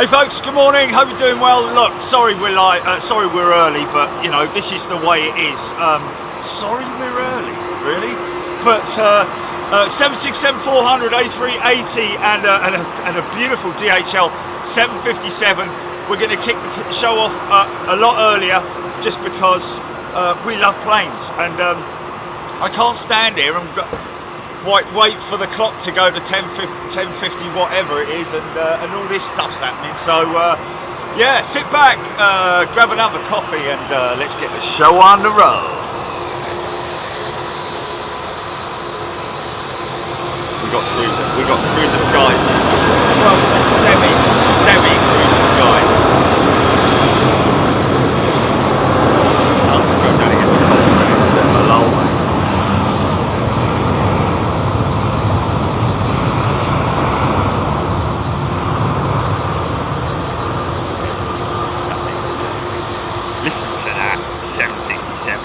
Hey folks, good morning. Hope you're doing well. Look, sorry we're early, but you know this is the way it is. Sorry we're early, really. But 767-400 A380 and a beautiful DHL 757. We're going to kick the show off a lot earlier, just because we love planes, and I can't stand here and wait for the clock to go to 10:50, whatever it is, and all this stuff's happening. So yeah, sit back, grab another coffee, and let's get the show on the road. We got cruiser skies. Well, semi cruiser skies. I'll just go down and get my coffee when it's a bit of a lull, mate. Nothing's adjusting. Listen to that, 767.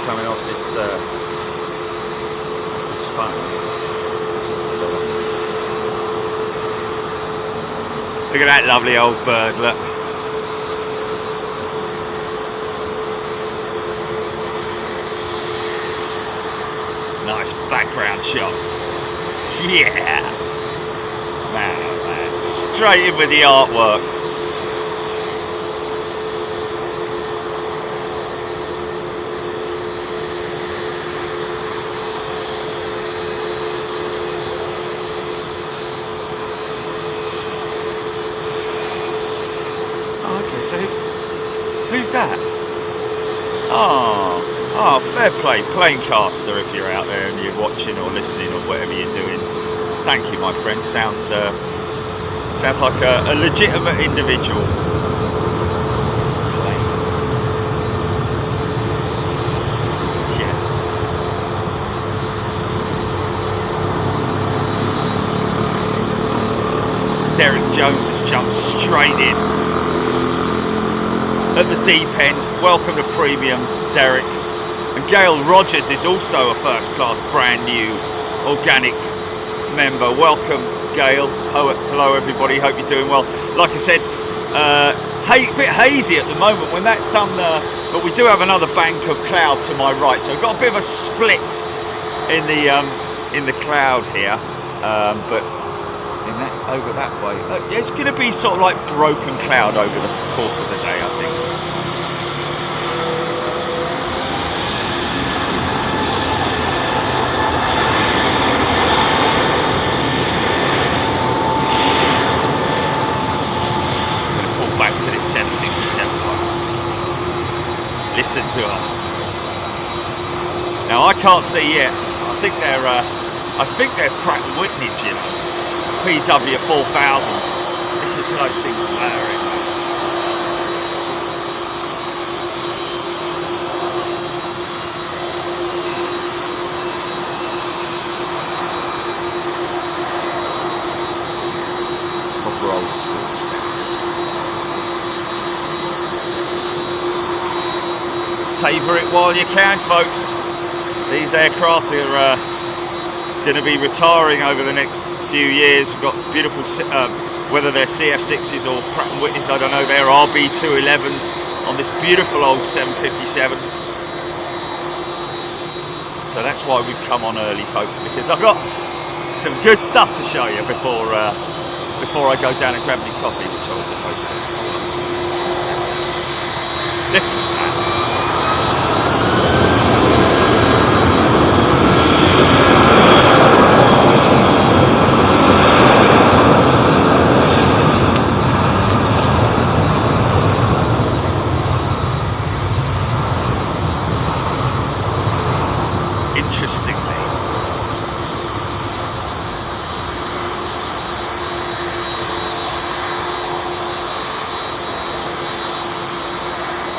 Coming off this phone. Look at that lovely old bird, look. Nice background shot. Yeah! Man, oh man, straight in with the artwork. So who's that? Oh, fair play, Planecaster, if you're out there and you're watching or listening or whatever you're doing. Thank you, my friend. Sounds like a legitimate individual. Planes. Yeah. Derek Jones has jumped straight in at the deep end. Welcome to Premium, Derek. And Gail Rogers is also a first class brand new organic member. Welcome, Gail. Hello everybody, hope you're doing well. Like I said, a bit hazy at the moment when that sun, but we do have another bank of cloud to my right, so we've got a bit of a split in the cloud here, but over that way, yeah, it's going to be sort of like broken cloud over the course of the day, I think. Back to this 767, folks. Listen to her. Now I can't see yet. I think they're Pratt & Whitney's, you know, PW 4000s. Listen to those things whirring. Proper old school sound. Savour it while you can, folks. These aircraft are going to be retiring over the next few years. We've got beautiful, whether they're CF6s or Pratt & Whitneys, I don't know, they're RB211s on this beautiful old 757. So that's why we've come on early, folks, because I've got some good stuff to show you before I go down and grab me coffee, which I was supposed to. Look at that. Interestingly,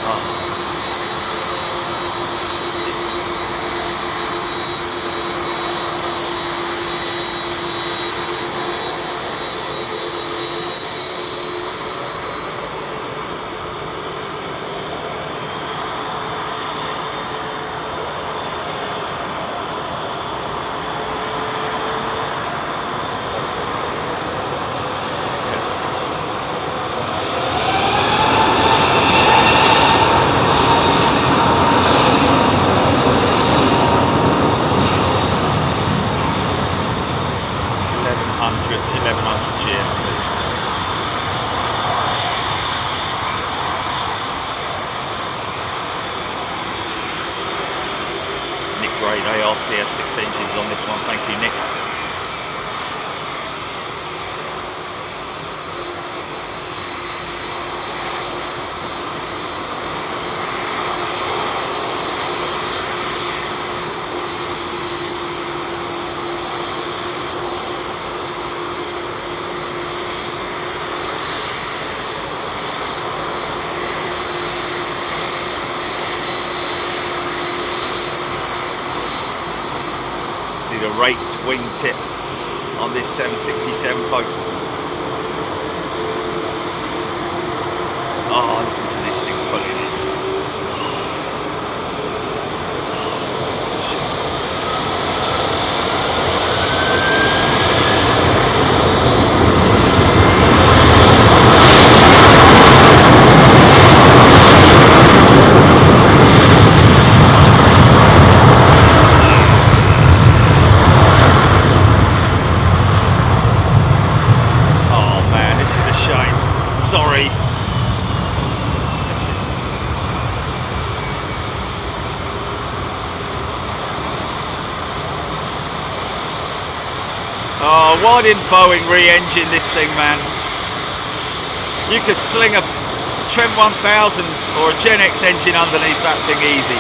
oh RCF6 engines on this one. Thank you, Nick. See the raked wingtip on this 767, folks. Oh, listen to this thing pulling in. Sorry. Oh, why didn't Boeing re-engine this thing, man? You could sling a Trent 1000 or a Gen X engine underneath that thing easy.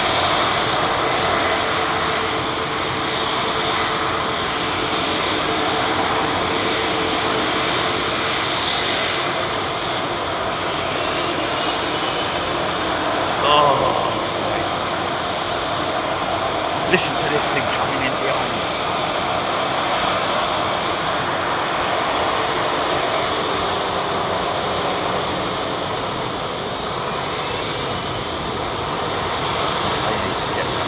Listen to this thing coming in behind me. I need to get that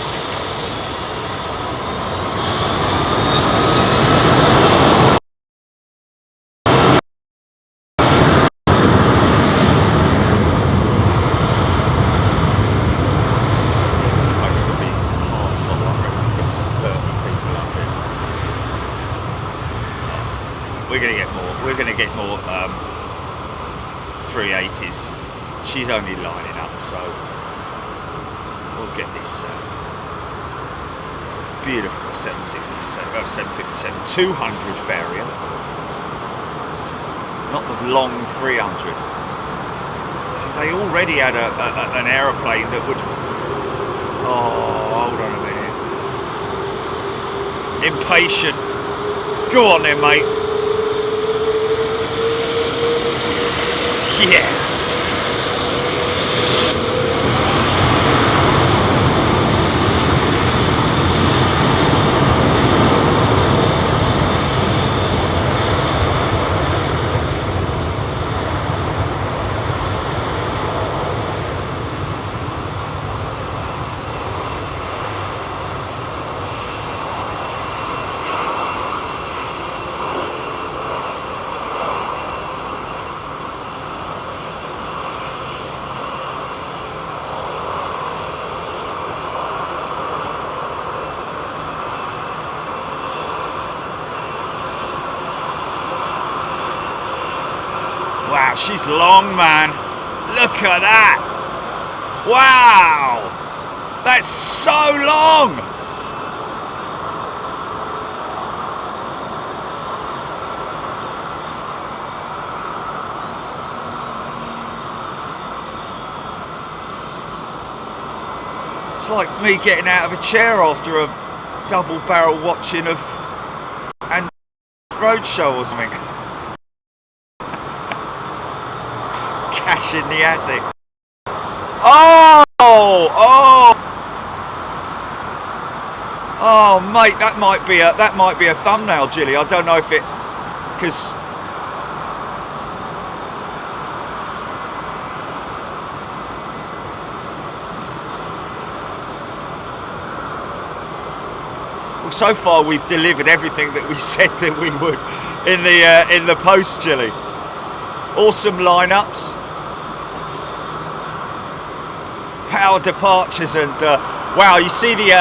we're going to get more 380s. She's only lining up, so we'll get this beautiful 757 200 variant, not the long 300. See, they already had an aeroplane that would. Oh, hold on a minute. Impatient. Go on then, mate. Yeah. Wow, she's long, man. Look at that. Wow. That's so long. It's like me getting out of a chair after a double barrel watching of and Roadshow or something. Cash in the attic. Oh, mate, that might be a thumbnail, Jilly. I don't know if it, because well, so far we've delivered everything that we said that we would in the post, Jilly. Awesome lineups. Power departures, and wow, you see the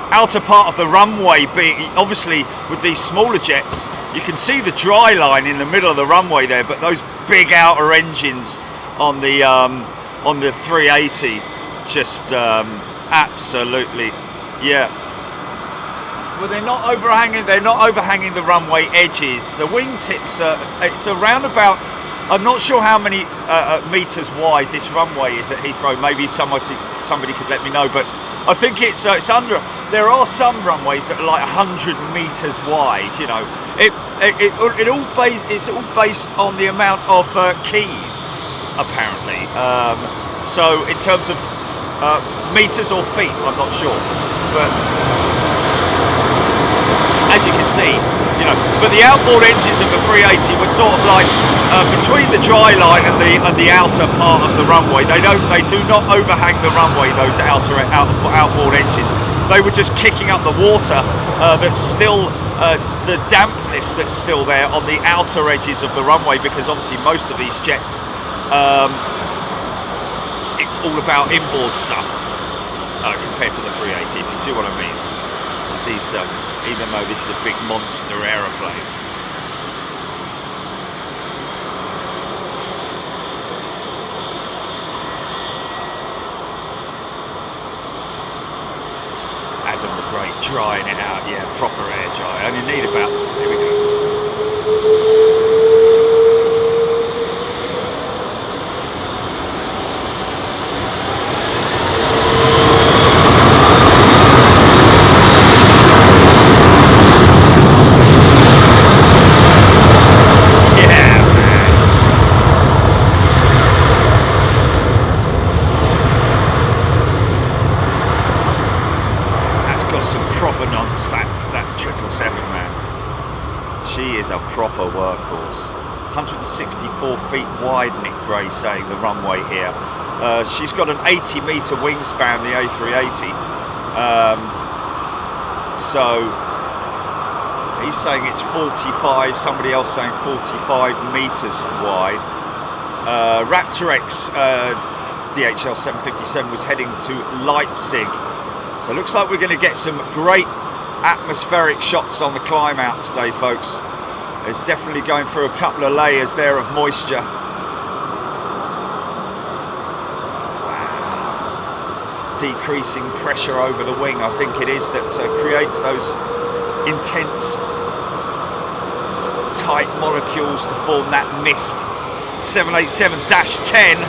outer part of the runway being, obviously with these smaller jets you can see the dry line in the middle of the runway there, but those big outer engines on the 380 just Absolutely, yeah. Well, they're not overhanging. They're not overhanging the runway edges. The wingtips are. It's around about. I'm not sure how many meters wide this runway is at Heathrow. Maybe somebody could let me know. But I think it's under. There are some runways that are like 100 meters wide. You know, it's all based on the amount of keys, apparently. So in terms of meters or feet, I'm not sure, but as you can see, you know, but the outboard engines of the 380 were sort of like between the dry line and the outer part of the runway. They do not overhang the runway. Those outboard engines, they were just kicking up the water that's still the dampness that's still there on the outer edges of the runway, because obviously most of these jets. It's all about inboard stuff compared to the 380, if you see what I mean. These, even though this is a big monster aeroplane. Adam the Great drying it out, yeah, proper air dry. Only need about, here we go. That 777, man, she is a proper workhorse. 164 feet wide, Nick Gray saying, the runway here. She's got an 80 meter wingspan, the A380. So he's saying it's 45, somebody else saying 45 meters wide. Raptor X DHL 757 was heading to Leipzig. So it looks like we're going to get some great atmospheric shots on the climb out today, folks. It's definitely going through a couple of layers there of moisture. Wow. Decreasing pressure over the wing, I think it is, that creates those intense tight molecules to form that mist. 787-10.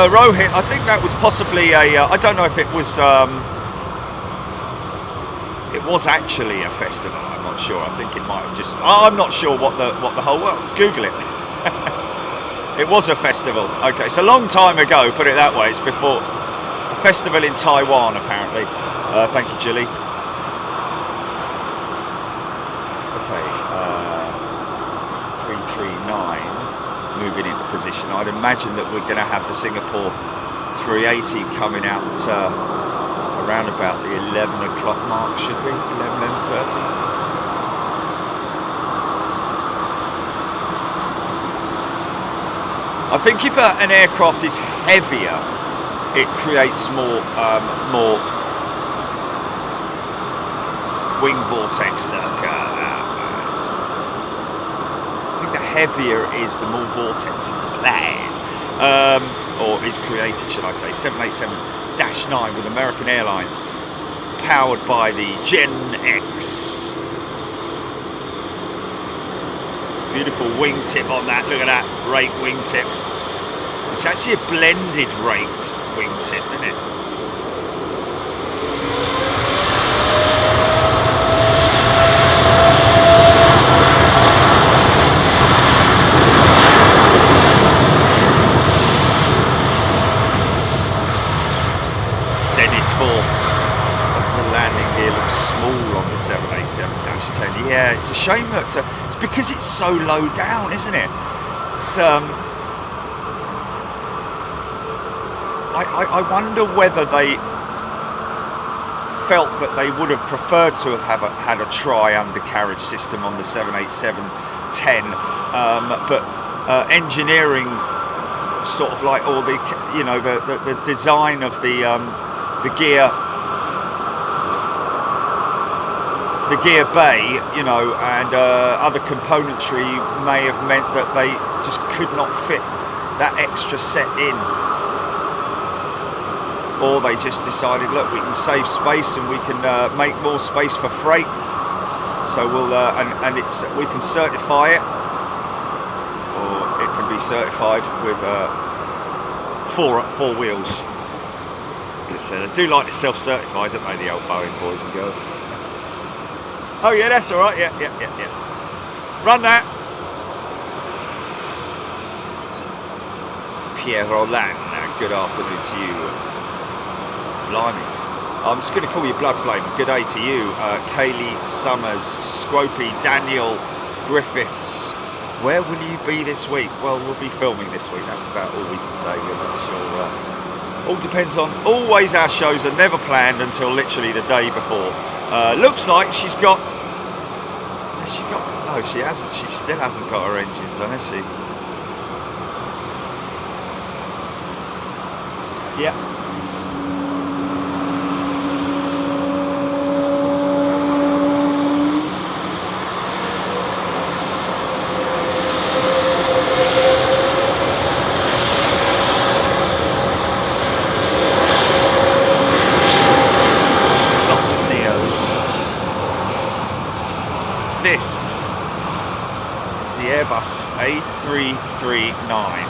Rohit, I think that was possibly a. I don't know if it was. It was actually a festival. I'm not sure. I think it might have just. I'm not sure what the whole world. Google it. It was a festival. Okay, it's a long time ago. Put it that way. It's before a festival in Taiwan, apparently. Thank you, Julie. Okay, 339. Moving into position. I'd imagine that we're going to have the Singapore 380 coming out around about the 11 o'clock mark, should be 11:30. I think if an aircraft is heavier, it creates more wing vortex. Heavier is, the more vortex is applied, or is created, should I say. 787-9 with American Airlines, powered by the Gen X. Beautiful wingtip on that. Look at that rate wingtip. It's actually a blended rate wingtip, isn't it? Doesn't the landing gear look small on the 787-10? Yeah, it's a shame that it's because it's so low down, isn't it? It's, I wonder whether they felt that they would have preferred to have had a tri-undercarriage system on the 787-10, but engineering looks sort of like, or the, you know, the design of the gear bay, you know, and other componentry may have meant that they just could not fit that extra set in, or they just decided, look, we can save space and we can make more space for freight, so we'll and it's, we can certify it, or it can be certified with four wheels. They do like to self-certify, don't they, the old Boeing boys and girls? Oh yeah, that's all right. Yeah. Run that. Pierre Roland, good afternoon to you. Blimey. I'm just going to call you Blood Flame. Good day to you. Kaylee Summers, Scropey, Daniel Griffiths. Where will you be this week? Well, we'll be filming this week. That's about all we can say. We're not sure. All depends on. Always our shows are never planned until literally the day before. Looks like she's got. Has she got? No, she hasn't. She still hasn't got her engines on, has she? Yeah. This is the Airbus A339,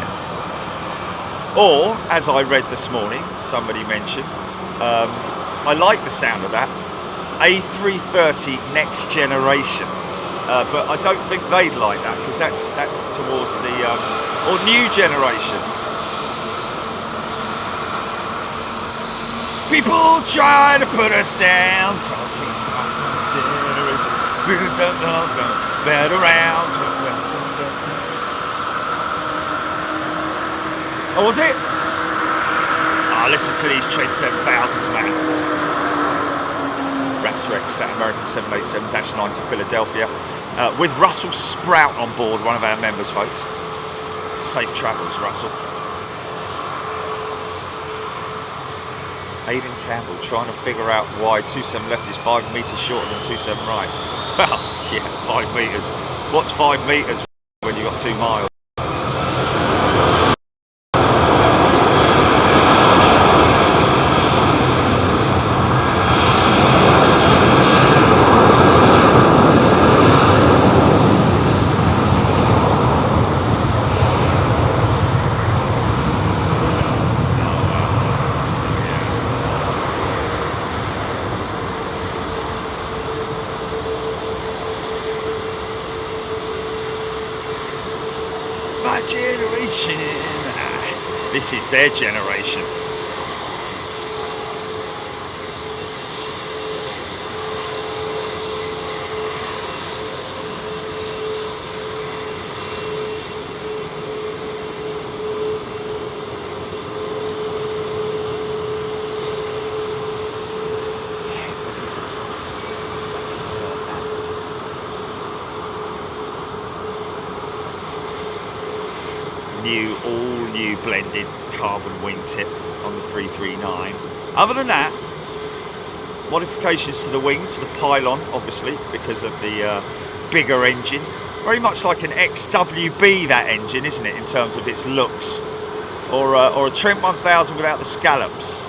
or as I read this morning, somebody mentioned, I like the sound of that, A330 next generation, but I don't think they'd like that, because that's towards the or new generation. People try to put us down, talking about generation. Better round. Oh, was it? Oh, listen to these Trent 7000s, man. Raptor X, that American 787-9 to Philadelphia, with Russell Sprout on board, one of our members, folks. Safe travels, Russell. Aidan Campbell trying to figure out why 27 left is 5 meters shorter than 27 right. Well, yeah, 5 meters. What's 5 meters when you've got 2 miles? Generation. This is their generation. All new blended carbon wingtip on the 339. Other than that, modifications to the wing, to the pylon, obviously, because of the bigger engine. Very much like an XWB, that engine, isn't it, in terms of its looks? Or a Trent 1000 without the scallops.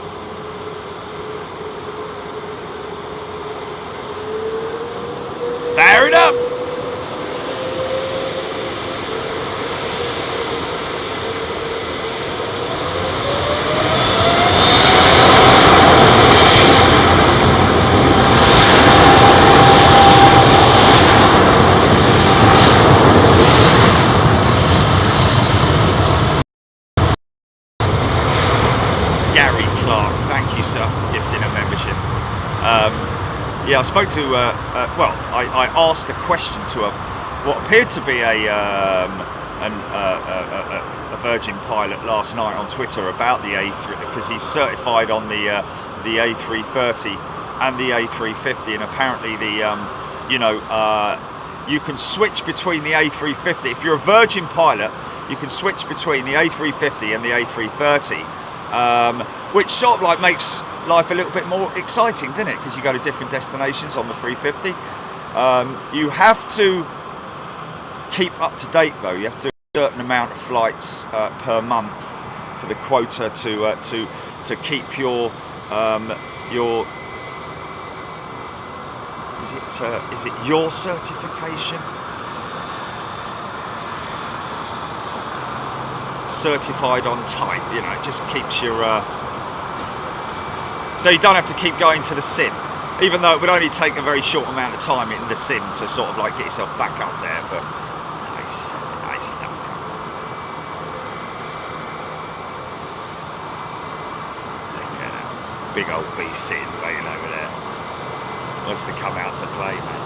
Fire it up! Yeah, I spoke to, well, I asked a question to what appeared to be a Virgin pilot last night on Twitter about the A3, because he's certified on the A330 and the A350, and apparently you know, you can switch between the A350. If you're a Virgin pilot, you can switch between the A350 and the A330, which sort of like makes life a little bit more exciting, doesn't it? Because you go to different destinations on the 350. You have to keep up to date though. You have to do a certain amount of flights per month for the quota to keep your is it your certification? Certified on type, you know, it just keeps your so you don't have to keep going to the sim, even though it would only take a very short amount of time in the sim to sort of like get yourself back up there. But nice stuff. Look at that big old beast sitting laying over there. Wants to come out to play, man.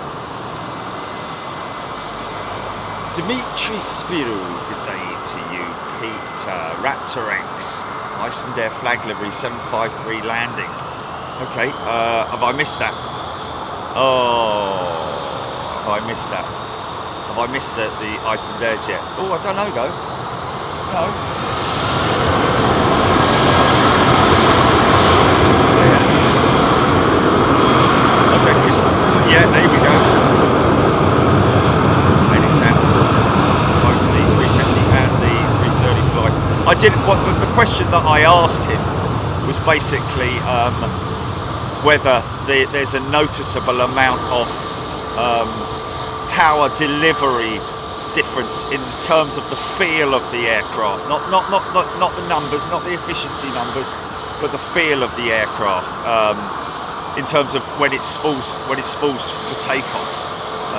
Dimitri Spirou, good day to you. Peter, Raptor X, Icelandair flag livery 753 landing. Okay, have I missed that? Oh, have I missed that? Have I missed the Icelandair jet? Oh, I don't know though. No. Yeah. Okay, Chris. Yeah, there we go. I did. The question that I asked him was basically whether there's a noticeable amount of power delivery difference in terms of the feel of the aircraft, not the numbers, not the efficiency numbers, but the feel of the aircraft in terms of when it spools for takeoff,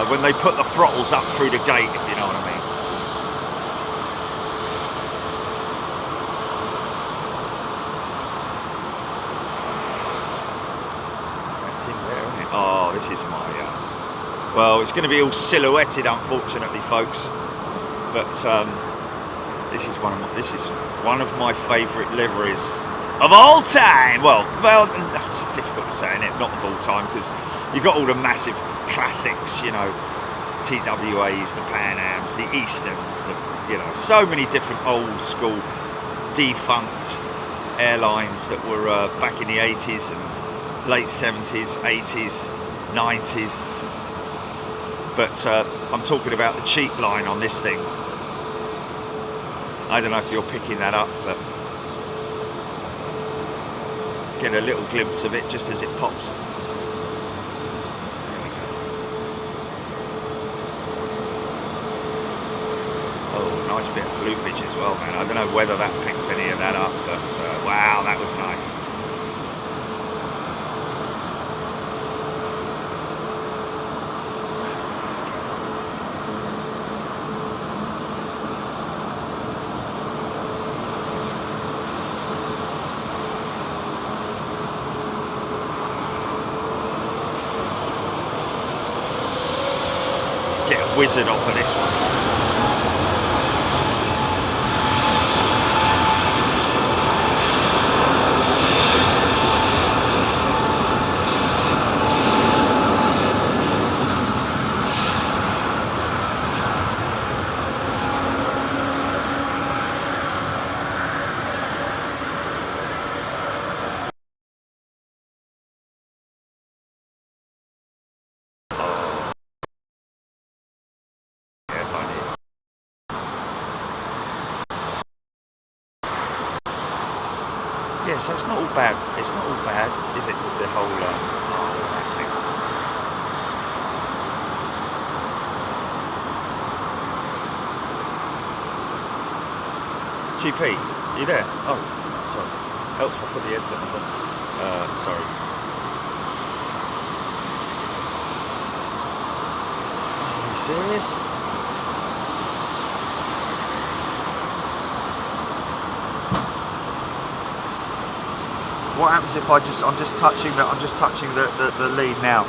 when they put the throttles up through the gate, if you know what I mean. Oh, this is my well, it's going to be all silhouetted, unfortunately, folks. But this is one of my favourite liveries of all time. Well, it's difficult to say, isn't it? Not of all time, because you've got all the massive classics, you know, TWAs, the Pan Ams, the Easterns, so many different old school defunct airlines that were back in the 80s and late 70s, 80s, 90s, but I'm talking about the cheap line on this thing. I don't know if you're picking that up, but get a little glimpse of it just as it pops. There we go. Oh, nice bit of floofage as well, man. I don't know whether that picked any of that up, but wow, that was nice. Wizard off of this one. Yeah, so it's not all bad. It's not all bad, is it? With the whole thing. GP, are you there? Oh, sorry. Helps if I put the headset on. Sorry. Are you serious? What happens if I'm just touching the lead now?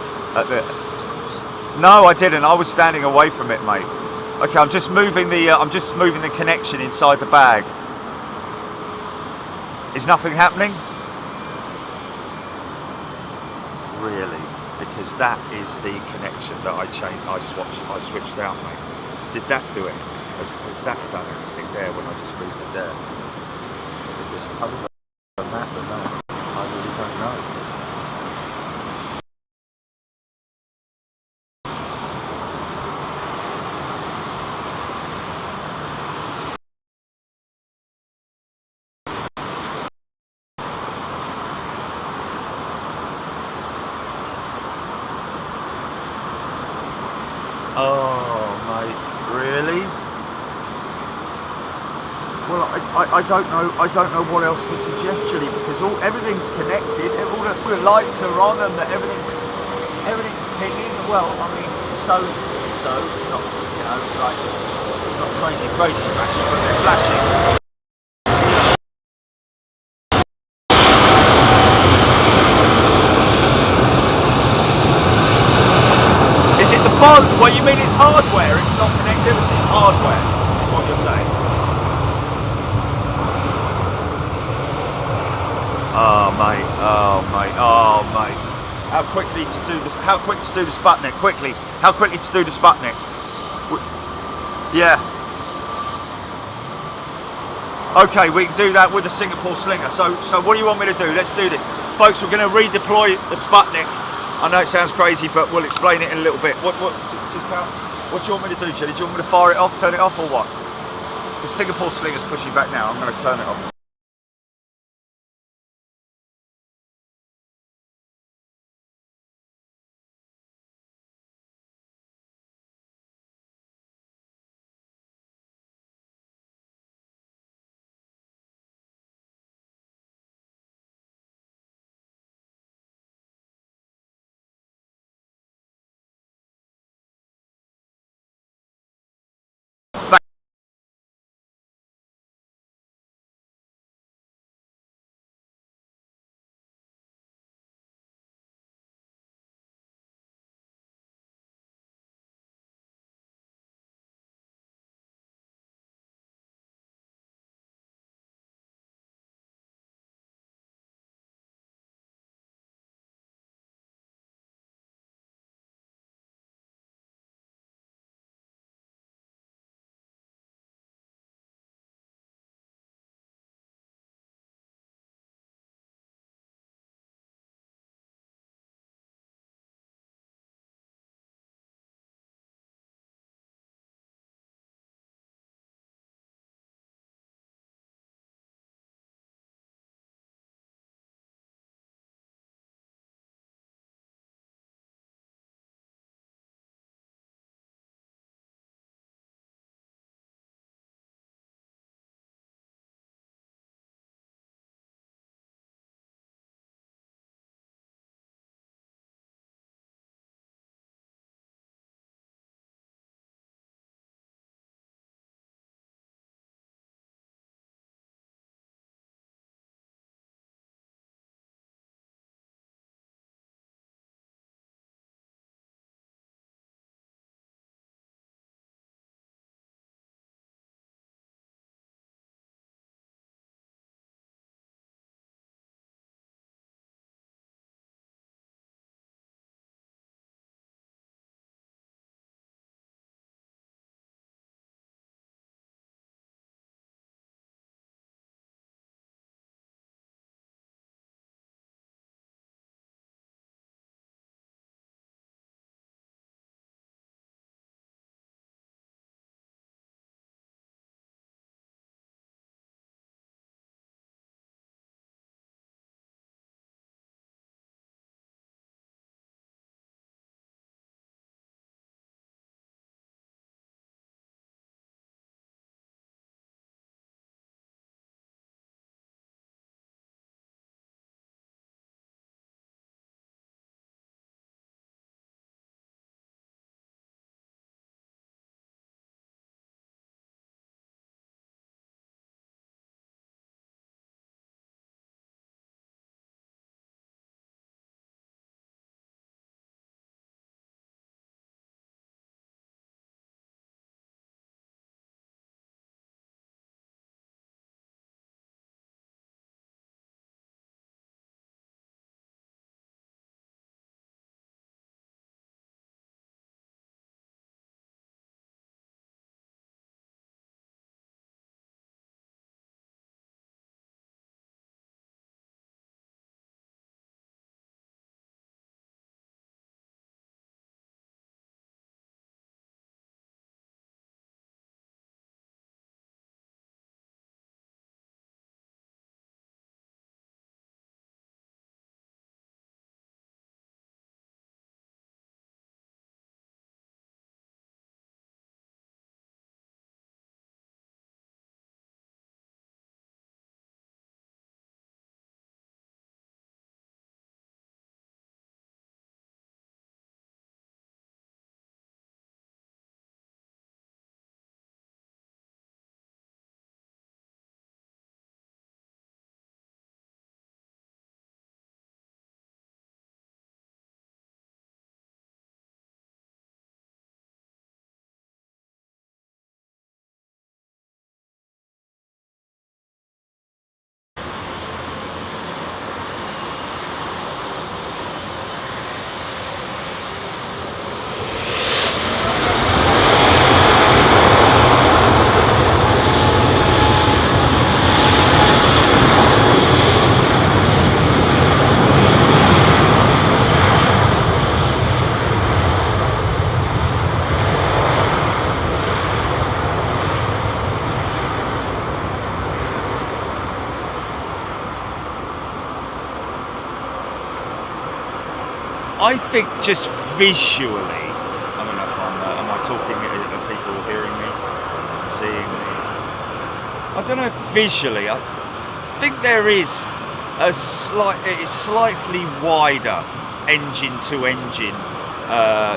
No, I didn't. I was standing away from it, mate. Okay, I'm just moving the connection inside the bag. Is nothing happening? Really? Because that is the connection that I switched out, mate. Did that do anything? Has that done anything? there when I just moved it there. Because other than that, I really don't know. Oh, mate, really? Well, I don't know. I don't know what else to suggest, Julie, because everything's connected. All the lights are on, and everything's pinging. Well, I mean, so not like not crazy flashing, but they're flashing. Is it the boat? Well, you mean it's hardware? It's not connectivity. It's hardware. Is what you're saying? Oh mate, oh mate. How quickly to do this? How quick to do the Sputnik? Quickly. How quickly to do the Sputnik? Yeah. Okay, we can do that with the Singapore Slinger. So what do you want me to do? Let's do this, folks. We're going to redeploy the Sputnik. I know it sounds crazy, but we'll explain it in a little bit. What do you want me to do, Jenny? Do you want me to fire it off, turn it off, or what? The Singapore Slinger's pushing back now. I'm going to turn it off. I think just visually, I don't know if am I talking, are people hearing me, seeing me? I don't know if visually, I think there is it is slightly wider engine to engine,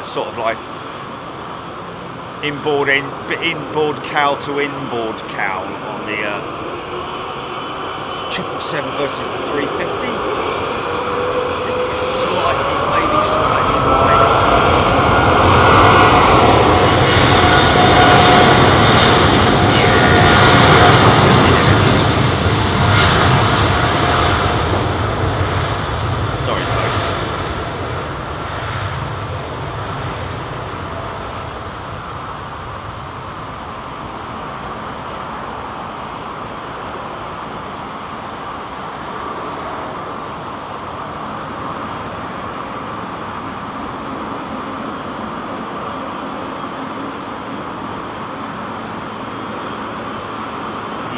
sort of like inboard cowl to inboard cowl on the 777 versus the 350. I think it's maybe slightly wider. Sorry, folks.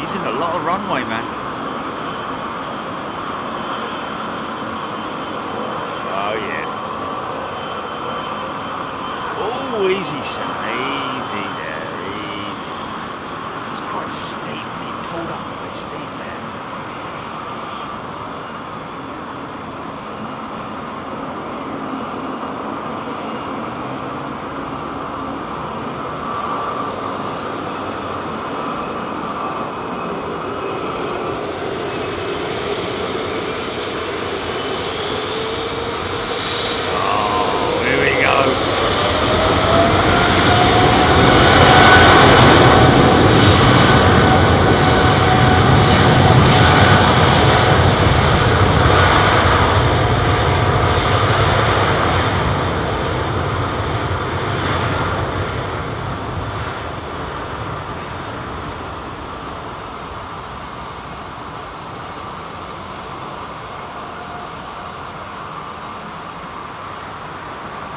Using a lot of runway, man. Oh yeah. Oh, easy, son. Easy there, easy. It was quite steep when he pulled up, quite steep there.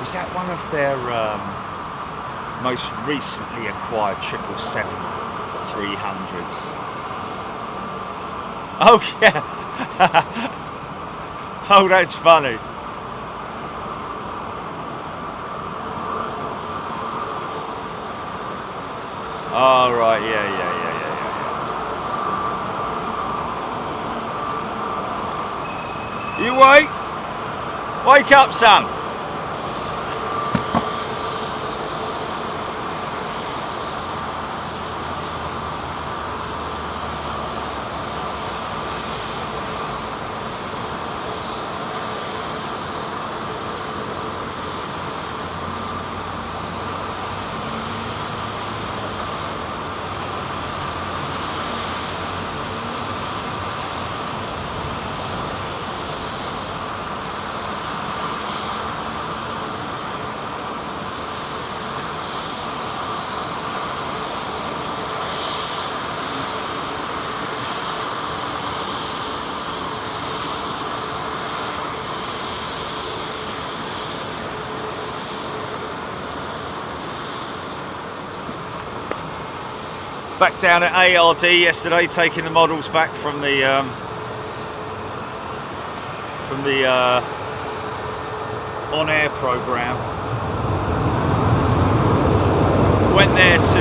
Is that one of their most recently acquired 777-300s? Oh yeah. Oh, that's funny. Oh right, yeah. You wake up, son. Back down at ARD yesterday, taking the models back from the on-air program. Went there to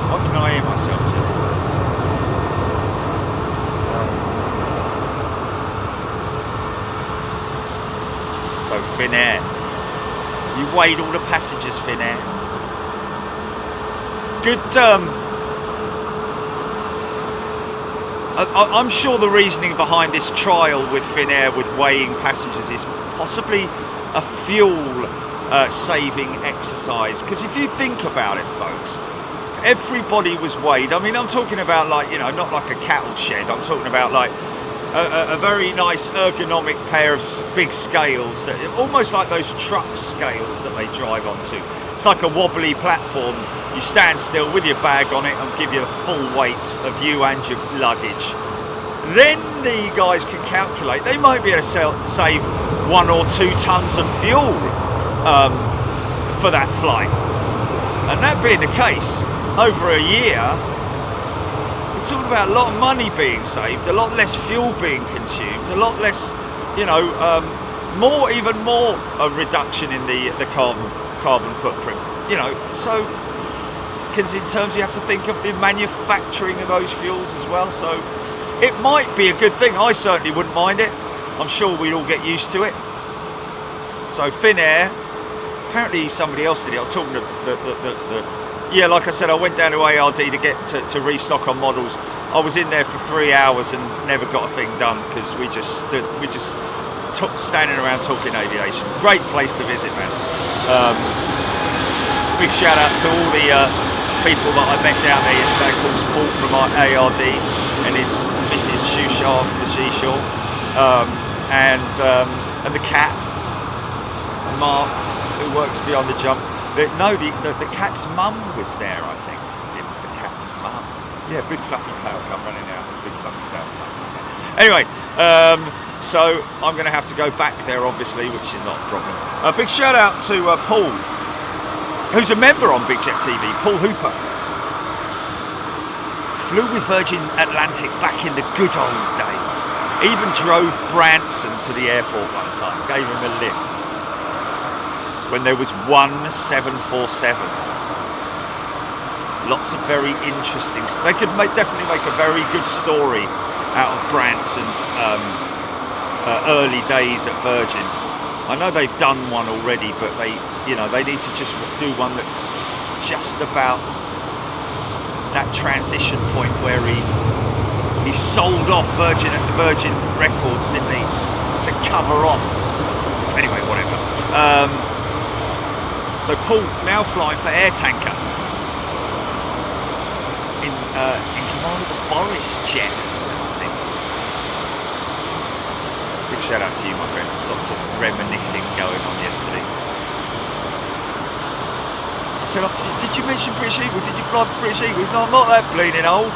what can I hear myself to? So Finnair, you weighed all the passengers, Finnair. Good. I'm sure the reasoning behind this trial with Finnair with weighing passengers is possibly a fuel saving exercise. Because if you think about it, folks, if everybody was weighed, I mean, I'm talking about like, you know, not like a cattle shed. I'm talking about like a very nice ergonomic pair of big scales that almost like those truck scales that they drive onto. It's like a wobbly platform. You stand still with your bag on it and give you the full weight of you and your luggage. Then the guys can calculate. They might be able to save 1 or 2 tons of fuel for that flight. And that being the case, over a year, we're talking about a lot of money being saved, a lot less fuel being consumed, a lot less, you know, even more a reduction in the carbon footprint. You know, so because in terms you have to think of the manufacturing of those fuels as well. So it might be a good thing. I certainly wouldn't mind it. I'm sure we'd all get used to it. So Finnair, apparently somebody else did it. I'm talking to yeah, like I said, I went down to ARD to get to restock on models. I was in there for 3 hours and never got a thing done because we just standing around talking aviation. Great place to visit, man. Big shout out to all the people that I met down there yesterday. Of course, Paul from ARD and his Mrs. Shusha from the Seashore, and the cat, and Mark, who works beyond the jump. The cat's mum was there, I think. It was the cat's mum. Yeah, big fluffy tail come running out. Big fluffy tail. Anyway, so I'm going to have to go back there, obviously, which is not a problem. A big shout out to Paul, who's a member on Big Jet TV, Paul Hooper. Flew with Virgin Atlantic back in the good old days. Even drove Branson to the airport one time, gave him a lift when there was one 747. Lots of very interesting. They could definitely make a very good story out of Branson's early days at Virgin. I know they've done one already, but they need to just do one that's just about that transition point where he sold off Virgin Records, didn't he, to cover off. Anyway, whatever. So Paul now flying for Air Tanker in command of the Boris jet as well, I think. Big shout out to you, my friend. Lots of reminiscing going on yesterday. I said, did you mention British Eagle? Did you fly for British Eagle? He said, I'm not that bleeding old.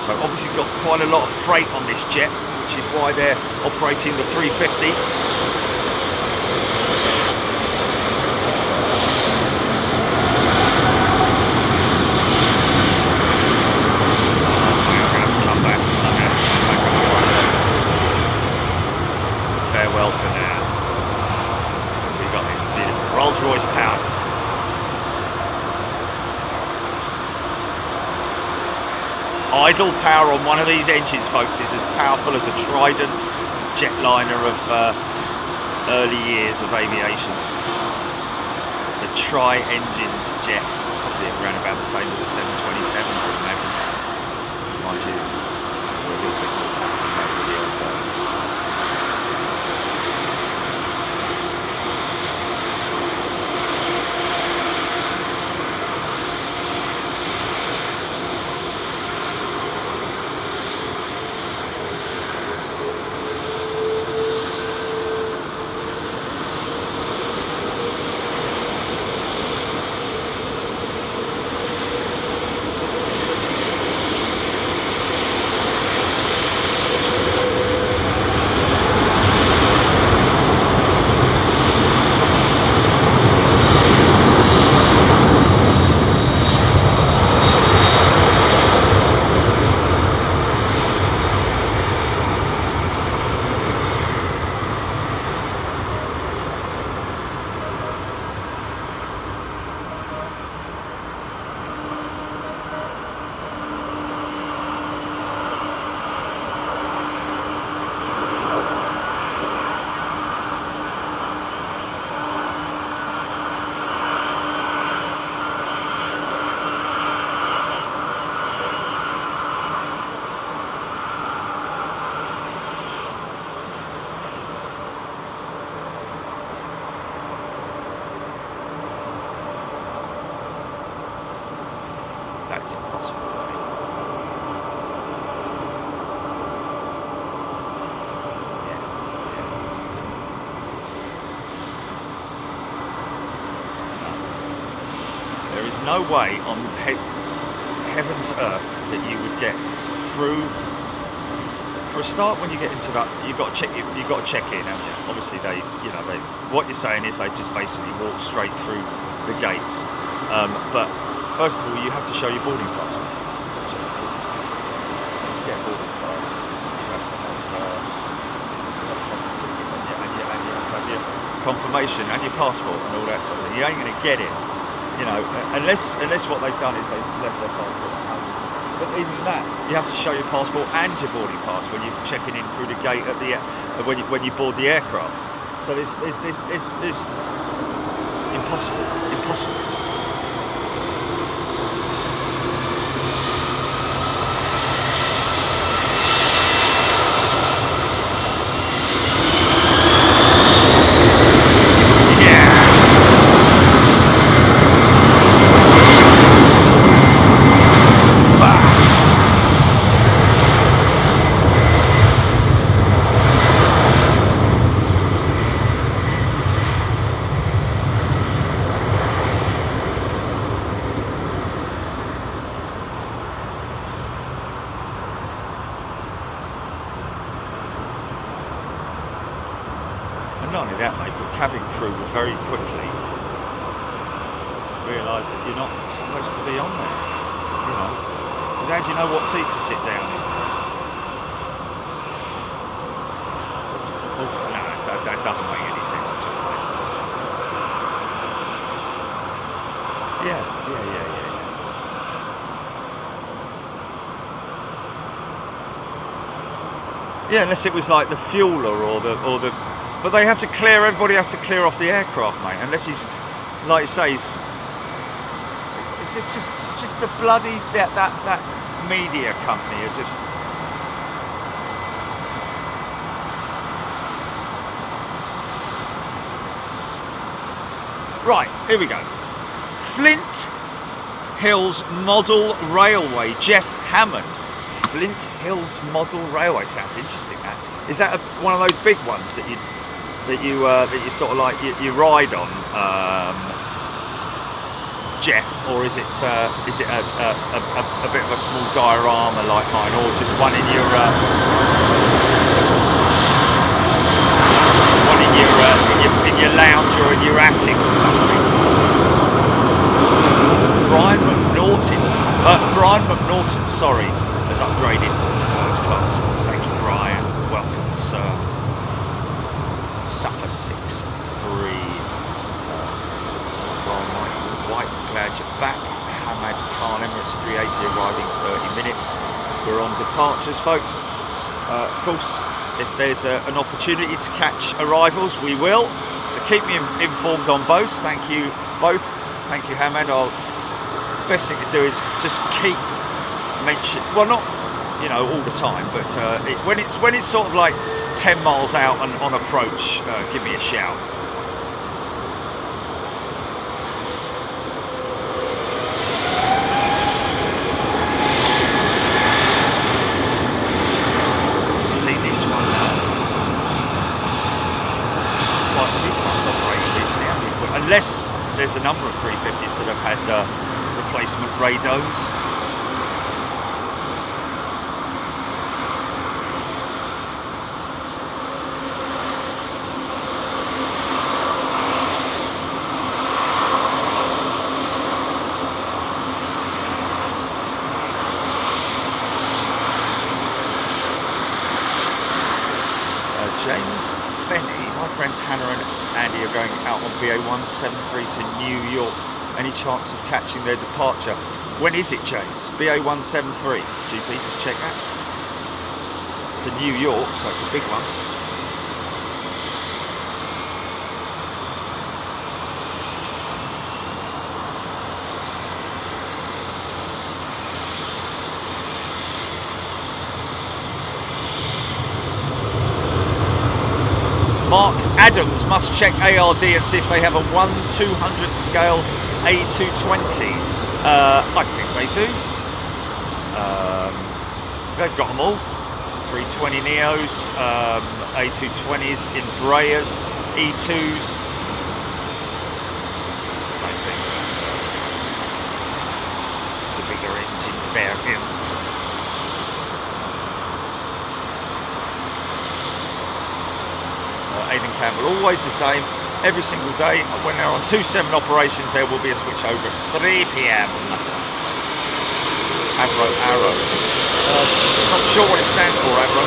So obviously got quite a lot of freight on this jet, which is why they're operating the 350. Farewell for now, because we've got this beautiful Rolls-Royce power. Idle power on one of these engines, folks, is as powerful as a Trident jetliner of early years of aviation. The tri-engined jet, probably around about the same as a 727, I would imagine. Mind you, we're a little bit more powerful than with the old That's impossible, I think. There is no way on heaven's earth that you would get through for a start, when you get into that, you've got to check in, haven't you? Obviously, what you're saying is they just basically walk straight through the gates. But first of all, you have to show your boarding pass. To get a boarding pass, you have to have the ticket, and you have to have your confirmation and your passport and all that sort of thing. You ain't going to get it, unless what they've done is they've left their passport at home. But even that, you have to show your passport and your boarding pass when you're checking in through the gate at the when you board the aircraft. So this impossible. Not only that, mate, but cabin crew would very quickly realise that you're not supposed to be on there, because how do you know what seat to sit down in? If it's a full... No, that doesn't make any sense at all, mate. Yeah. Yeah, unless it was like the fueler or the but they have to clear. Everybody has to clear off the aircraft, mate. Unless he's, like you say, it's just the bloody that media company are just. Right, here we go. Flint Hills Model Railway. Jeff Hammond. Flint Hills Model Railway sounds interesting. That is that one of those big ones that you sort of like you ride on, Jeff, or is it a bit of a small diorama like mine, or just one in your lounge or in your attic or something? Brian McNaughton, sorry, has upgraded to first class. Thank you, Brian. Welcome, sir. Suffer 6-3. Michael White, glad you're back. Hamad Khan, Emirates 380 arriving 30 minutes. We're on departures, folks. Of course, if there's an opportunity to catch arrivals, we will. So keep me informed on both. Thank you both. Thank you, Hamad. Best thing to do is just keep mentioning. Well, not all the time, but when it's sort of like 10 miles out and on approach, give me a shout. I've seen this one quite a few times operating recently, unless there's a number of 350s that have had replacement radomes. James Fenny, my friends Hannah and Andy are going out on BA173 to New York. Any chance of catching their departure? When is it, James? BA173. GP, just check that. To New York, so it's a big one. Mark Adams must check ARD and see if they have a 1/200 scale A220. I think they do. They've got them all. 320 Neos, A220s, Embraers, E2s. It's the same thing, but the bigger engine variants. Aidan Campbell. Always the same, every single day. When they're on 2-7 operations, there will be a switch over at 3 p.m. Avro Arrow. Not sure what it stands for, Avro.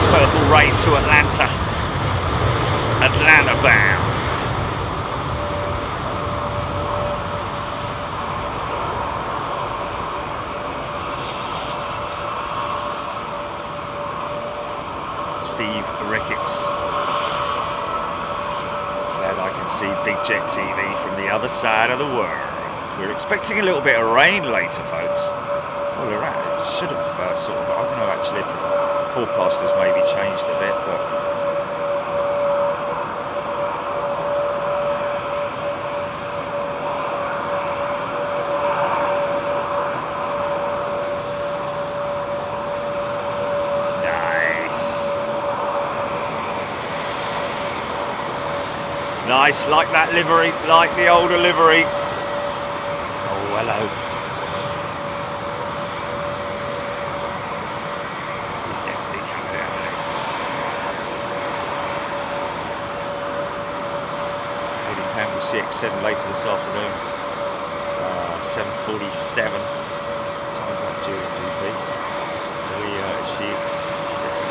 Purple rain to Atlanta. Atlanta bound. Steve Ricketts. Glad I can see Big Jet TV from the other side of the world. We're expecting a little bit of rain later, folks. Well, it should have sort of, I don't know actually if the forecasters maybe changed a bit, but nice, like that livery, like the older livery. Oh, hello. CX7 later this afternoon, 7:47. Times that due in GP.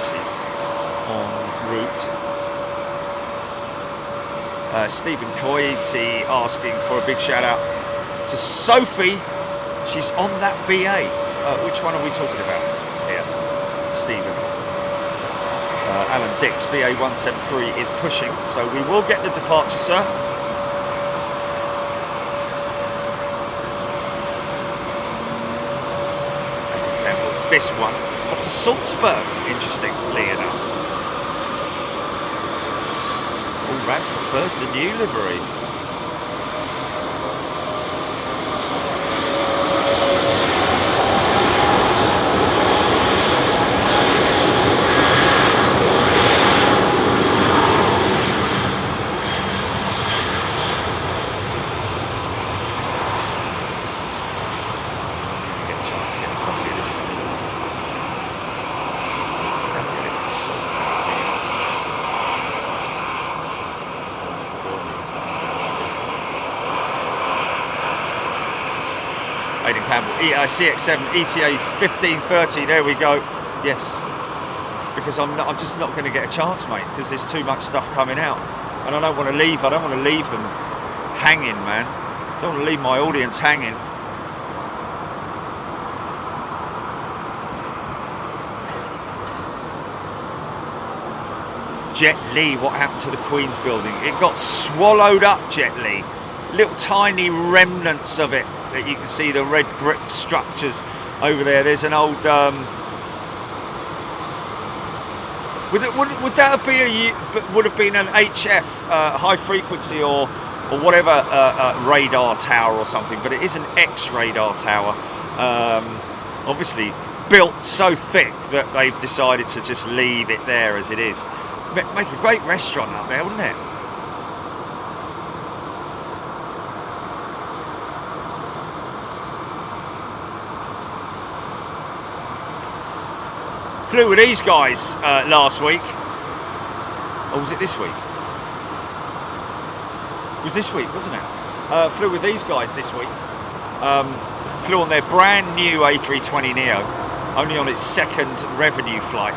She's en route. Stephen Coity asking for a big shout out to Sophie. She's on that BA. Which one are we talking about here, Stephen? Alan Dix, BA 173 is pushing, so we will get the departure, sir. This one off to Salzburg, interestingly enough. All Rand prefers the new livery. CX7 ETA 1530. There we go. Yes, because I'm just not going to get a chance, mate, because there's too much stuff coming out, and I don't want to leave. I don't want to leave them hanging, man. I don't want to leave my audience hanging. Jet Li, what happened to the Queen's building? It got swallowed up, Jet Li. Little tiny remnants of it that you can see, the red brick structures over there. There's an old would that have been would have been an HF high frequency or whatever radar tower or something, but it is an X radar tower, obviously built so thick that they've decided to just leave it there as it is. Make a great restaurant up there, wouldn't it? Flew with these guys last week. Or was it this week? It was this week, wasn't it? Flew with these guys this week. Flew on their brand new A320neo, only on its second revenue flight.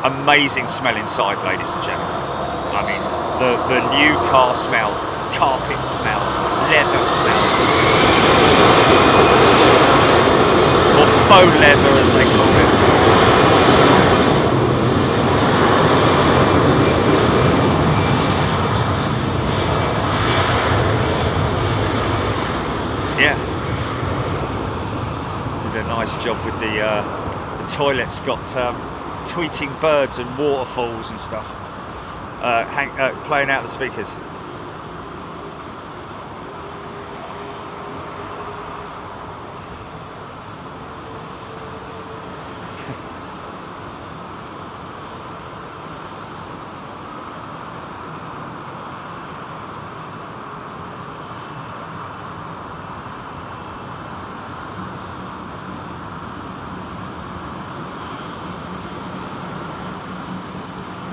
Amazing smell inside, ladies and gentlemen. I mean, the new car smell, carpet smell, leather smell, or faux leather as they call it. Yeah, did a nice job with the toilets. Got tweeting birds and waterfalls and stuff, playing out the speakers.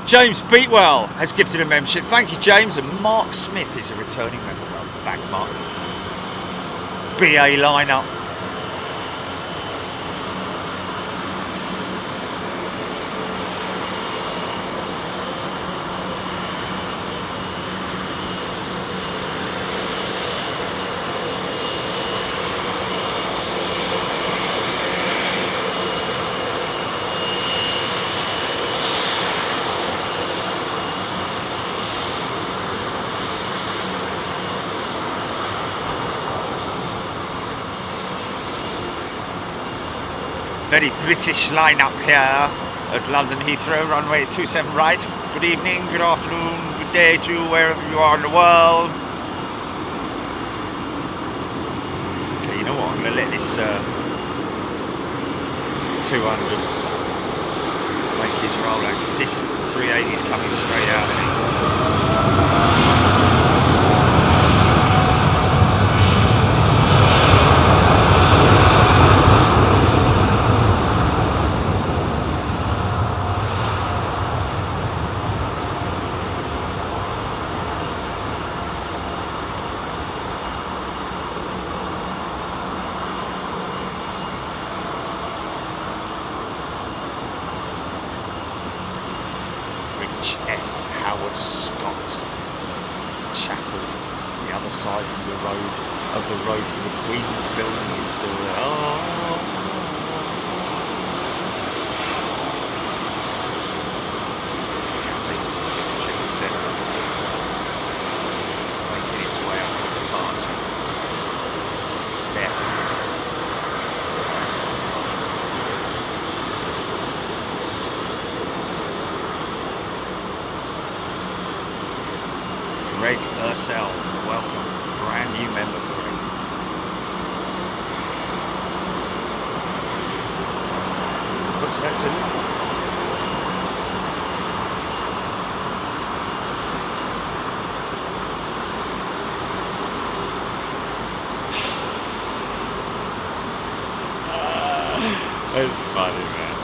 James Beatwell has gifted a membership. Thank you, James. And Mark Smith is a returning member. Welcome back, Mark. It's the BA lineup. Very British lineup here at London Heathrow, runway 27 right. Good evening, good afternoon, good day to wherever you are in the world. Okay, you know what, I'm going to let this 200 make his roll out, because this 380 is coming straight out of me. S. Howard Scott Chapel, the other side from the road from the Queen's building is still there. Oh. Cathay Pacific's 777 making its way up for departure. Steph. That's the spice. Greg Ursell, welcome, brand new member, Greg. What's that to? It's funny, man.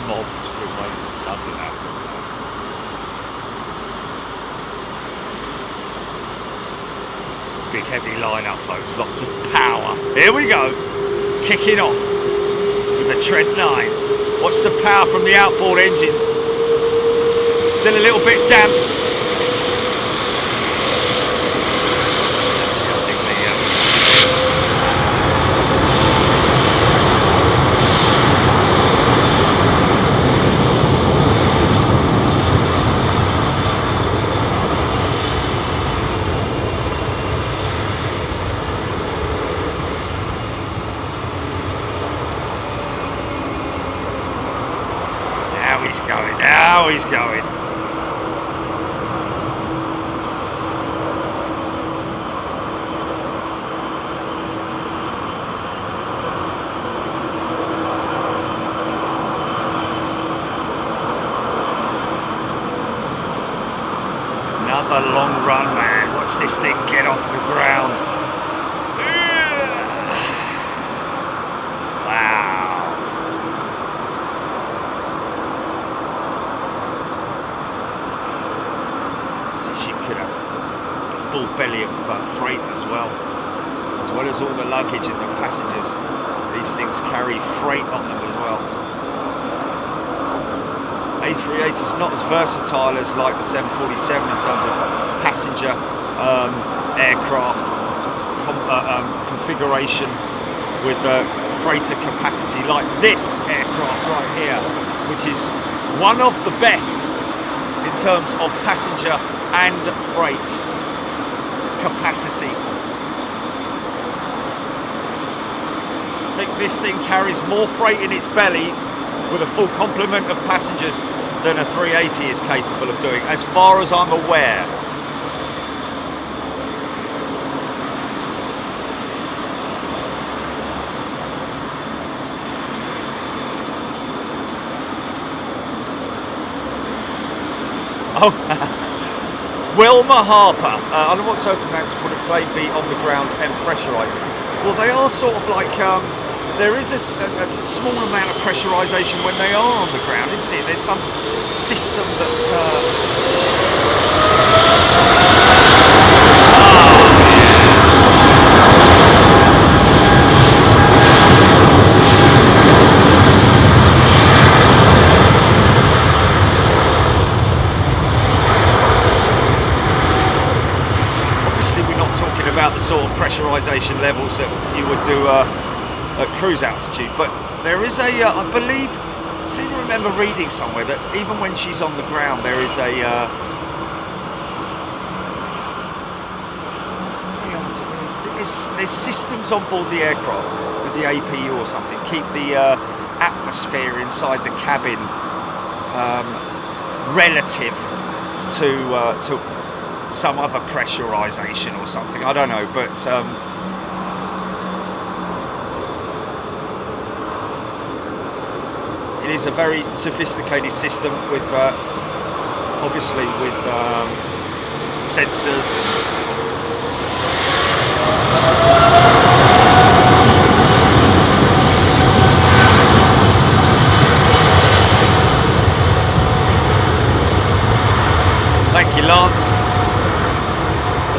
Mobbed with like doesn't happen. Big heavy lineup, folks, lots of power. Here we go, kicking off with the Trent 9s. Watch the power from the outboard engines. Still a little bit damp. Actually, I think now he's going. Another long run, man. Watch this thing get off the ground. She could have a full belly of freight as well as all the luggage and the passengers. These things carry freight on them as well. A380 is not as versatile as like the 747 in terms of passenger aircraft configuration with freighter capacity like this aircraft right here, which is one of the best in terms of passenger and freight capacity. I think this thing carries more freight in its belly with a full complement of passengers than a 380 is capable of doing, as far as I'm aware. Oh, Wilma Harper. Under what circumstances would a plane be on the ground and pressurised? Well, they are sort of like there is a small amount of pressurisation when they are on the ground, isn't it? There's some system that... Obviously, we're not talking about the sort of pressurisation levels that you would do at cruise altitude, but there is a, I believe, I seem to remember reading somewhere that even when she's on the ground, there is a, there's systems on board the aircraft with the APU or something, keep the atmosphere inside the cabin relative to some other pressurisation or something. I don't know, but it is a very sophisticated system with obviously with sensors and thank you, Lance.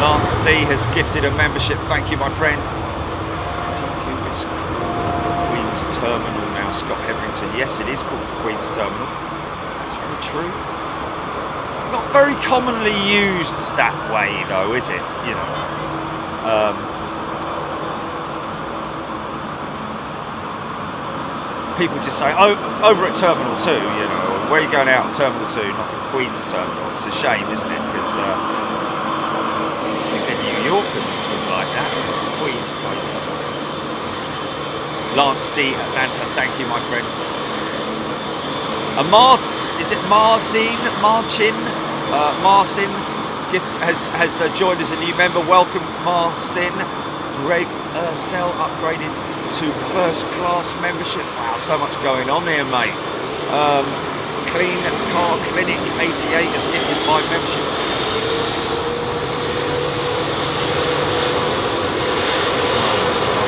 Lance D has gifted a membership. Thank you, my friend. T2 is called the Queen's Terminal now, Scott Hetherington. Yes, it is called the Queen's Terminal. That's very true. Not very commonly used that way, though, is it? You know. People just say, oh, over at Terminal 2, you know, where are you going out of Terminal 2, not the Queen's Terminal? It's a shame, isn't it? Because New Yorkers would like that. Queen's Terminal. Lance D, Atlanta, thank you, my friend. Is it Marcin? Marcin gift has joined as a new member. Welcome, Marcin. Greg Ursell upgraded to first class membership. Wow, so much going on here, mate. Clean Car Clinic 88 has gifted 5 memberships. Thank you so much.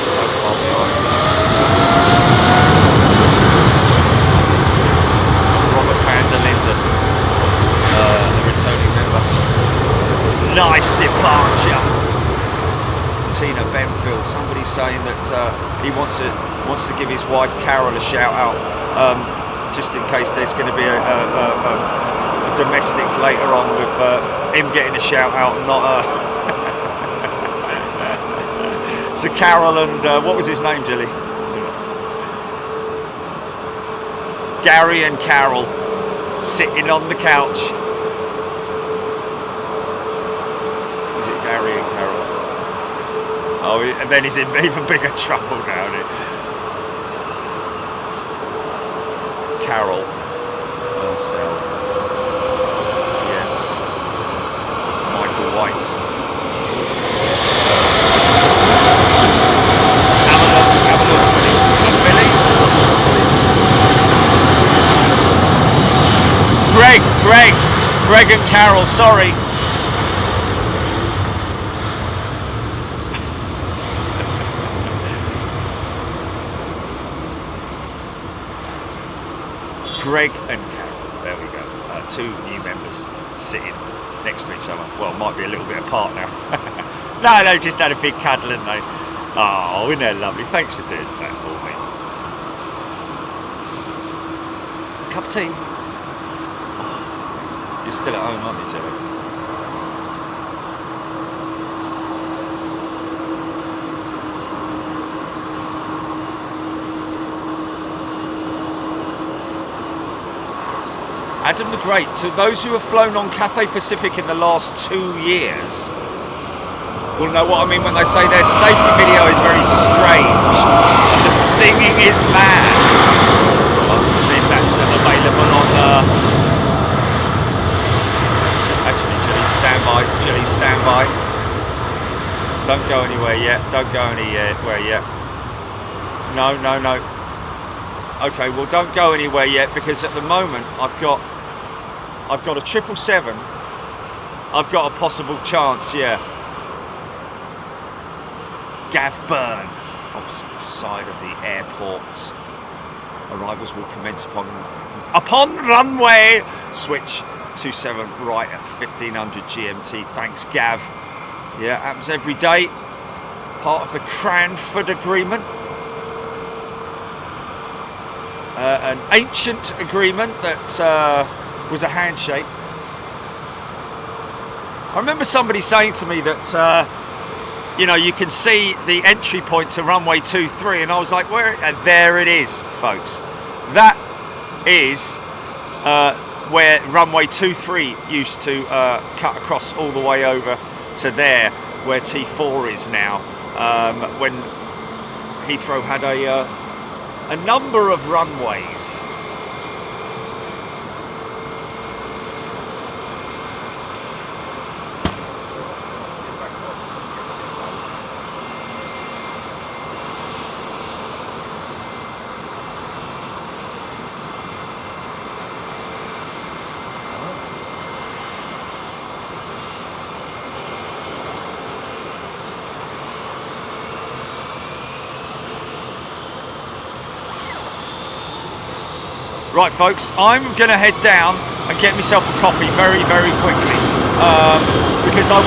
So far behind. Robert van der Linden, the returning member. Nice departure. Tina Benfield. Somebody's saying that he wants to give his wife Carol a shout out, just in case there's going to be a domestic later on with him getting a shout out and not a. So Carol and what was his name, Jilly? Gary and Carol sitting on the couch. Is it Gary and Carol? Oh, and then he's in even bigger trouble now, isn't it? Carol Ursell. Yes. Michael White's. Greg and Carol, sorry. Greg and Carol, there we go. 2 new members sitting next to each other. Well, might be a little bit apart now. No, they've just had a big cuddle, haven't they? Oh, isn't that lovely? Thanks for doing that for me. Cup of tea? You're still at home, aren't you, Jelly? Adam the Great, to those who have flown on Cathay Pacific in the last 2 years will know what I mean when they say their safety video is very strange and the singing is mad. I'll have to see if that's available on actually, Jilly, stand by. Don't go anywhere yet. Don't go anywhere yet. No. Okay, well, don't go anywhere yet because at the moment I've got a 777. I've got a possible chance. Yeah. Gav Byrne. opposite side of the airport. Arrivals will commence upon runway switch 27 right at 1500 GMT. Thanks, Gav. Yeah, happens every day. Part of the Cranford Agreement. An ancient agreement that was a handshake. I remember somebody saying to me that, you know, you can see the entry point to runway 23, and I was like, where? And there it is, folks. That is where runway 23 used to cut across all the way over to there, where T4 is now. When Heathrow had a number of runways. Right, folks, I'm going to head down and get myself a coffee very, very quickly because I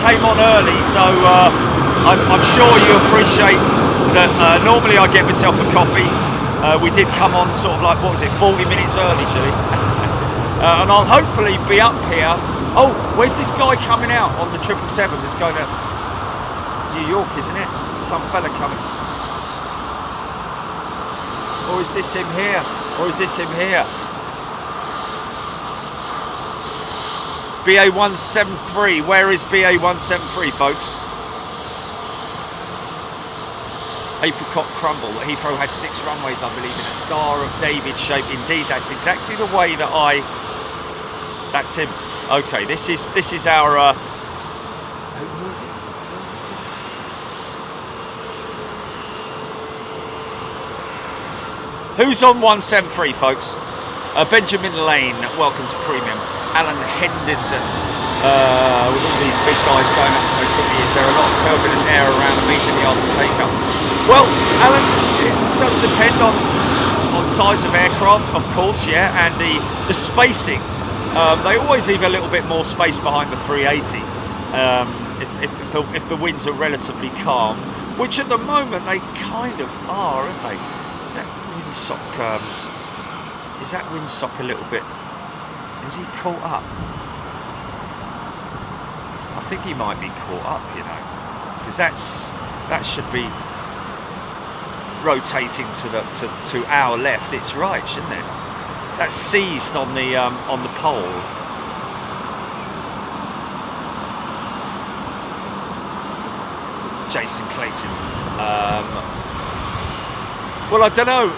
came on early, so I'm sure you appreciate that. Normally I get myself a coffee. We did come on sort of like, what was it, 40 minutes early, Chili, and I'll hopefully be up here. Oh, where's this guy coming out on the 777 that's going to New York, isn't it? Some fella coming. Or is this him here? Or is this him here? BA173. Where is BA173, folks? Apricot crumble. Heathrow had 6 runways, I believe, in a Star of David shape. Indeed, that's exactly the way that that's him. Okay, this is our. Who is it? Who is it? Who's on 173, folks? Benjamin Lane, welcome to Premium. Alan Henderson, with all these big guys going up so quickly, is there a lot of turbulent air around immediately after takeoff? Well, Alan, it does depend on size of aircraft, of course, yeah, and the spacing. They always leave a little bit more space behind the 380 if the winds are relatively calm, which at the moment they kind of are, aren't they? Is that windsock a little bit? Is he caught up? I think he might be caught up, you know, because that should be rotating to our left. It's right, shouldn't it? That's seized on the pole. Jason Clayton. Well, I don't know.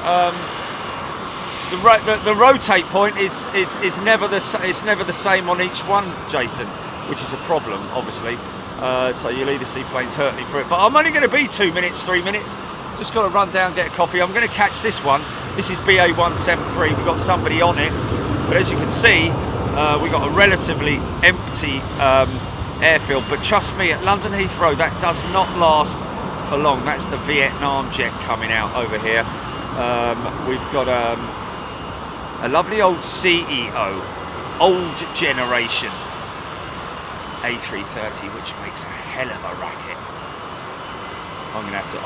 The rotate point is never the same on each one, Jason, which is a problem, obviously. So you'll either see planes hurtling for it. But I'm only going to be 2 minutes, 3 minutes. Just got to run down, get a coffee. I'm going to catch this one. This is BA173. We've got somebody on it, but as you can see, we've got a relatively empty airfield. But trust me, at London Heathrow, that does not last for long. That's the Vietnam jet coming out over here. We've got a lovely old CEO, old generation A330, which makes a hell of a racket. I'm gonna have to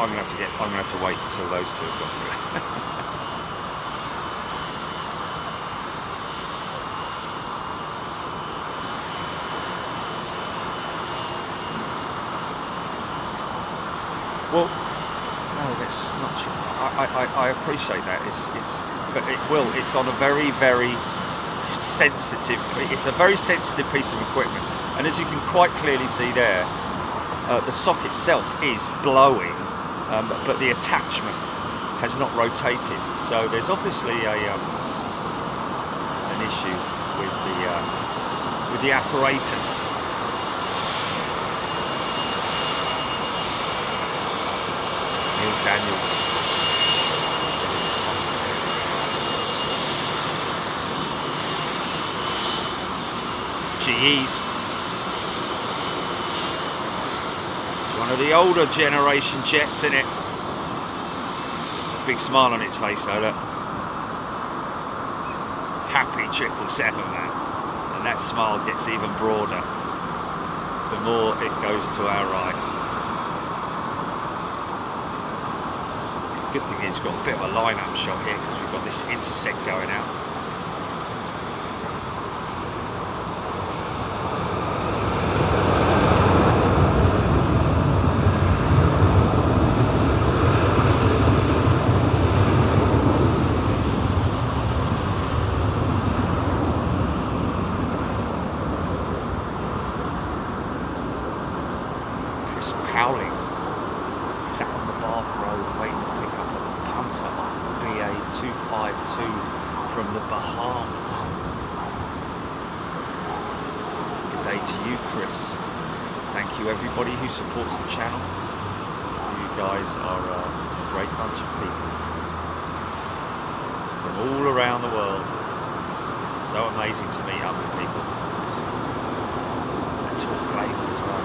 wait until those two have gone through. Well, no, that's not true. I appreciate that. But it's on a very, very sensitive. It's a very sensitive piece of equipment, and as you can quite clearly see there, the sock itself is blowing, but the attachment has not rotated. So there's obviously an issue with the apparatus. Neil Daniels still in the concept. GEs. It's one of the older generation jets, isn't it? Big smile on its face though, look. Happy 777, man. And that smile gets even broader the more it goes to our right. Good thing is, got a bit of a line-up shot here because we've got this intersect going out. Sat on the Bath Road waiting to pick up a punter off of BA 252 from the Bahamas. Good day to you, Chris. Thank you everybody who supports the channel. You guys are a great bunch of people from all around the world. It's so amazing to meet up with people and talk planes as well.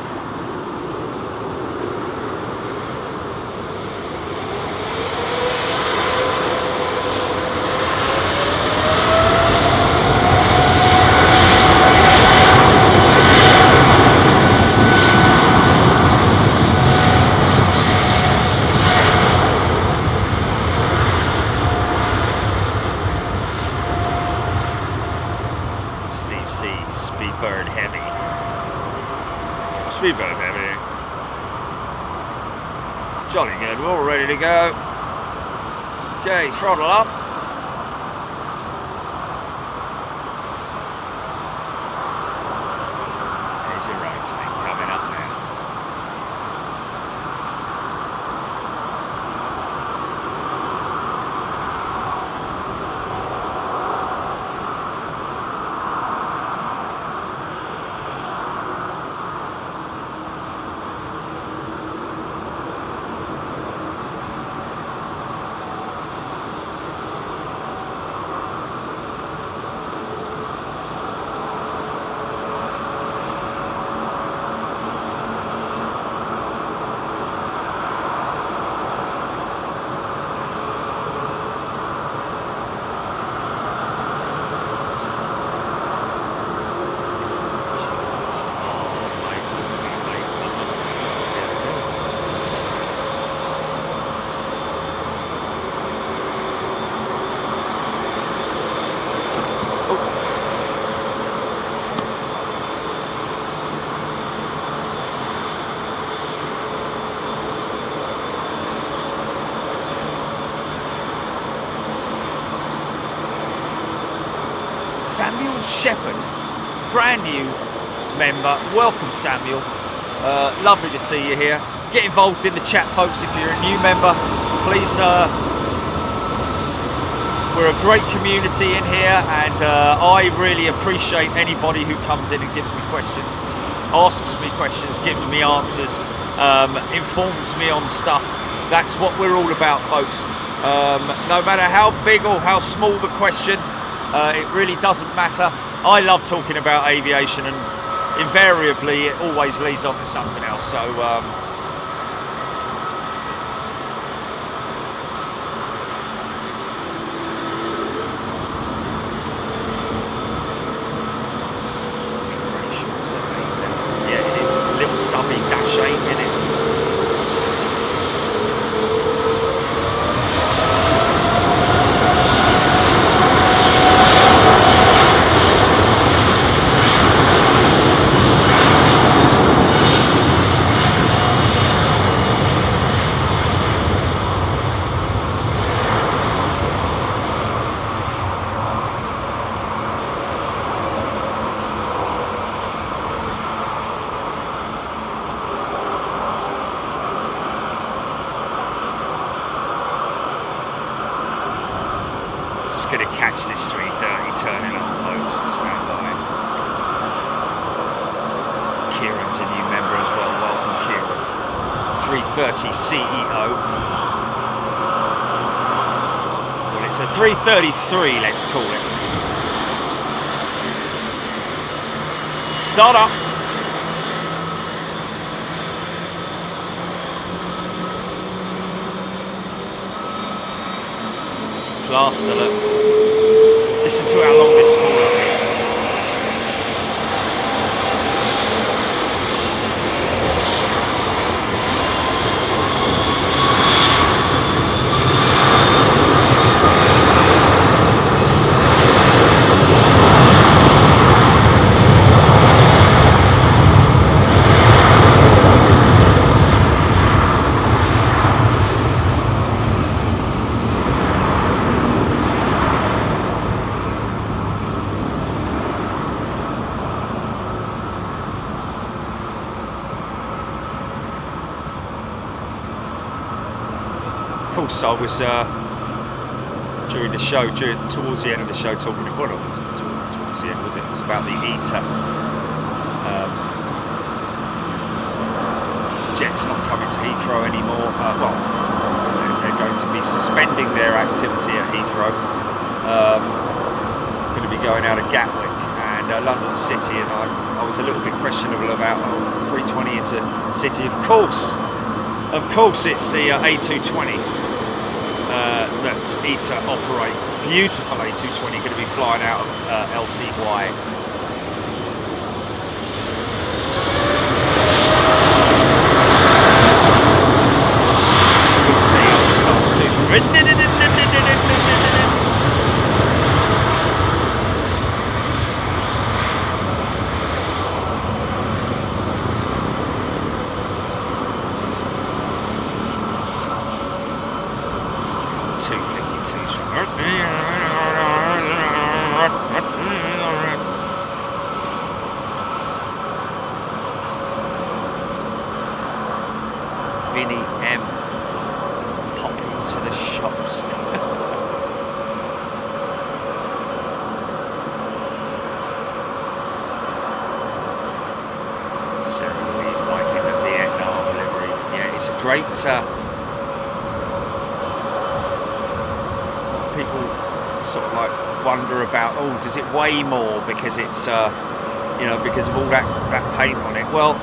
Speedbird heavy. Speedbird heavy. Jolly good, we're all ready to go. Okay, throttle up. There's your rotating coming up now. Samuel Shepherd, brand new member. Welcome, Samuel. Lovely to see you here. Get involved in the chat, folks, if you're a new member. Please, we're a great community in here, and I really appreciate anybody who comes in and gives me questions, asks me questions, gives me answers, informs me on stuff. That's what we're all about, folks. No matter how big or how small the question, it really doesn't matter. I love talking about aviation, and invariably it always leads on to something else. So great short 787. Yeah, it is a little stubby dash 8 in it. Going to catch this 330 turning on, folks. Stand by. Kieran's a new member as well. Welcome, Kieran. 330 CEO. Well, it's a 333, let's call it. Start up. class alert. Listen to how long this spool up is. I was during the show, towards the end of the show, talking about, well, it wasn't towards the end, was it? It was about the ITA. Jets not coming to Heathrow anymore. Well, they're going to be suspending their activity at Heathrow. Going to be going out of Gatwick and London City, and I was a little bit questionable about 320 into City. Of course, it's the A220. That ITA operate. Beautiful A220 going to be flying out of LCY. Start to 252's Vinny M popping to the shops. Sarah Louise liking the Vietnam livery. Yeah, it's a great people sort of like wonder about, oh, does it weigh more because it's you know, because of all that paint on it? Well,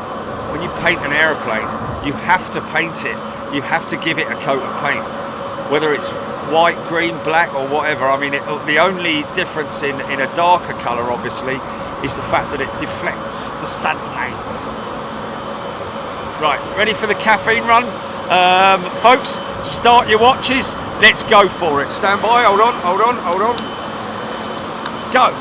when you paint an aeroplane, you have to paint it. You have to give it a coat of paint, whether it's white, green, black, or whatever. I mean, the only difference in a darker colour, obviously, is the fact that it deflects the sunlight. Right, ready for the caffeine run, folks? Start your watches. Let's go for it. Stand by. Hold on. Go.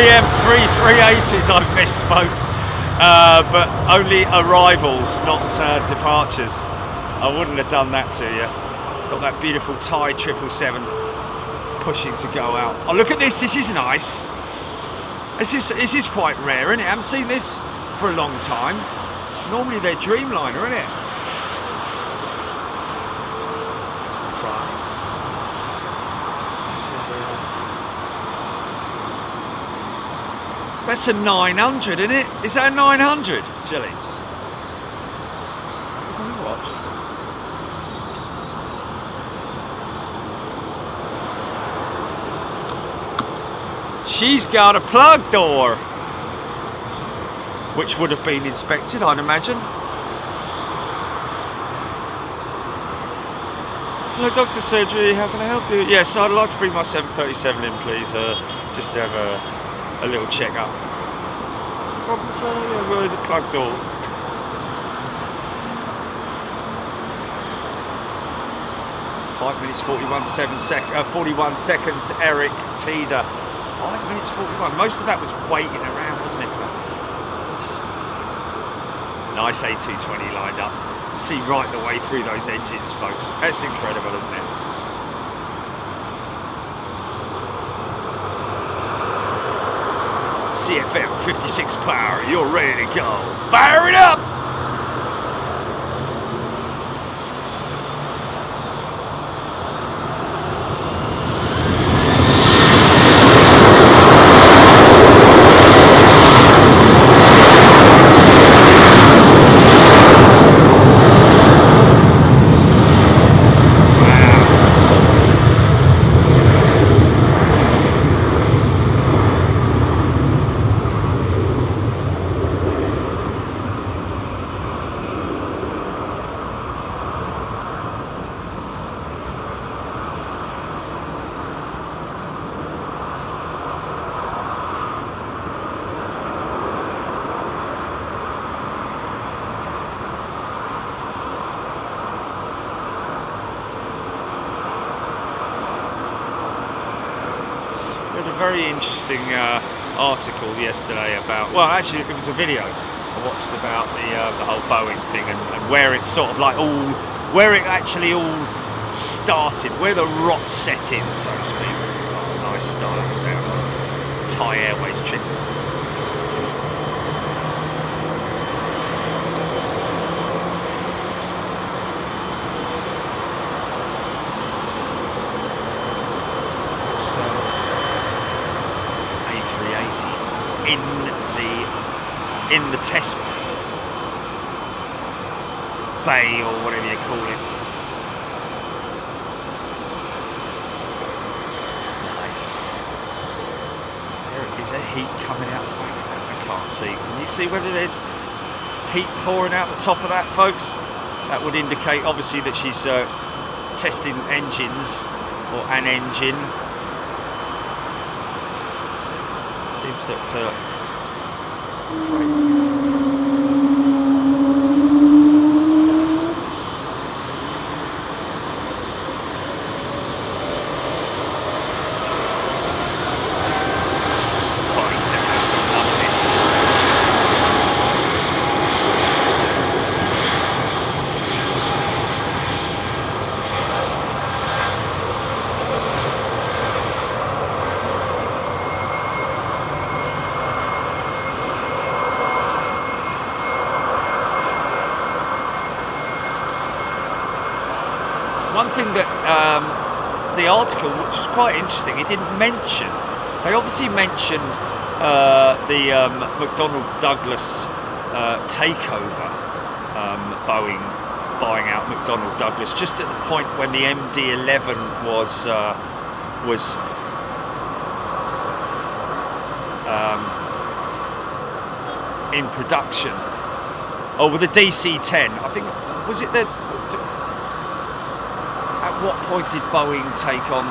3 380s I've missed, folks, but only arrivals, not departures. I wouldn't have done that to you. Got that beautiful Thai 777 pushing to go out. Oh, look at this. This is nice. This is quite rare, isn't it? I haven't seen this for a long time. Normally they're Dreamliner, isn't it? Surprise. That's a 900, isn't it? Is that a 900? Jelly, just watch. She's got a plug door, which would have been inspected, I'd imagine. Hello, Doctor Surgery, how can I help you? Yes, I'd like to bring my 737 in, please, just to have a little check up. What's the problem, sir? Yeah, where is a plug door? Five minutes 41 seconds, Eric Teeder. 5 minutes 41. Most of that was waiting around, wasn't it? Nice A220 lined up. See right the way through those engines, folks. That's incredible, isn't it? CFM 56 power, you're ready to go. Fire it up! Very interesting article yesterday about, well, actually it was a video I watched about the whole Boeing thing and where it's sort of like where it actually all started, where the rot set in, so to speak. Oh, nice style sound. Thai Airways trip. In the test bay or whatever you call it. Nice. Is there heat coming out the back of that? I can't see. Can you see whether there's heat pouring out the top of that, folks? That would indicate obviously that she's testing engines or an engine. Seems that crazy. Boeing 707, loving this. One thing that the article, which was quite interesting, it didn't mention. They obviously mentioned the McDonnell Douglas takeover, Boeing buying out McDonnell Douglas, just at the point when the MD-11 was in production. Oh, with the DC-10, I think, was it the? At what point did Boeing take on?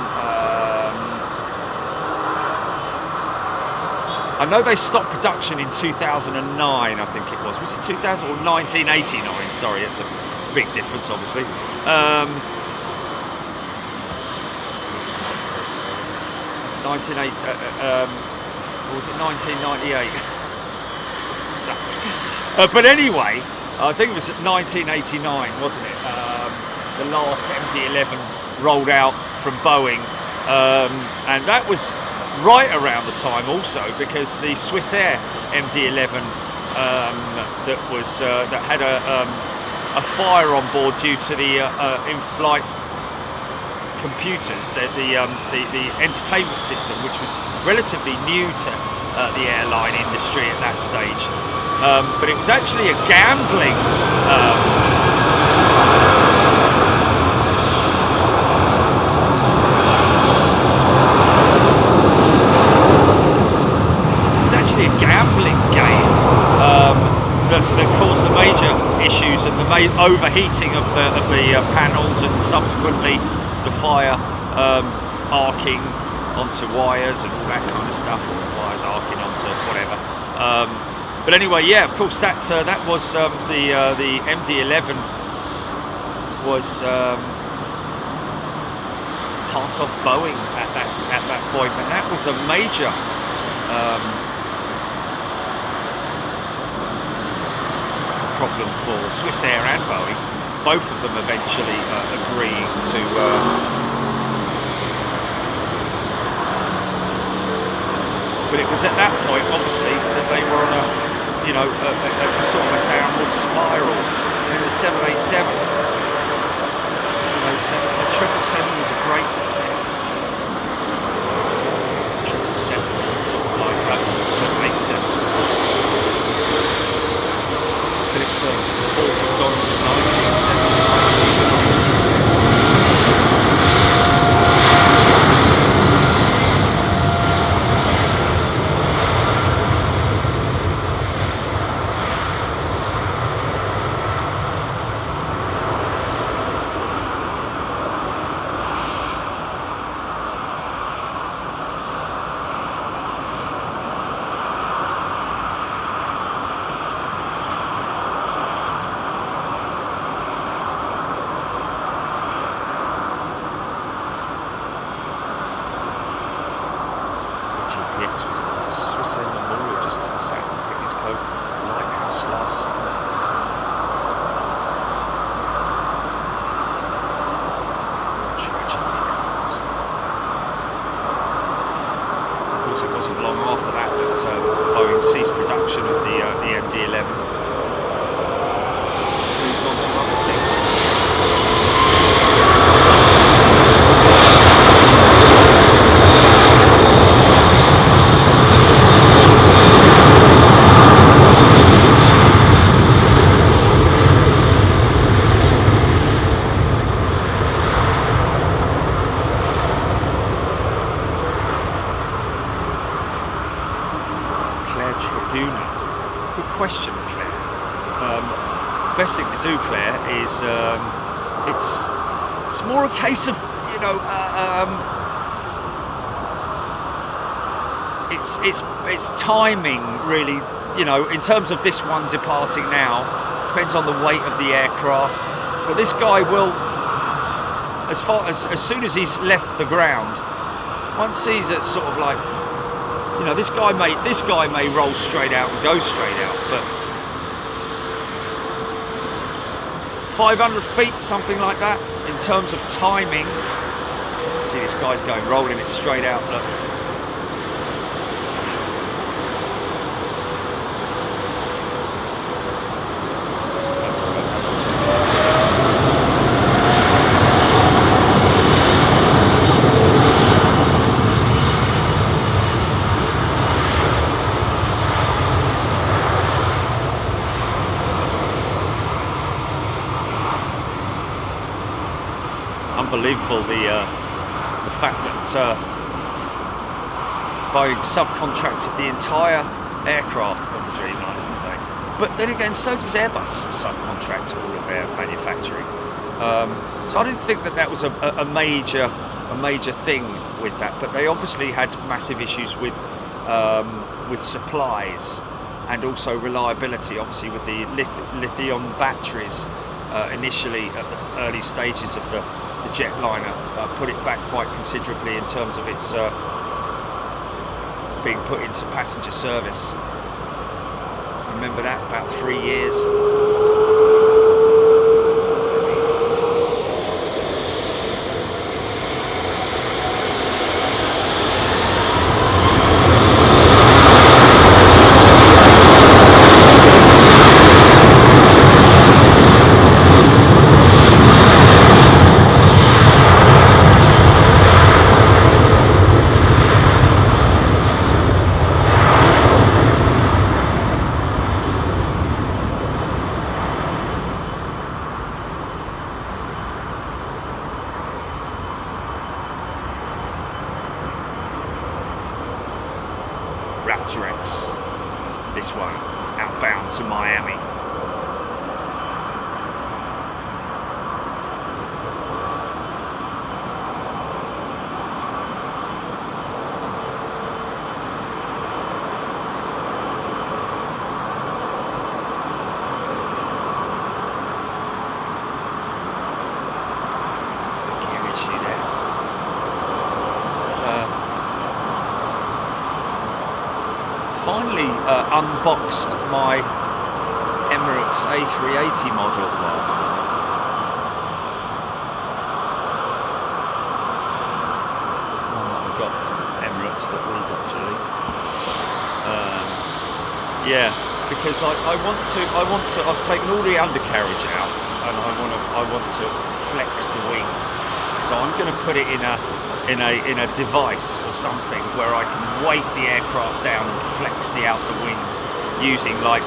I know they stopped production in 2009. I think it was. Was it 2000 or 1989? Sorry, it's a big difference, obviously. 1980. Or was it 1998? But anyway, I think it was 1989, wasn't it? The last MD-11 rolled out from Boeing, and that was right around the time also because the Swiss Air MD-11 that had a fire on board due to the in-flight computers, the entertainment system, which was relatively new to the airline industry at that stage, but it was actually a gambling game that caused the major issues and the overheating of the panels, and subsequently the fire arcing onto wires and all that kind of stuff, or wires arcing onto whatever. But anyway, yeah, of course that was the MD-11 was part of Boeing at that point, and that was a major problem for Swiss Air and Boeing, both of them eventually agreeing to but it was at that point, obviously, that they were on a sort of a downward spiral. And then the 787, the 777 was a great success. It's the 777, sort of like that was 787. Philip Firth bought McDonald in 1997. Was at the Swiss Air Memorial just to the south of Pickett's Cove Lighthouse last summer. Real tragedy happened. Of course, it wasn't long after that Boeing ceased production of the MD-11. Moved on to other things. Good question, Claire. The best thing to do, Claire, is it's more a case of it's timing, really. In terms of this one departing now, depends on the weight of the aircraft. But this guy will, as soon as he's left the ground, once he's at sort of like. This guy may roll straight out and go straight out, but 500 feet, something like that, in terms of timing. See, this guy's rolling it straight out. Look. Unbelievable the fact that Boeing subcontracted the entire aircraft of the Dreamliner, didn't they? But then again, so does Airbus subcontract all of their manufacturing. So I didn't think that was a major thing with that. But they obviously had massive issues with supplies and also reliability. Obviously, with the lithium batteries initially at the early stages of the jetliner, put it back quite considerably in terms of its being put into passenger service. Remember that, about 3 years. This one, outbound to Miami. Finally unboxed my Emirates A380 model last night. One that I got from Emirates that we got to. Yeah, because I want to. I've taken all the undercarriage out, and I want to flex the wings. So I'm going to put it in a device or something where I can weight the aircraft down and flex the outer wings using like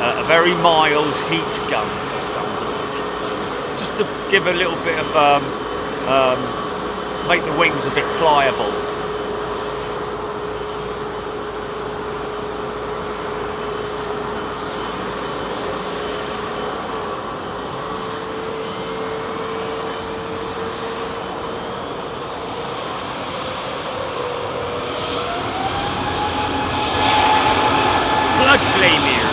a very mild heat gun of some description, just to give a little bit of make the wings a bit pliable. Flame here.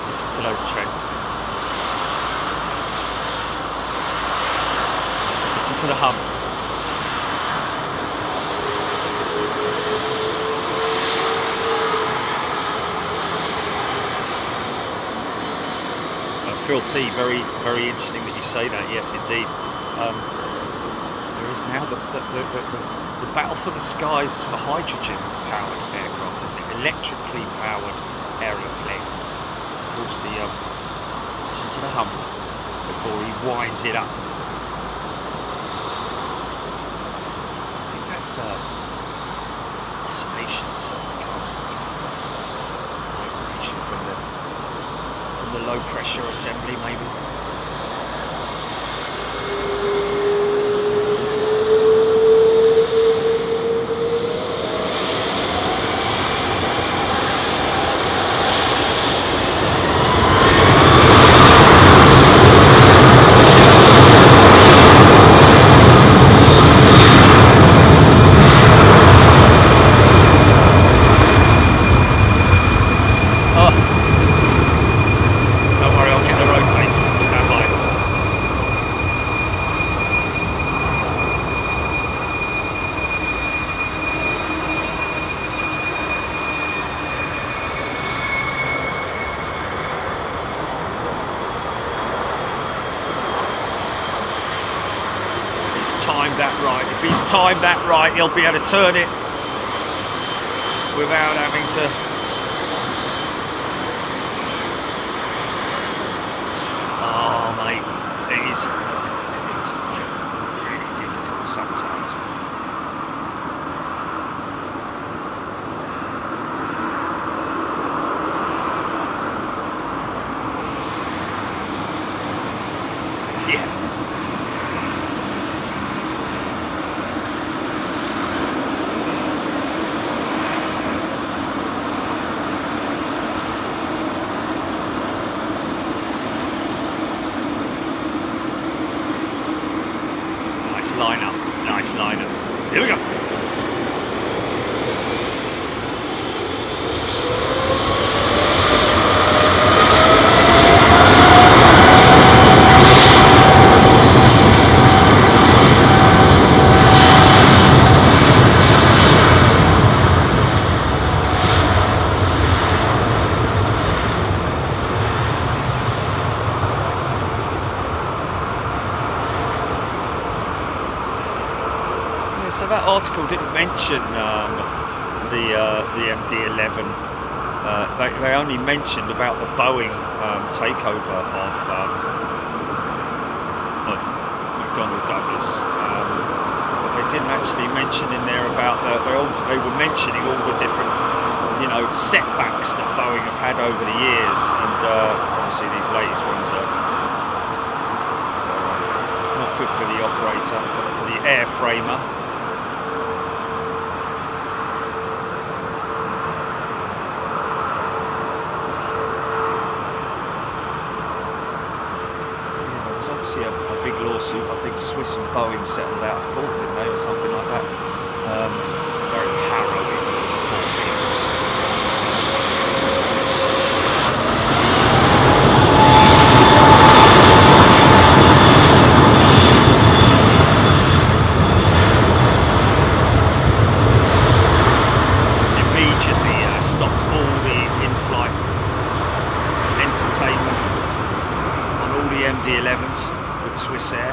Listen to those treads. Listen to the hum. Phil T, very interesting that you say that. Yes, indeed. There is now the battle for the skies for hydrogen-powered aircraft, isn't it? Electrically powered aeroplanes. Of course, listen to the hum before he winds it up. I think that's oscillations, vibration from the low pressure assembly, maybe. If he's timed that right, he'll be able to turn it without having to. Oh, mate, it is really difficult sometimes. Yeah. lineup. Nice lineup. Here we go. So that article didn't mention the MD-11. They only mentioned about the Boeing takeover of McDonnell Douglas, but they didn't actually mention in there about they were mentioning all the different, you know, setbacks that Boeing have had over the years, and obviously these latest ones are not good for the operator, for the airframer. A big lawsuit. I think Swiss and Boeing settled out of court, didn't they, or something like that? Very harrowing for the court. Immediately stopped all the in-flight entertainment on all the MD-11s. Swiss Air.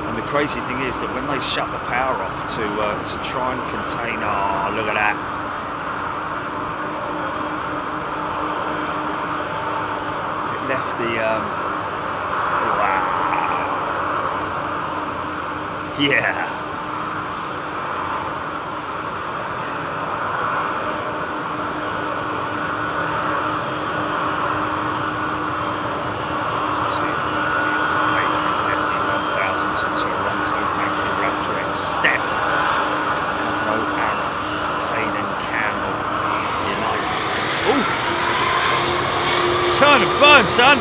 And the crazy thing is that when they shut the power off to try and contain, oh, look at that. It left the wow. Yeah. Turn and burn, son!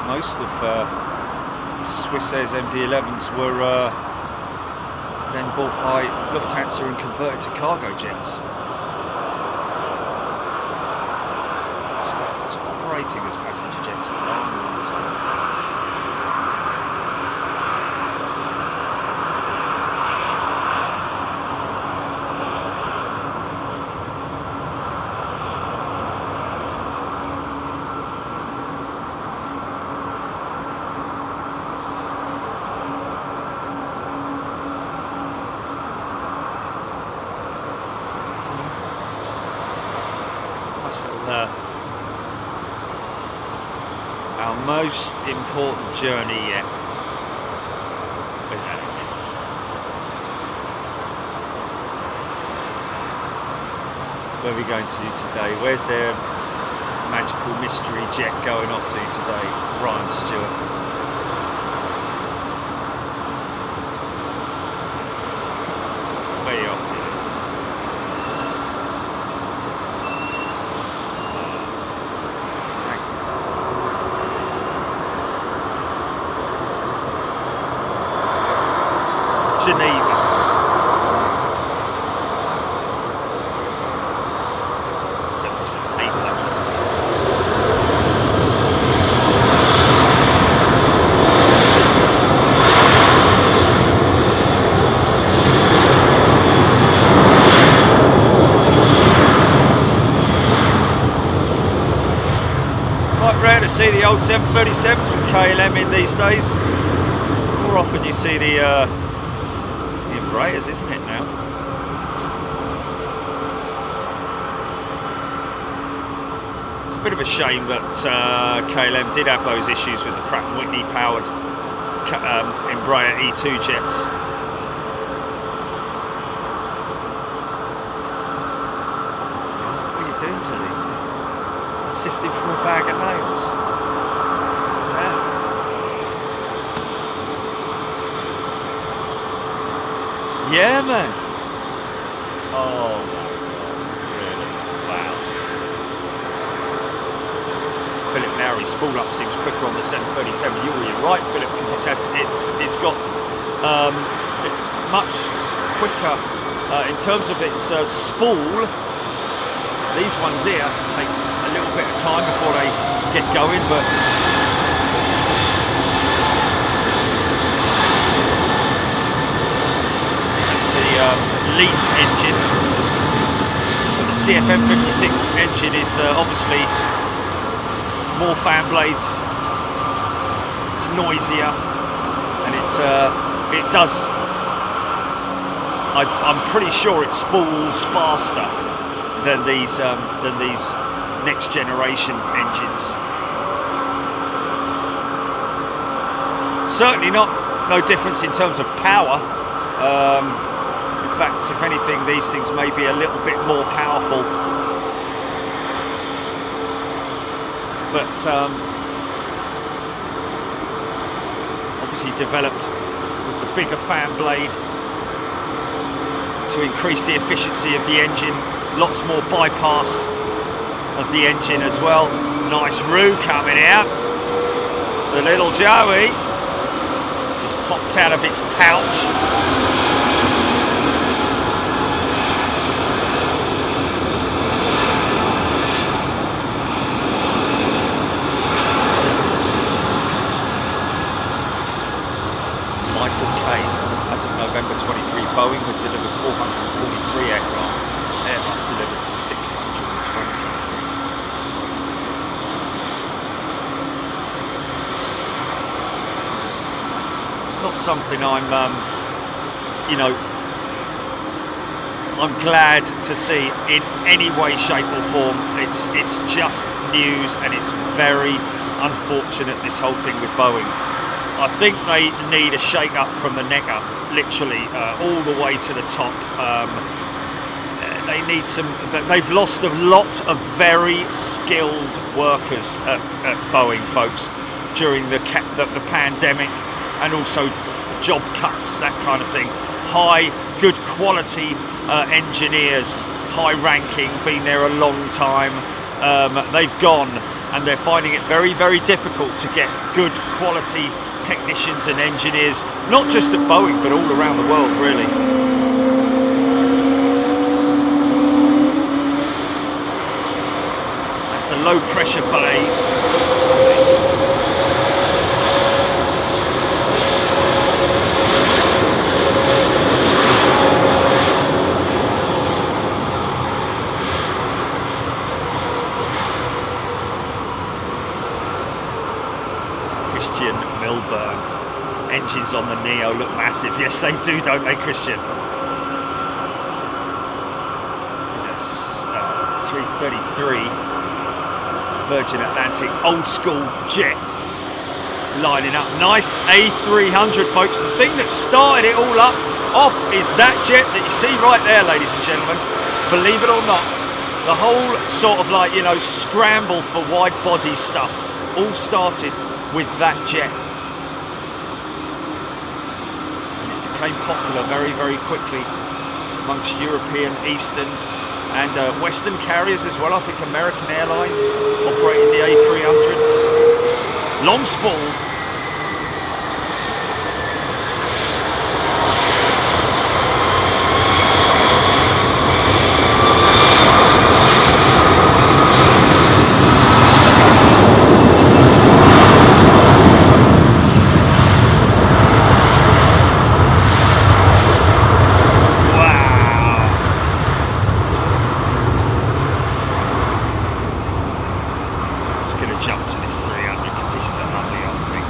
Most of Swiss Air's MD-11s were then bought by Lufthansa and converted to cargo jets. Stopped operating as passenger jets for a long time. Our most important journey yet. Where's that? Where are we going to today? Where's their magical mystery jet going off to today? Ryan Stewart. Where are you off to? Geneva. Quite rare to see the old 737s with KLM in these days. More often you see the Embraers, isn't it now? a bit of a shame that KLM did have those issues with the Pratt & Whitney powered Embraer E2 jets. What are you doing to me? Sifting through a bag of nails. What's that? Yeah, man. Oh my God, really? Wow. Philip Lowry, spool up seems quicker on the 737. You're right, Philip, because it's got it's much quicker in terms of its spool. These ones here take a little bit of time before they get going, but that's the LEAP engine. But the CFM56 engine is obviously more fan blades, it's noisier, and it does, I'm pretty sure it spools faster than these next generation engines. Certainly no difference in terms of power. In fact, if anything, these things may be a little bit more powerful. But obviously developed with the bigger fan blade to increase the efficiency of the engine. Lots more bypass of the engine as well. Nice roux coming out. The little Joey just popped out of its pouch. As of November 23, Boeing had delivered 443 aircraft, Airbus delivered 623. So, it's not something I'm glad to see in any way, shape or form. It's just news, and it's very unfortunate, this whole thing with Boeing. I think they need a shake-up from the neck up, literally all the way to the top. They need some. They've lost a lot of very skilled workers at Boeing, folks, during the pandemic, and also job cuts, that kind of thing. High, good quality engineers, high-ranking, been there a long time. They've gone, and they're finding it very, very difficult to get good quality technicians and engineers, not just at Boeing, but all around the world, really. That's the low pressure blades. Engines on the Neo look massive. Yes, they do, don't they, Christian? Is it 333 Virgin Atlantic old school jet lining up? Nice A300, folks. The thing that started it all off is that jet that you see right there, ladies and gentlemen. Believe it or not, the whole sort of scramble for wide body stuff all started with that jet. Became popular very, very quickly amongst European, Eastern and Western carriers as well. I think American Airlines operated the A300. Long spool. Jump to this 300 because this is a lovely old thing.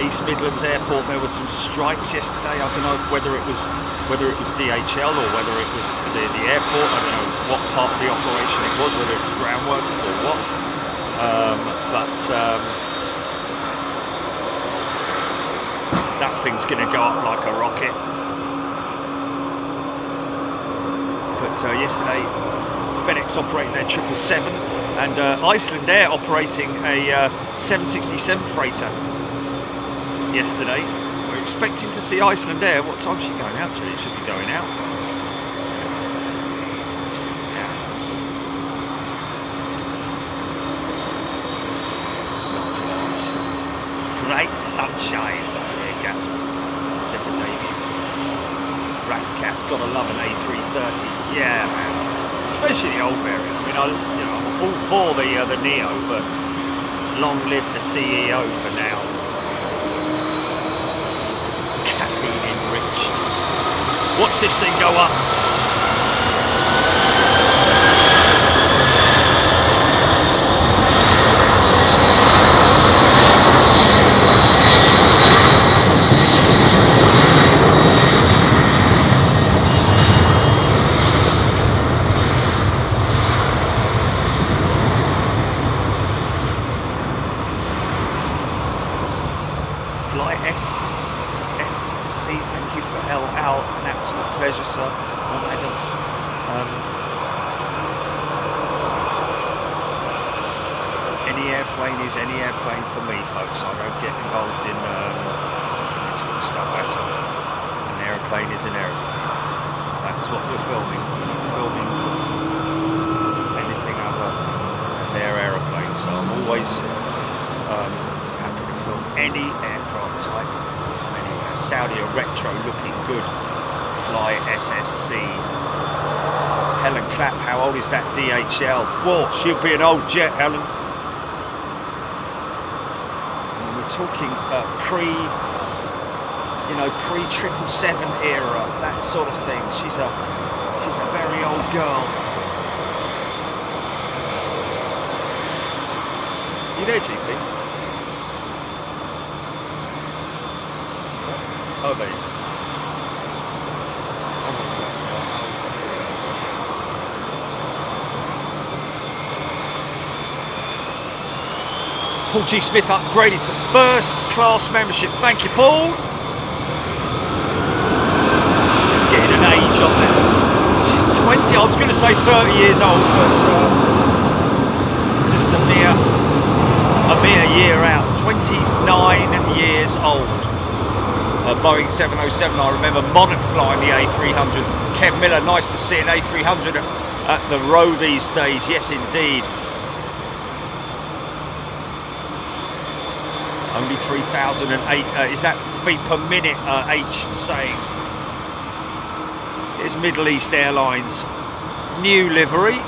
East Midlands Airport. There was some strikes yesterday. I don't know whether it was DHL or whether it was the airport. I don't know what part of the operation it was, whether it was ground workers or what. That thing's going to go up like a rocket. But yesterday, FedEx operating their 777 and Iceland Air operating a 767 freighter yesterday. We're expecting to see Iceland Air. What time's she going out, Julie? It should be going out. Bright sunshine. Deborah Davies. Raskas, gotta love an A330. Yeah, man. Especially the old variant. I mean, I'm all for the Neo, but long live the CEO for now. Caffeine enriched. Watch this thing go up. SSC, thank you for LL, an absolute pleasure, sir. Oh, madam. Any airplane is any airplane for me, folks. I don't get involved in political stuff at all. An airplane is an airplane. That's what we're filming. We're not filming anything other than their aeroplane, so I'm always happy to film any aircraft type from anywhere. Saudi are retro, looking good. Fly SSC. Helen Clapp, how old is that DHL? Well, she'll be an old jet, Helen. And we're talking pre-777 era, that sort of thing. She's a very old girl. You there, GP? Oh, there you go. Paul G. Smith upgraded to first class membership. Thank you, Paul. Just getting an age on there. She's 20. I was going to say 30 years old, but just a mere year out. 29 years old. Boeing 707. I remember Monarch flying the A300. Kev Miller, nice to see an A300 at the row these days. Yes, indeed. Only 3,008, is that feet per minute, H saying. Here's Middle East Airlines, new livery.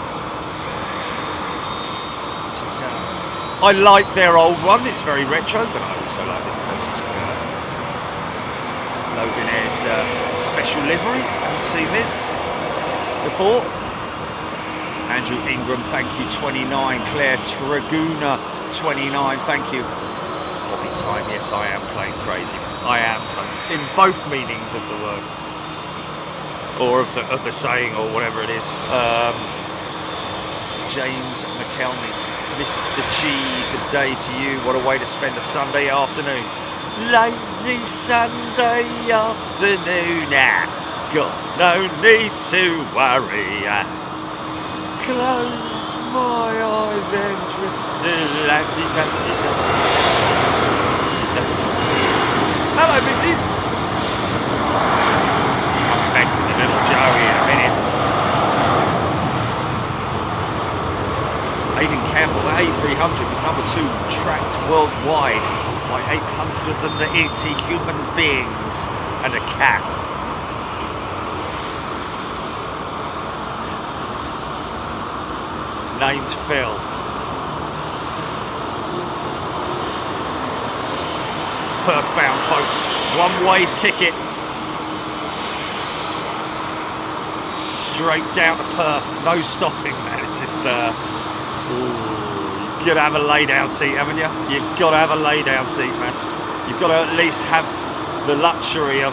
I like their old one, it's very retro, but I also like this. This is Logan Air's special livery. Haven't seen this before. Andrew Ingram, thank you, 29. Claire Traguna, 29, thank you. Hobby time, yes, I am playing crazy. I am playing, in both meanings of the word, or of the saying, or whatever it is. James McKelney, Mr. Chi, good day to you. What a way to spend a Sunday afternoon. Lazy Sunday afternoon. Got no need to worry. Close my eyes and drift. Hello, Mrs. Coming back to the little Joey in a minute. Aidan Campbell, the A300 is #2 tracked worldwide by 880 human beings and a cat. Named Phil. Perth bound, folks. One-way ticket. Straight down to Perth. No stopping, man. It's just, you've got to have a lay-down seat, haven't you? You've got to have a lay-down seat, man. You've got to at least have the luxury of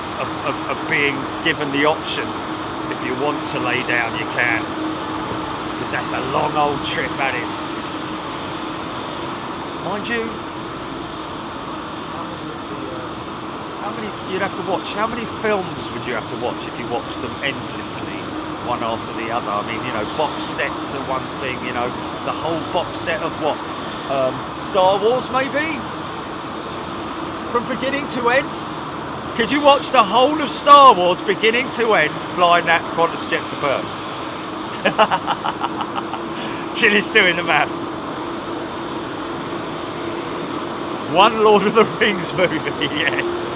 being given the option. If you want to lay down, you can, because that's a long old trip, that is. Mind you, how many you'd have to watch? How many films would you have to watch if you watch them endlessly, one after the other? I mean, you know, box sets are one thing. You know, the whole box set of what? Star Wars, maybe, from beginning to end. Could you watch the whole of Star Wars beginning to end flying that Qantas jet to Perth? Chili's doing the maths. One Lord of the Rings movie, yes.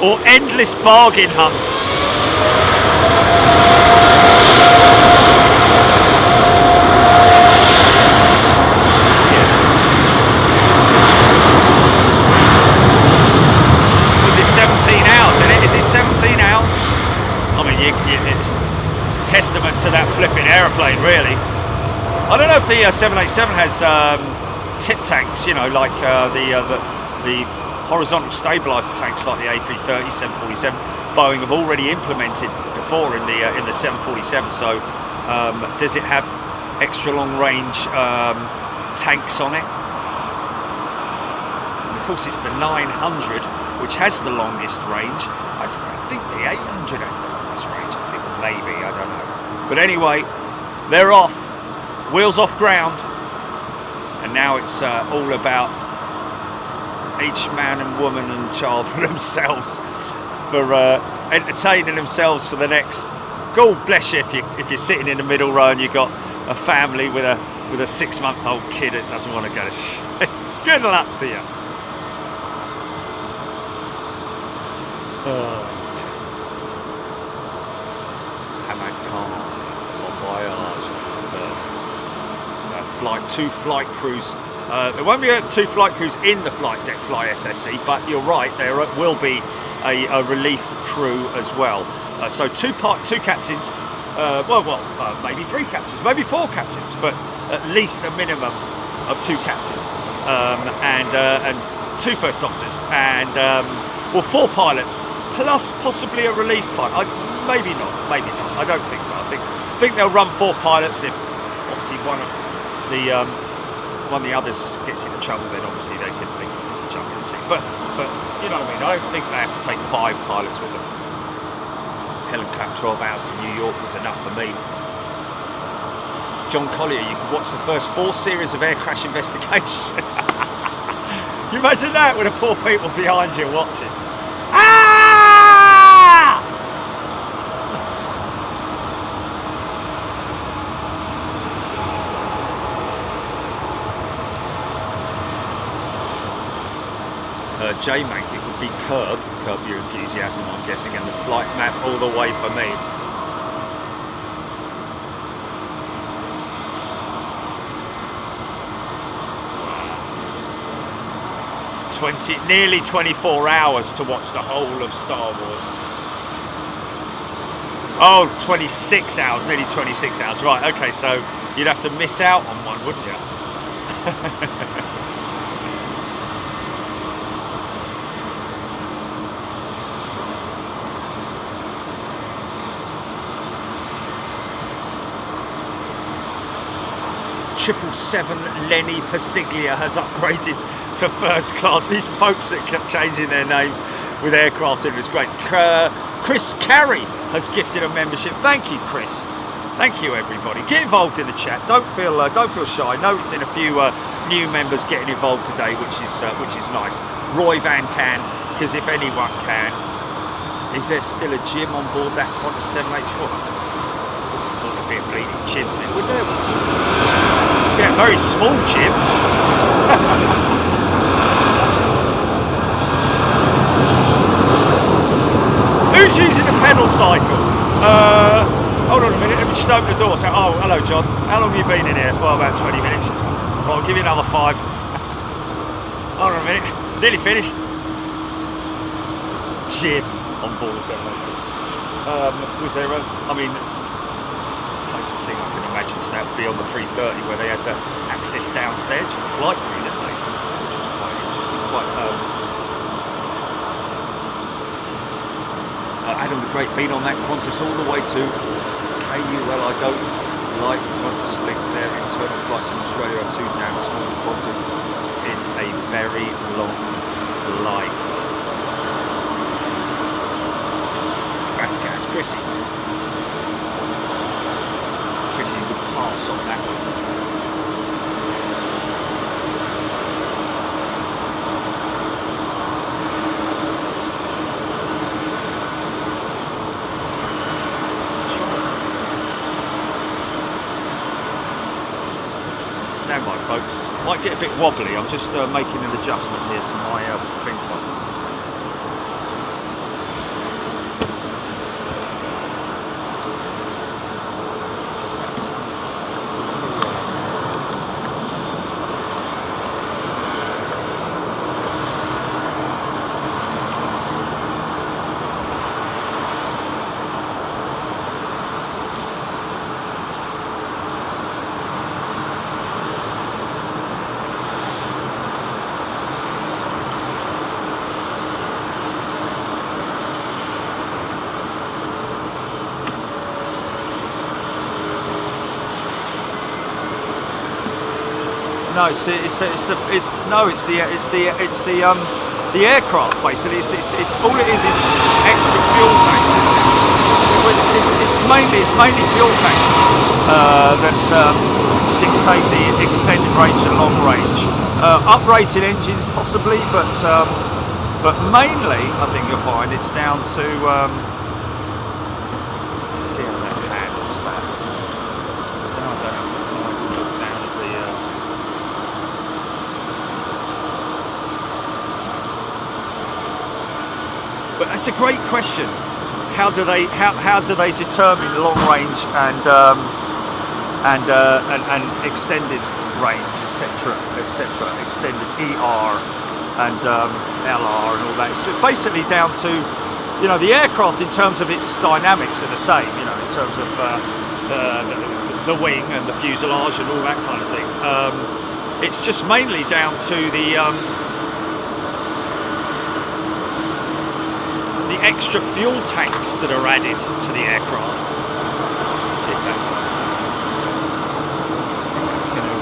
Or endless bargain hunt. Was it 17 hours in it? Is it 17 hours? I mean, it's a testament to that flipping aeroplane, really. I don't know if the 787 has tip tanks, you know, like the horizontal stabilizer tanks like the A330, 747. Boeing have already implemented before in the 747. So does it have extra long range tanks on it? And of course, it's the 900 which has the longest range. I think the 800 has the longest range. I think maybe, I don't know. But anyway, they're off. Wheels off ground, and now it's all about each man and woman and child for themselves, for entertaining themselves for the next. God bless you if you're sitting in the middle row and you've got a family with a 6-month-old kid that doesn't want to go to sleep. Good luck to you. Oh, Hamad Khan, bon voyage off to Perth. Two flight crews. There won't be 2 flight crews in the flight deck fly SSC, but you're right, there will be a relief crew as well. So two captains, maybe 3 captains, maybe 4 captains, but at least a minimum of 2 captains and 2 first officers and 4 pilots plus possibly a relief pilot. Maybe not. I don't think so. I think they'll run 4 pilots if obviously one of the others gets into trouble, then obviously they can jump in the seat. But you know what I mean. I don't think they have to take 5 pilots with them. Helen Clapp, 12 hours to New York was enough for me. John Collier, you could watch the first 4 series of air crash investigation. Can you imagine that with the poor people behind you watching? J-Mank, it would be Curb Your Enthusiasm, I'm guessing, and the flight map all the way for me. Nearly 24 hours to watch the whole of Star Wars. Oh, 26 hours, nearly 26 hours. Right, okay, so you'd have to miss out on one, wouldn't you? Triple-7 Lenny Pasiglia has upgraded to first class. These folks that kept changing their names with aircraft, it was great. Chris Carey has gifted a membership. Thank you, Chris. Thank you, everybody. Get involved in the chat. Don't feel shy. Noticing a few new members getting involved today, which is nice. Roy Van Can, because if anyone can, is there still a gym on board that Qantas 784? I thought there'd be a bleeding gym then, would there? Yeah, very small gym. Who's using a pedal cycle? Hold on a minute, let me just open the door. So, oh, hello, John. How long have you been in here? Well, about 20 minutes. Right, I'll give you another 5. Hold on a minute. Nearly finished. Gym on board the 787. Was there closest thing I can imagine to that would be on the 330, where they had the access downstairs for the flight crew, didn't they? England the Great Bean on that Qantas all the way to KUL. I don't like Qantas link. Their internal flights in Australia are too damn small. Qantas is a very long flight. That's Chrissy. Chrissy would pass on that one. Stand by, folks. Might get a bit wobbly. I'm just making an adjustment here to my thing file. Just that sun. No, it's the aircraft basically. It's all it is extra fuel tanks, isn't it? It's mainly fuel tanks that dictate the extended range and long range. Uprated engines possibly, but mainly I think you'll find it's down to let's just see how that handles that, because then I don't have to look down at the. But that's a great question. How do they determine long range and extended range, etc., extended ER and LR and all that? It's basically down to, you know, the aircraft in terms of its dynamics are the same. You know, in terms of the wing and the fuselage and all that kind of thing. It's just mainly down to the extra fuel tanks that are added to the aircraft. Let's see if that works. I think that's going to.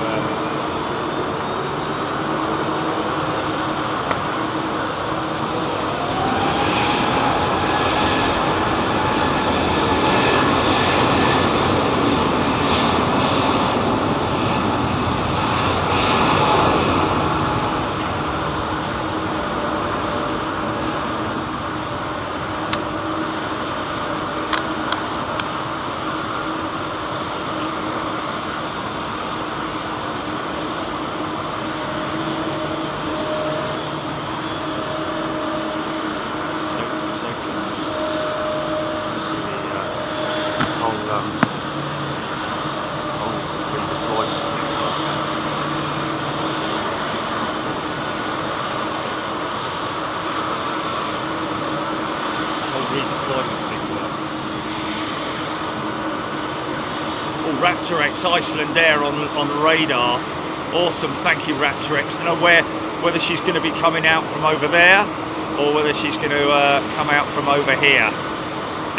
Raptor X Iceland Air on radar. Awesome, thank you Raptor X. I don't know whether she's going to be coming out from over there or whether she's going to come out from over here.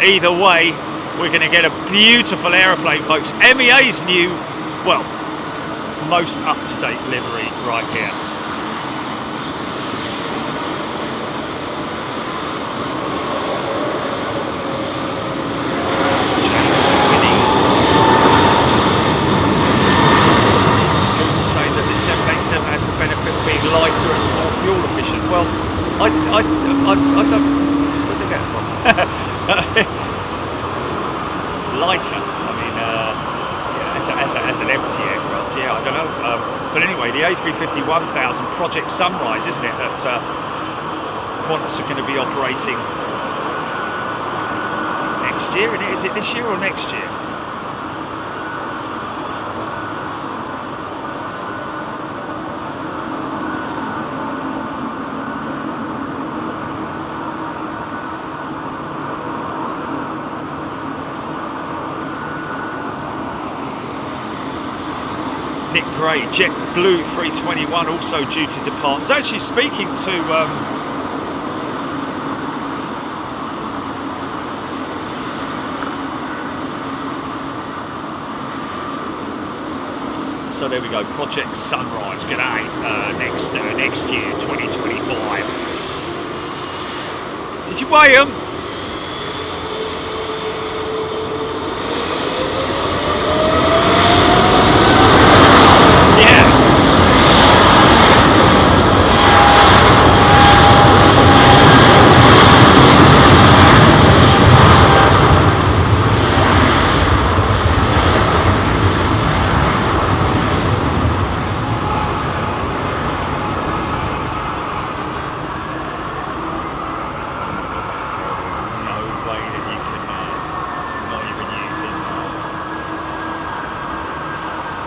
Either way, we're going to get a beautiful aeroplane, folks. MEA's new, well, most up-to-date livery right here. Has the benefit of being lighter and more fuel efficient. Well, I don't. Where did I get it from? Lighter. I mean, yeah, as an empty aircraft. Yeah, I don't know. But anyway, the A350-1000 Project Sunrise, isn't it? That Qantas are going to be operating next year. And is it this year or next year? Nick Gray, JetBlue 321 also due to depart. I was actually speaking to So there we go, Project Sunrise, g'day, next year, 2025. Did you weigh them?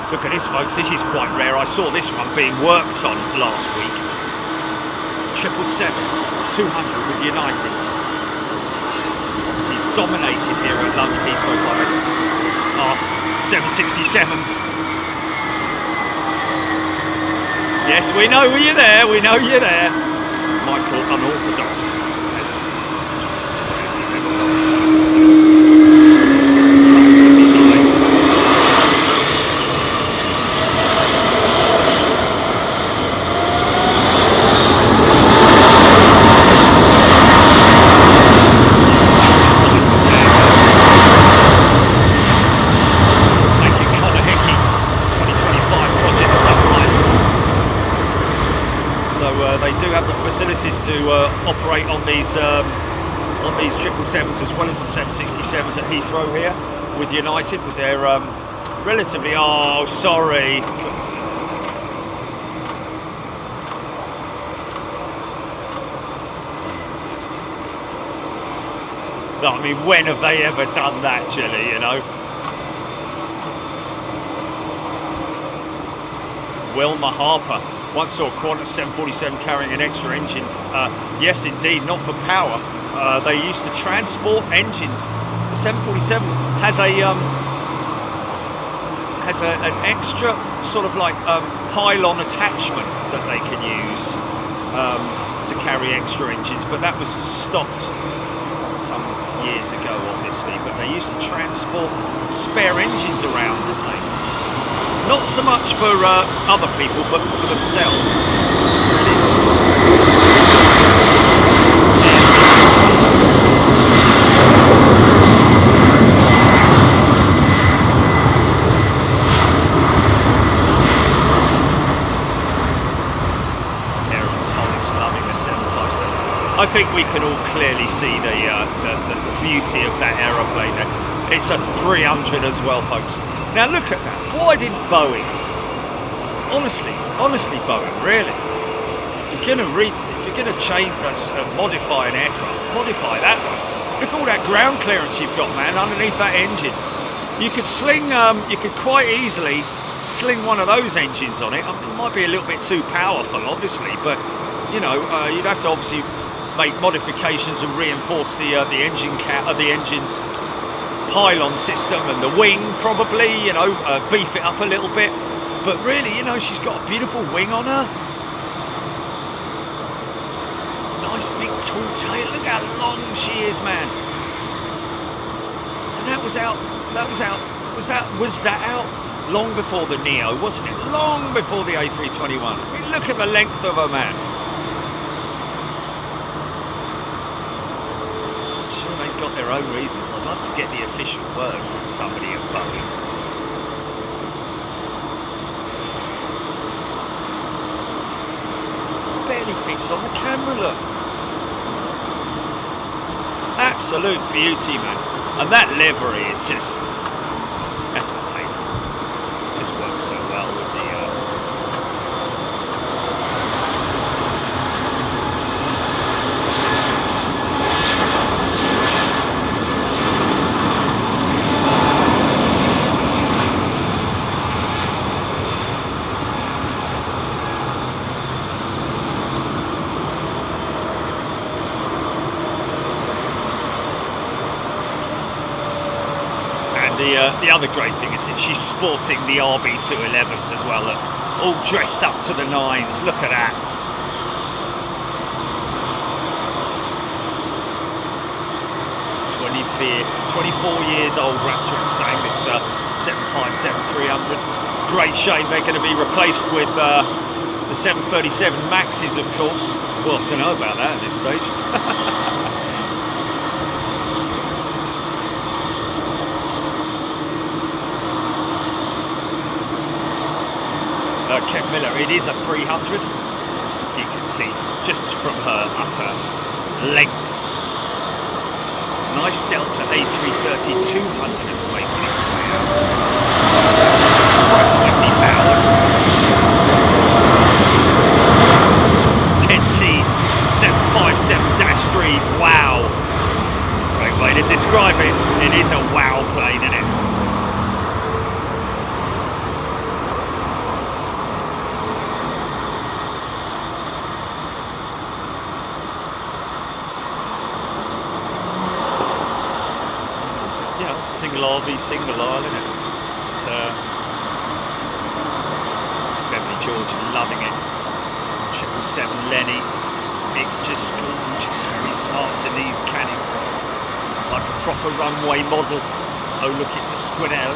Look at this, folks, this is quite rare. I saw this one being worked on last week. 777, 200 with United. Obviously dominated here at London Heathrow by the 767s. Yes, we know you're there, we know you're there. Michael Unorthodox. Facilities to operate on these 777s as well as the 767s at Heathrow here with United with their relatively sorry. I mean, when have they ever done that, Jilly, you know? Wilma Harper. Once saw a Qantas 747 carrying an extra engine. Yes, indeed, not for power. They used to transport engines. The 747 has an extra sort of like pylon attachment that they can use to carry extra engines, but that was stopped some years ago, obviously. But they used to transport spare engines around, didn't they? Not so much for other people, but for themselves. Aaron Thomas loving the 757. I think we can all clearly see the beauty of that aeroplane there. It's a 300 as well, folks. Now look at that. Why didn't Boeing? Honestly, Boeing, really? If you're gonna change, modify an aircraft, modify that one. Look at all that ground clearance you've got, man, underneath that engine. You could sling, you could quite easily sling one of those engines on it. I mean, it might be a little bit too powerful, obviously, but you know, you'd have to obviously make modifications and reinforce the engine pylon system and the wing, probably, you know, beef it up a little bit. But really, you know, she's got a beautiful wing on her. Nice big tall tail. Look how long she is, man. And that was out long before the Neo, wasn't it? Long before the A321. I mean, look at the length of her, man. Sure, they've got their own reasons. I'd love to get the official word from somebody at Boeing. Barely fits on the camera, look. Absolute beauty, man. And that livery is just, that's my favourite. Just works so well with the the other great thing is that she's sporting the RB211s as well, all dressed up to the nines. Look at that. "24 years old," Raptor saying this 757-300. great shame they're going to be replaced with the 737 Maxes, of course. Well, I don't know about that at this stage. Kev Miller, it is a 300. You can see just from her utter length. Nice Delta A330 200 making its way out as well. Privately powered. 10T 757-3. Wow. Great way to describe it. It is a wow plane, isn't it? Single RV, single aisle, isn't it? It's Beverly George loving it. 777 Lenny. It's just gorgeous, very smart. Denise Canning, like a proper runway model. Oh look, it's a Squinell.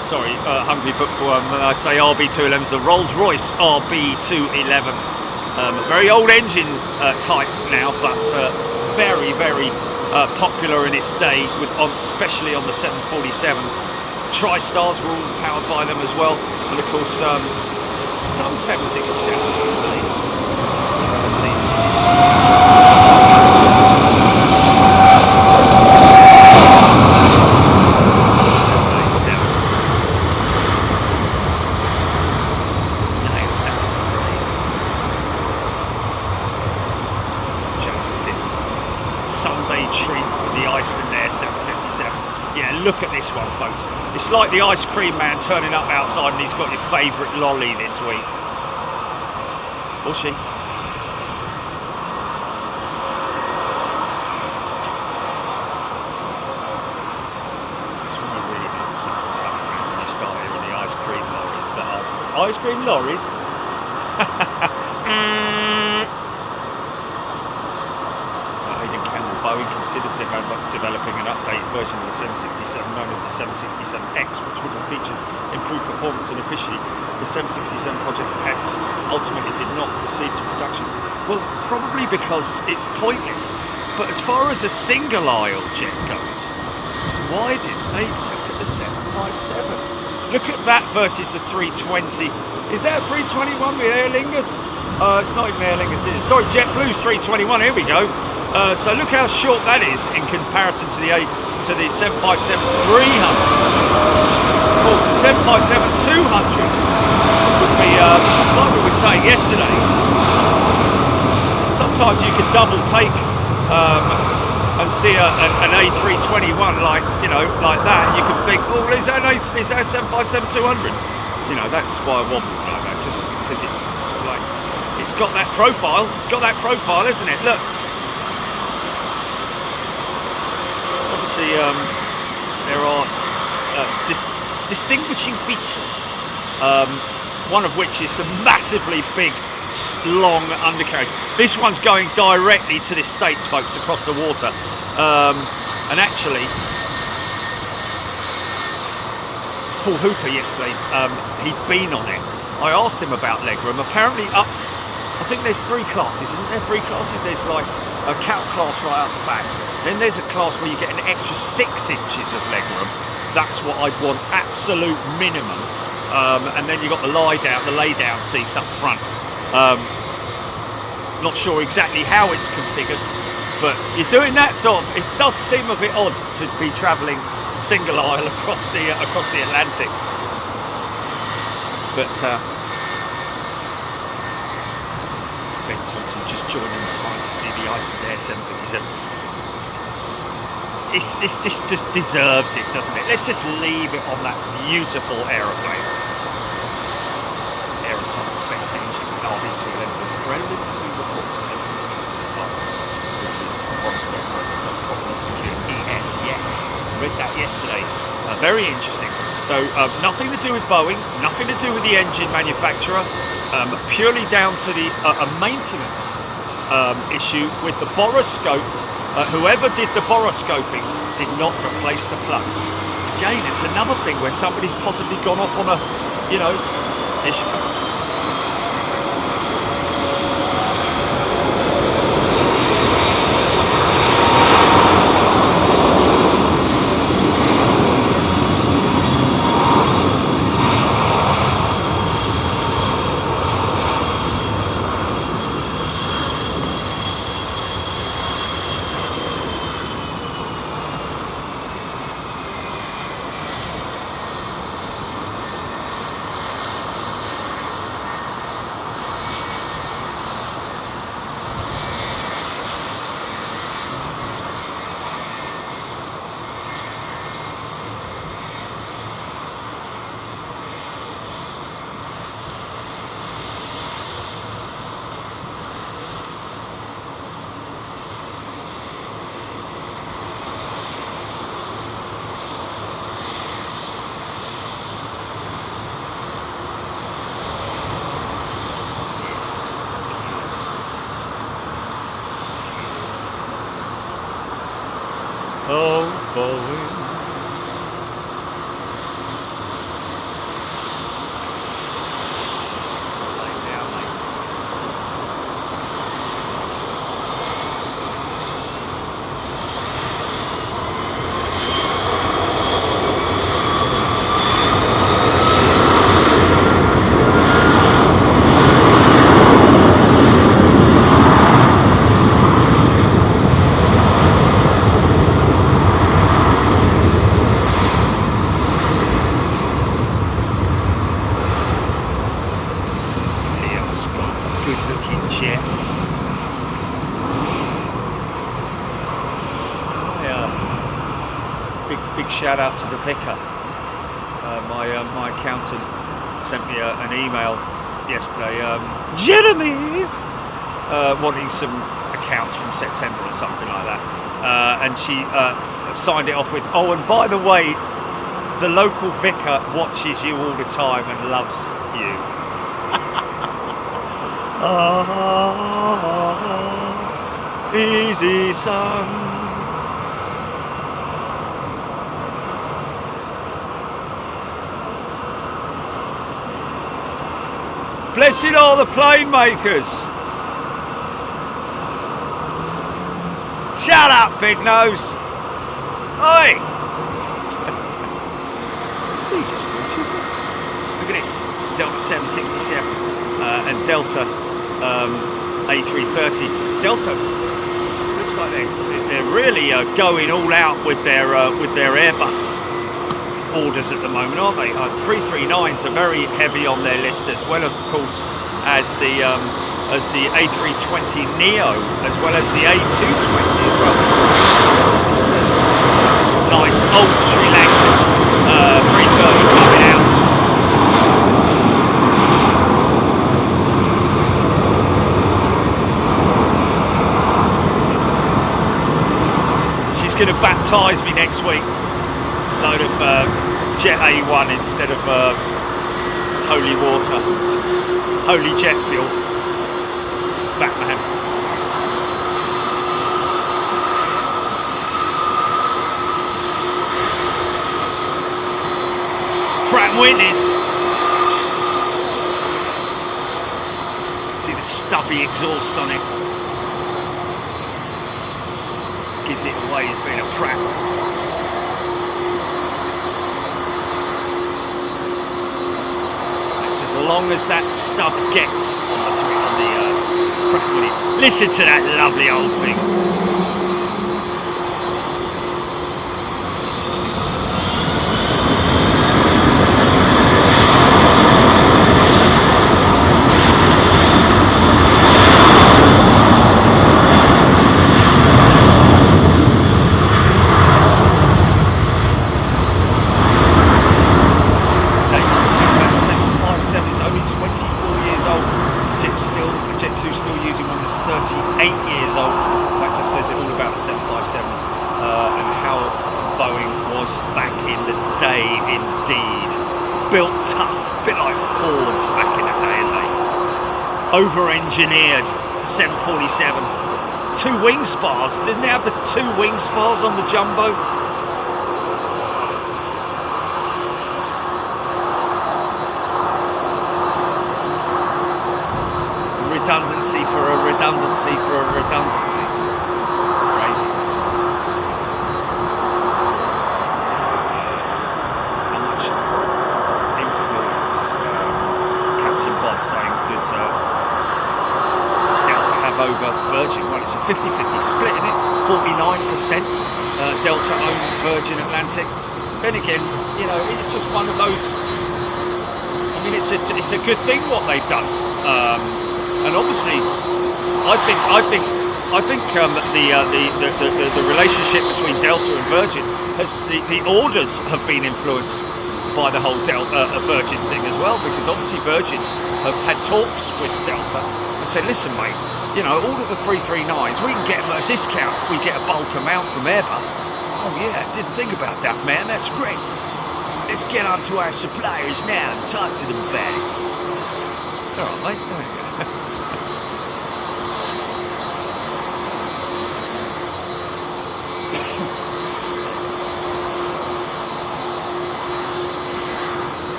Sorry, Hungry Bookworm, I say RB211 is the Rolls-Royce RB211. Very old engine type now, but very, very popular in its day, especially on the 747s. Tri-Stars were all powered by them as well, and of course some 767s, I believe. Let's see. Look at this one, folks. It's like the ice cream man turning up outside and he's got your favourite lolly this week. Or she. This one you really know something's coming around when you start hearing the ice cream lorries. Ice cream lorries? Boeing considered developing an updated version of the 767 known as the 767X, which would have featured improved performance and efficiency. The 767 Project X ultimately did not proceed to production. Well, probably because it's pointless. But as far as a single aisle jet goes, why didn't they look at the 757? Look at that versus the 320. Is that a 321 with Aer Lingus? It's not even Aer Lingus, is it? Sorry, JetBlue's 321. Here we go. So look how short that is in comparison to the 757-300. Of course, the 757-200 would be, it's like we were saying yesterday. Sometimes you can double take and see an A321 like that, and you can think, oh, is that a 757-200? You know, that's why I wobbled like that, just because it's sort of like, it's got that profile. It's got that profile, isn't it? Look. Obviously, there are distinguishing features. One of which is the massively big, long undercarriage. This one's going directly to the States, folks, across the water. And actually, Paul Hooper yesterday, he'd been on it. I asked him about legroom. Apparently, I think there's 3 classes, isn't there? 3 classes. There's like a cow class right up the back. Then there's a class where you get an extra 6 inches of legroom. That's what I'd want, absolute minimum. And then you got the lay down seats up front. Not sure exactly how it's configured, but you're doing that sort of. It does seem a bit odd to be travelling single aisle across the Atlantic. But Ben Thompson just joining the side to see the Icelandair 757. This just deserves it, doesn't it? Let's just leave it on that beautiful aeroplane. Aeroton's best engine, RB211, incredibly report for 747.5. It's not properly secured. ES, yes, read that yesterday. Very interesting. So nothing to do with Boeing, nothing to do with the engine manufacturer, purely down to the a maintenance issue with the boroscope. Whoever did the boroscoping did not replace the plug. Again, it's another thing where somebody's possibly gone off on a, you know, here she comes. Oh, Boeing. Good-looking jet. Big shout out to the vicar. My accountant sent me an email yesterday. Jeremy, wanting some accounts from September or something like that, and she signed it off with, "Oh, and by the way, the local vicar watches you all the time and loves you." Easy son. Blessed are the plane makers. Shut up, big nose. Oi! He just called you. Look at this, Delta 767 and Delta A330. Delta looks like they're really going all out with their Airbus orders at the moment, aren't they? 339s are very heavy on their list, as well, of course, as the A320 Neo, as well as the A220 as well. Nice old Sri Lankan 330 coming out. She's going to baptise me next week. Load of Jet A1 instead of holy water, holy jet fuel. Batman. Pratt & Whitney's. See the stubby exhaust on it. Gives it away as being a Pratt. As long as that stub gets on the Pratt & Whitney. Listen to that lovely old thing. It's only 24 years old. Jet 2 still using one that's 38 years old. That just says it all about the 757. and how Boeing was back in the day indeed. Built tough, a bit like Ford's back in the day, and they over-engineered 747. 2 wing spars, didn't they have the 2 wing spars on the jumbo? Redundancy for a redundancy for a redundancy. Crazy. How much influence, Captain Bob saying, does Delta have over Virgin? Well, it's a 50-50 split, isn't it? 49% Delta own Virgin Atlantic. Then again, you know, it's just one of those. I mean, it's a good thing what they've done. And obviously, I think the relationship between Delta and Virgin has the orders have been influenced by the whole Virgin thing as well, because obviously Virgin have had talks with Delta and said, listen, mate, you know, all of the 339s, we can get them at a discount if we get a bulk amount from Airbus. Oh yeah, didn't think about that, man. That's great. Let's get on to our suppliers now and talk to them about it. All right, mate.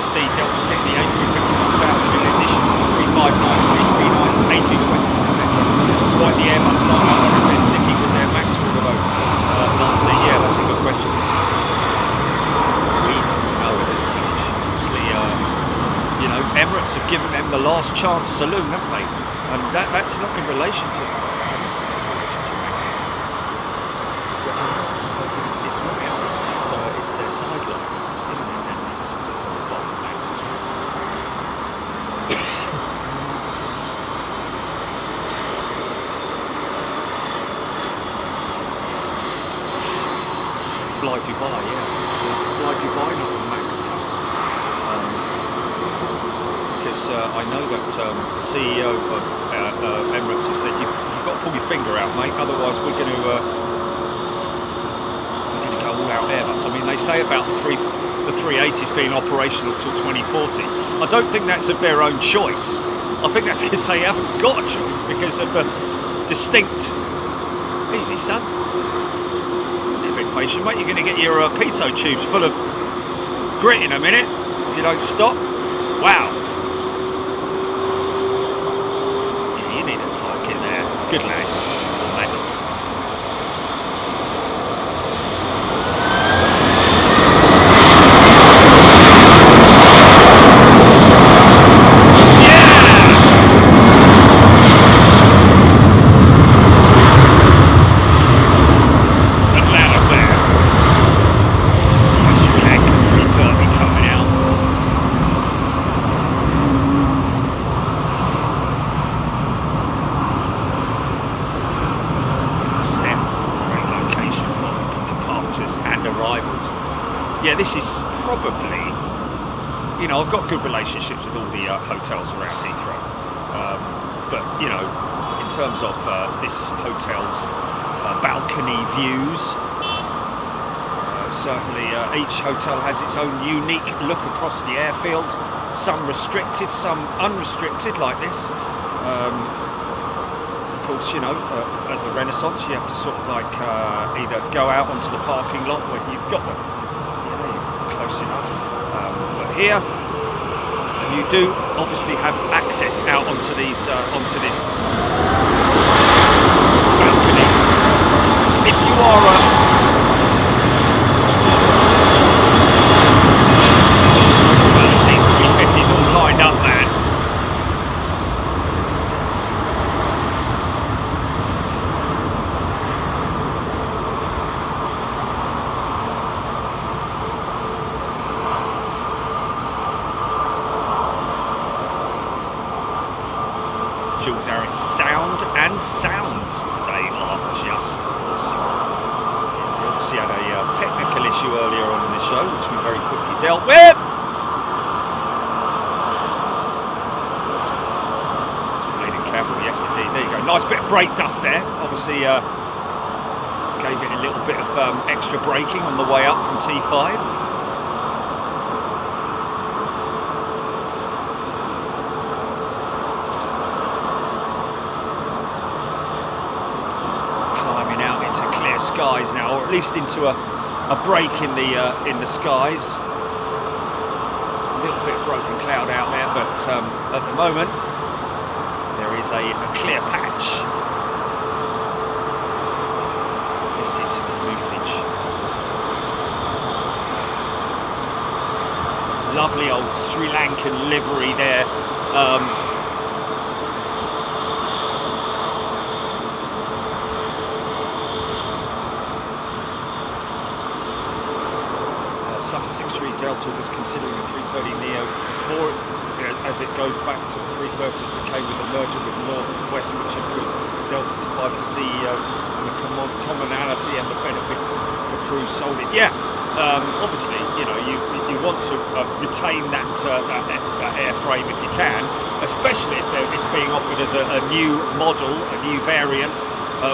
Steed Delta's getting the A350-1000 in addition to the 359s, 339s, A220s, etc. Quite the Airbus line. I wonder if they're sticking with their MAX order though. Last Steed, yeah, that's a good question. We don't know at this stage. Obviously, you know, Emirates have given them the last chance saloon, haven't they? And that's not in relation to. I don't know if that's in relation to MAXs. But Emirates, because it's not Emirates, it's their sideline, isn't it? Emirates. Fly Dubai, yeah. Fly Dubai, not a MAX customer. Because I know that the CEO of Emirates have said, you've got to pull your finger out, mate, otherwise we're going to go all out Airbus. I mean, they say about the 380s being operational till 2040. I don't think that's of their own choice. I think that's because they haven't got a choice because of the distinct. Easy, son. Patient, mate, you're going to get your pitot tubes full of grit in a minute if you don't stop. Wow. Yeah, you need a park in there. Good lad. Madam. Yeah, this is probably, you know, I've got good relationships with all the hotels around Heathrow, but, you know, in terms of this hotel's balcony views, certainly each hotel has its own unique look across the airfield, some restricted, some unrestricted like this. Of course, you know, at the Renaissance you have to sort of like either go out onto the parking lot when you've got the close enough, but here, and you do obviously have access out onto these onto this balcony. If you are well, these 350s all lined up, man. Jules Harris sound and sounds today are just awesome. We obviously had a technical issue earlier on in the show, which we very quickly dealt with. nice bit of brake dust there. Obviously gave it a little bit of extra braking on the way up from T5. Climbing out into clear skies now, or at least into a break in the skies. A little bit of broken cloud out there, but at the moment there is a clear patch. This is some floofage. Lovely old Sri Lankan livery there. Suffolk 63 Delta was considering a 330 Neo before, as it goes back to the 330s that came with the merger with North and West, which influenced Delta to buy the CEO and the commonality and the benefits for crews sold it. Yeah, obviously, you know, you want to retain that airframe if you can, especially if it's being offered as a new model, a new variant,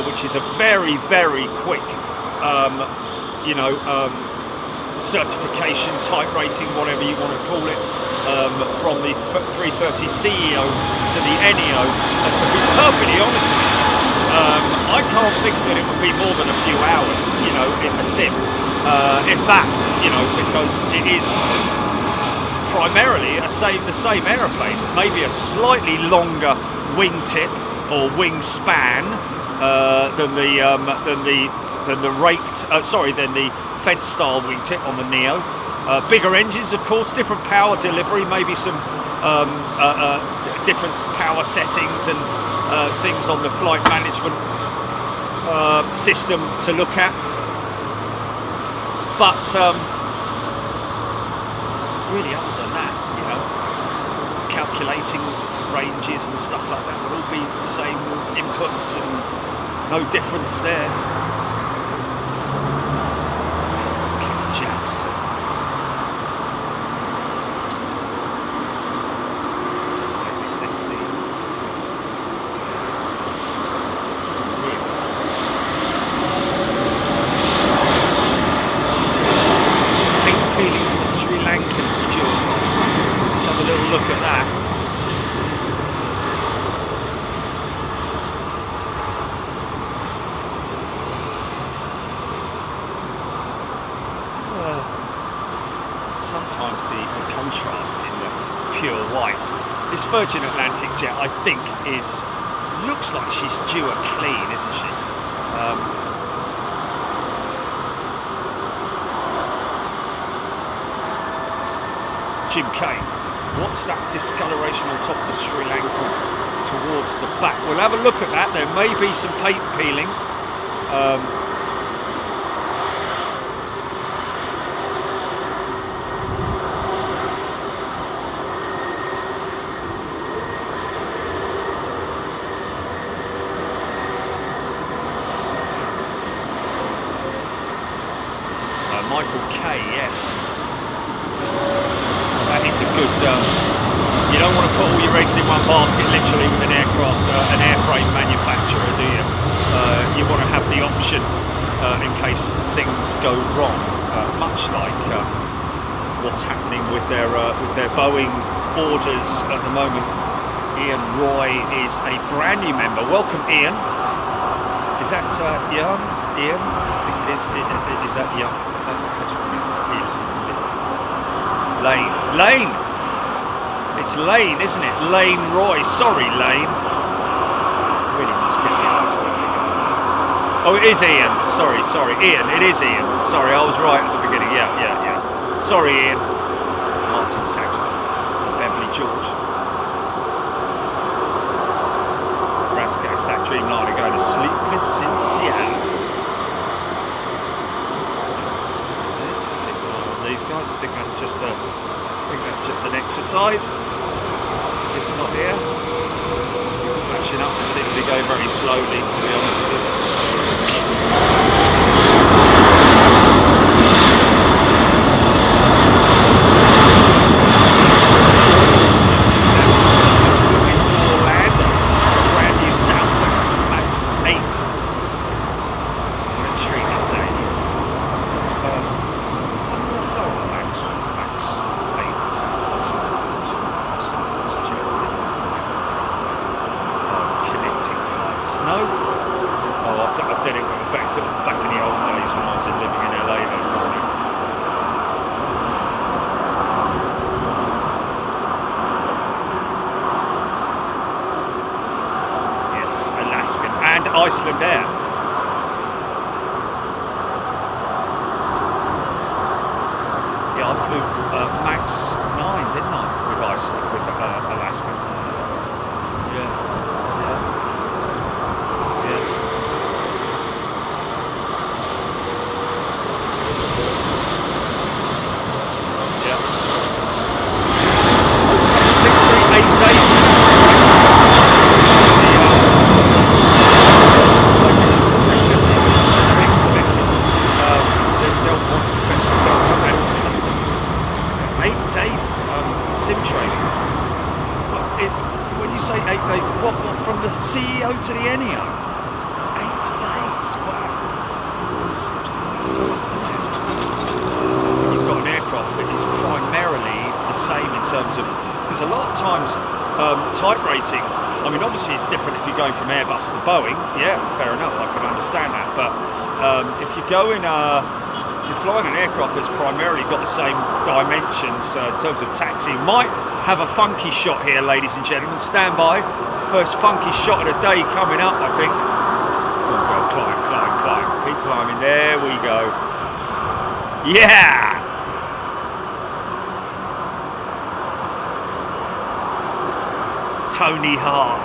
which is a very, very quick, certification, type rating, whatever you want to call it, from the 330 CEO to the NEO. And to be perfectly honest with you, I can't think that it would be more than a few hours, you know, in the sim, if that, you know, because it is primarily the same aeroplane, maybe a slightly longer wingtip or wingspan than the fence style wingtip on the Neo. Bigger engines, of course, different power delivery, maybe some different power settings and things on the flight management system to look at. But really, other than that, you know, calculating ranges and stuff like that would all be the same inputs and no difference there. This guy's Kevin Jackson. SSC. Paint peeling on the Sri Lankan Stuart Ross. Let's have a little look at that. Sometimes the contrast in the pure white. This Virgin Atlantic jet, I think, looks like she's due a clean, isn't she? Jim Kane, what's that discoloration on top of the Sri Lankan towards the back? We'll have a look at that. There may be some paint peeling. Michael K, yes. That is a good, you don't want to put all your eggs in one basket literally with an aircraft, an airframe manufacturer, do you? You want to have the option in case things go wrong, much like what's happening with their Boeing orders at the moment. Ian Roy is a brand new member. Welcome, Ian. Is that Ian? Ian? I think it is. Is that Ian? How do you pronounce that? Lane. Lane! It's Lane, isn't it? Lane Roy. Sorry, Lane. Really must get the understanding. Oh, it is Ian. Sorry. Ian, it is Ian. Sorry, I was right at the beginning. Yeah. Sorry, Ian. Martin Saxton. Beverly George. Brascas, that Dreamliner going to Sleepless in Seattle. These guys, I think that's just an exercise. It's not here. Flashing up, they seem to be going very slowly, to be honest with you. Just flew into Orlando, a brand new Southwest Iceland Air. Yeah, I flew Max 9, didn't I, with Iceland, with Alaska. Yeah, yeah, yeah. Yeah. Oh, 763, 8 days to the being selected. Said Del wants the best for Delta and customers. 8 days sim training. But when you say 8 days, what from the CEO to the NEO? 8 days. Wow. Seems quite a lot, doesn't it? When you've got an aircraft that is primarily the same in terms of, because a lot of times type rating, I mean, obviously it's different if you're going from Airbus to Boeing. Yeah, fair enough, I can understand that. But if you go in if you're flying an aircraft that's primarily got the same dimensions in terms of taxi, might have a funky shot here, ladies and gentlemen. Stand by. First funky shot of the day coming up, I think. Go on, girl, climb, climb, climb. Keep climbing. There we go. Yeah! Tony Hart.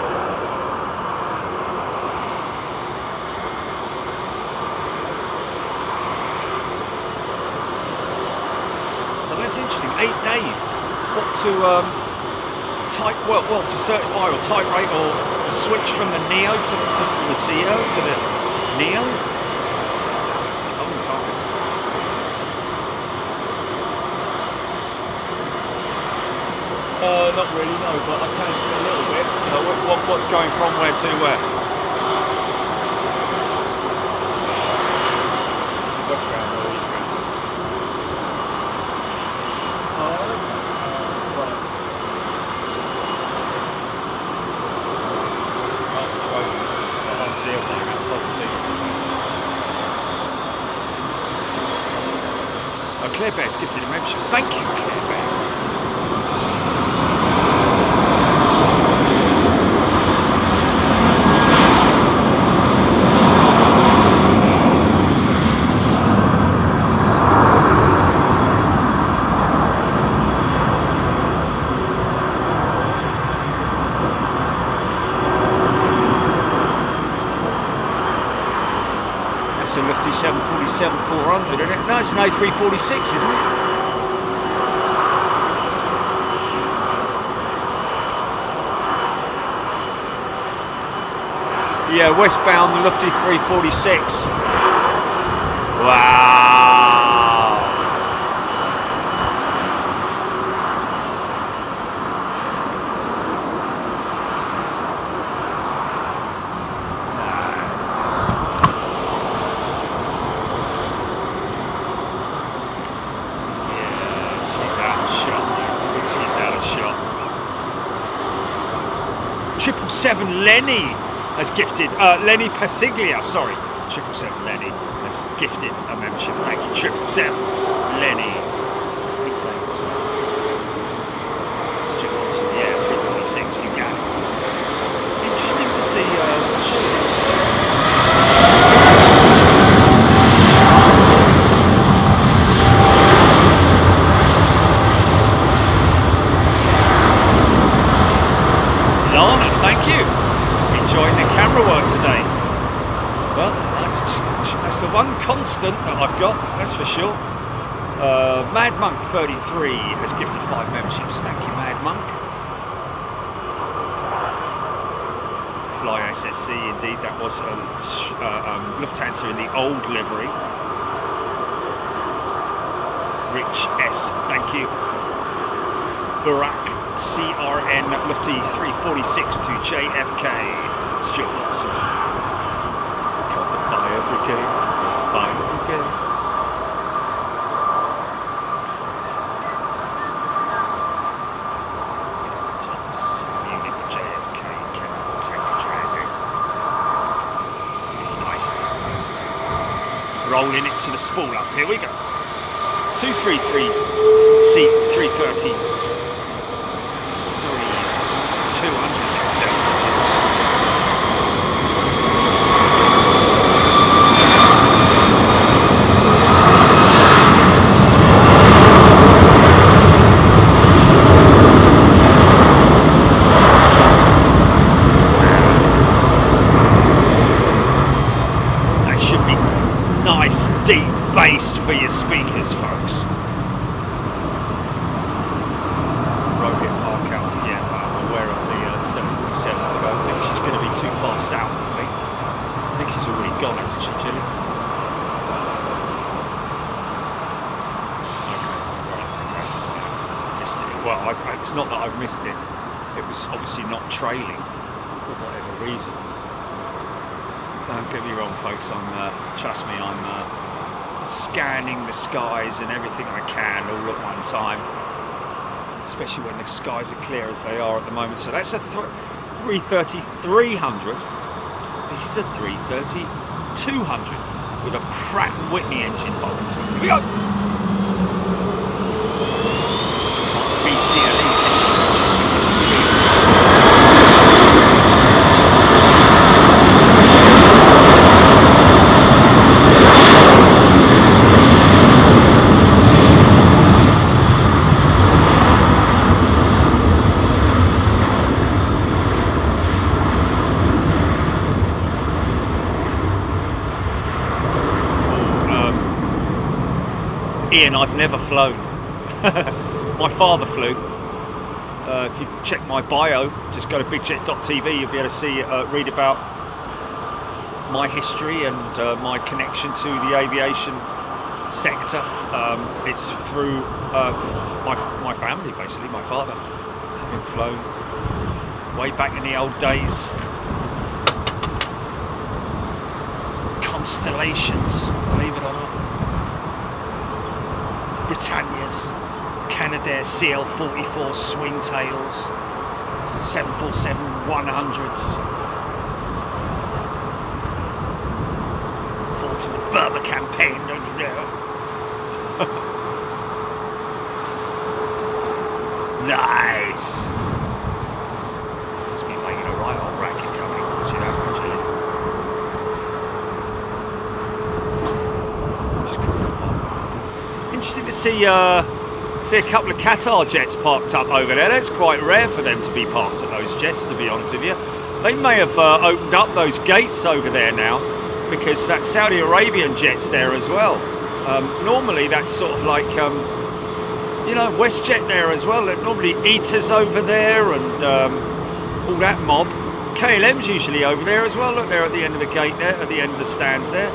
So that's interesting. 8 days. What to type? Well, to certify or type rate or switch from the Neo from the CEO to the Neo. It's a long time. Not really, no, but I can see a little bit. What's going from where to where? Is it westbound or eastbound? Oh, okay. Right. I can't control it because I can't see it now. I can't see it. Claire Bear's gifted a membership. Thank you, Claire Bear. That's a Lufty 747-400, isn't it? No, it's an A346, isn't it? Yeah, westbound Lufty 346. Wow. She's out of shot. I think she's out of shot. 777 Lenny has gifted, Lenny Pasiglia, sorry. 777 Lenny has gifted a membership. Thank you, 777 Lenny. 8 days. Stu Watson, yeah, 346, you got it. Interesting to see, I'll show you this. Lana, thank you. Enjoying the camera work today. Well, that's the one constant that I've got, that's for sure. Mad Monk 33 has gifted 5 memberships. Thank you, Mad Monk. Fly SSC, indeed, that was Lufthansa in the old livery. Rich S, thank you. Barack CRN Lufty 346 to JFK. Stuart Watson. We got the fire brigade. Fire brigade. Thomas, Munich, JFK, chemical tank driving. It's nice. Rolling it to the spool up. Here we go. 233 C330. 200 Delta G. gone, hasn't she, Jilly? Missed it. Well, it's not that I've missed it. It was obviously not trailing for whatever reason. Don't get me wrong, folks. Trust me, I'm scanning the skies and everything I can all at one time, especially when the skies are clear as they are at the moment. So that's a 330-300. This is a 330-200 with a Pratt & Whitney engine bolted to it. Here we go. BCLE. Ian, I've never flown. My father flew. If you check my bio, just go to bigjet.tv, you'll be able to see, read about my history and my connection to the aviation sector. It's through my family, basically, my father, having flown way back in the old days. Constellations, believe it or not. Britannias, Canadair CL-44 swingtails, 747-100s, fought in the Burma campaign, don't you know? Nice! Must be making a right old racket coming on, you know, actually. Just got the phone. Interesting to see a couple of Qatar jets parked up over there. That's quite rare for them to be parked at those jets, to be honest with you. They may have opened up those gates over there now, because that Saudi Arabian jet's there as well. Normally that's sort of like, you know, WestJet there as well. Normally ETA's over there and all that mob. KLM's usually over there as well. Look, they're at the end of the gate there, at the end of the stands there.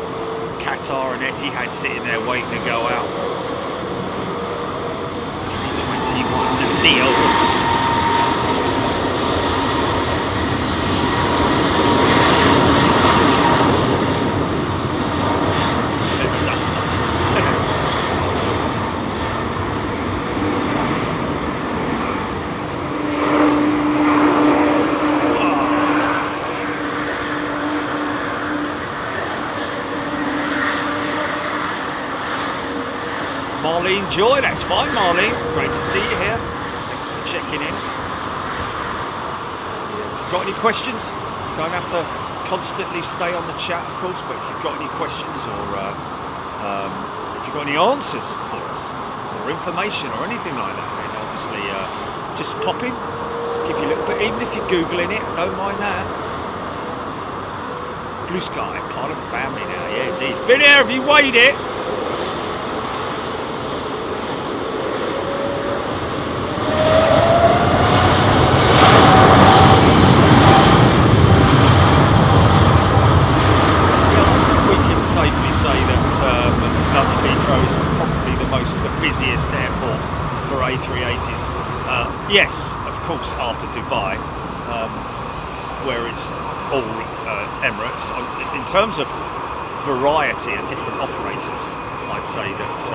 Qatar and Etihad sitting there waiting to go out. 321 Neo. Feather duster. Marlene Joy, that's fine, Marlene. Great to see you here. Thanks for checking in. If you've got any questions, you don't have to constantly stay on the chat, of course, but if you've got any questions or if you've got any answers for us or information or anything like that, then obviously just pop in, give you a little bit, even if you're Googling it, don't mind that. Blue Sky, part of the family now, yeah, indeed. Finnair, have you weighed it? London Heathrow is probably the busiest airport for A380s. Yes, of course, after Dubai, where it's all Emirates. In terms of variety and different operators, I'd say that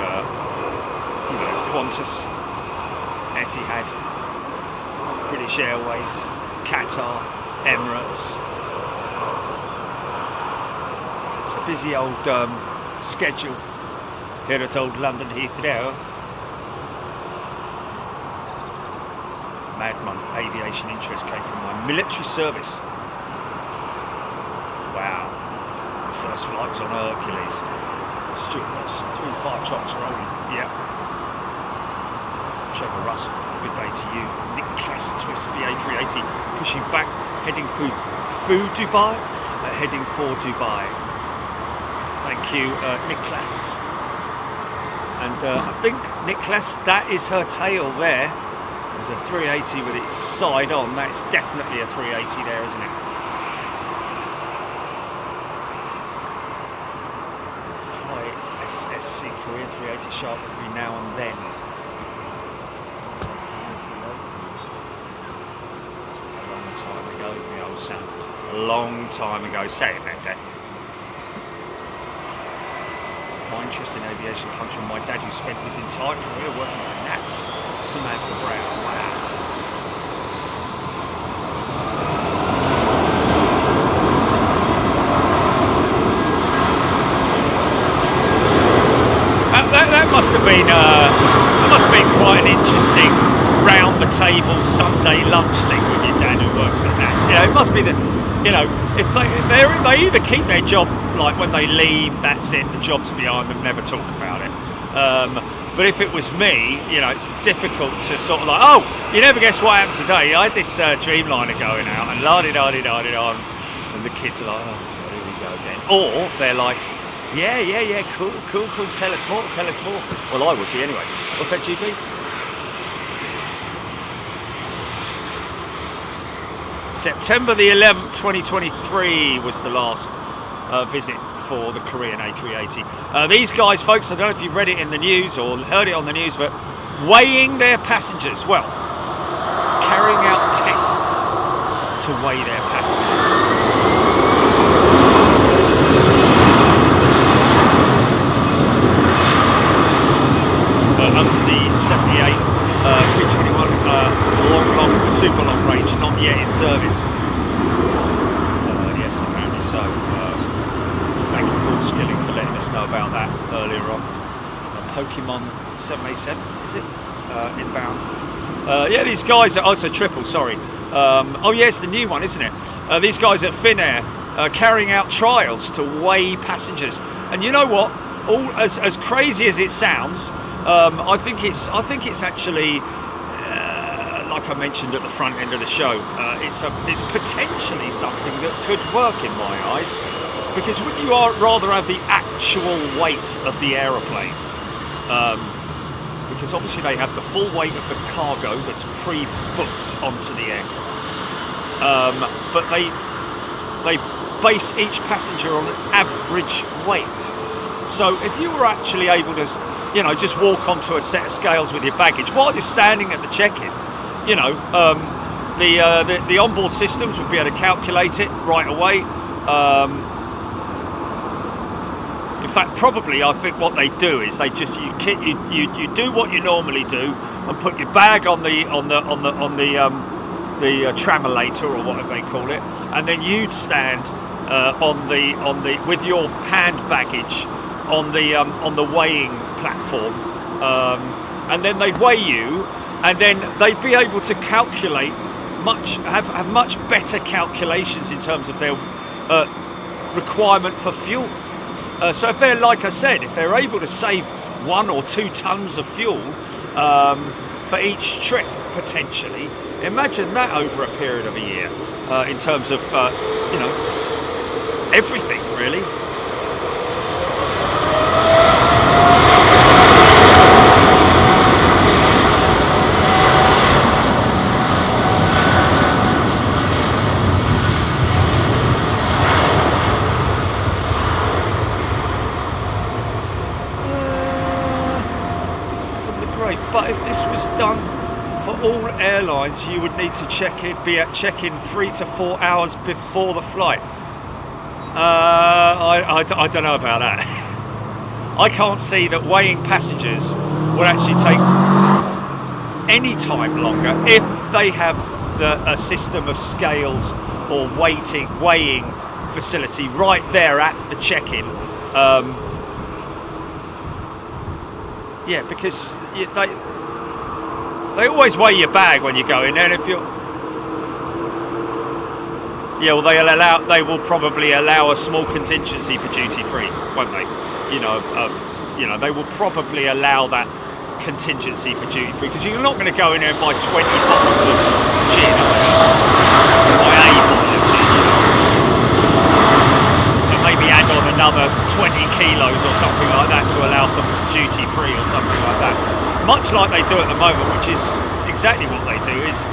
you know, Qantas, Etihad, British Airways, Qatar, Emirates. It's a busy old schedule here at old London Heathrow. Madman aviation interest came from my military service. Wow. First flight was on Hercules. Stuart Watson, 3 fire trucks rolling. Yep. Trevor Russell, good day to you. Nick Class, Twist BA380, pushing back, heading for Dubai, heading for Dubai. Thank you, Nicholas. And I think, Nicholas, that is her tail there. There's a 380 with its side on. That's definitely a 380 there, isn't it? see Korean 380 sharp every now and then. A long time ago, the old sound. A long time ago, saying that. My interest in aviation comes from my dad, who spent his entire career working for NATS. Samantha Brown. Wow. That must have been quite an interesting round the table Sunday lunch thing with your dad who works at NATS. You know, it must be that, you know, if they either keep their job, like when they leave, that's it, the job's behind them, never talk about it. But if it was me, you know, it's difficult to sort of like, oh, you never guess what happened today. I had this Dreamliner going out and la-di-da-di-da-di-da, and the kids are like, oh, God, here we go again. Or they're like, yeah, cool, tell us more. Well, I would be anyway. What's that, GB? September the 11th, 2023 was the last visit for the Korean A380. These guys, folks, I don't know if you've read it in the news or heard it on the news, but weighing their passengers. Well, carrying out tests to weigh their passengers. Z78 321 long, super long range, not yet in service. Yes, apparently so. Thank you, Paul Skilling, for letting us know about that earlier on. Pokemon 787, is it? Inbound. Yeah, these guys are also triple. Sorry. Oh, yeah, it's the new one, isn't it? These guys at Finnair carrying out trials to weigh passengers, and you know what? All as crazy as it sounds. I think it's actually, like I mentioned at the front end of the show, it's potentially something that could work in my eyes, because wouldn't you rather have the actual weight of the aeroplane? Because obviously they have the full weight of the cargo that's pre-booked onto the aircraft, but they base each passenger on an average weight. So if you were actually able to, you know, just walk onto a set of scales with your baggage while you're standing at the check-in, you know, the onboard systems would be able to calculate it right away. In fact, probably I think what they do is they just you do what you normally do and put your bag on the tramolator or whatever they call it, and then you'd stand on the with your hand baggage on the weighing platform, and then they'd weigh you, and then they'd be able to calculate have much better calculations in terms of their requirement for fuel. So if they're, like I said, if they're able to save 1 or 2 tons of fuel for each trip potentially, imagine that over a period of a year in terms of you know, everything really. But if this was done for all airlines, you would need to be at check-in 3 to 4 hours before the flight. I don't know about that. I can't see that weighing passengers would actually take any time longer if they have a system of scales or weighing facility right there at the check-in. Yeah, because they always weigh your bag when you go in there, and if you're, yeah, well, they will probably allow a small contingency for duty free, won't they? You know, they will probably allow that contingency for duty free, because you're not going to go in there and buy 20 bottles of gin, buy a bottle of gin, you know. So maybe add on another 20 kilos or something like that to allow for duty free or something like that. Much like they do at the moment, which is exactly what they do, is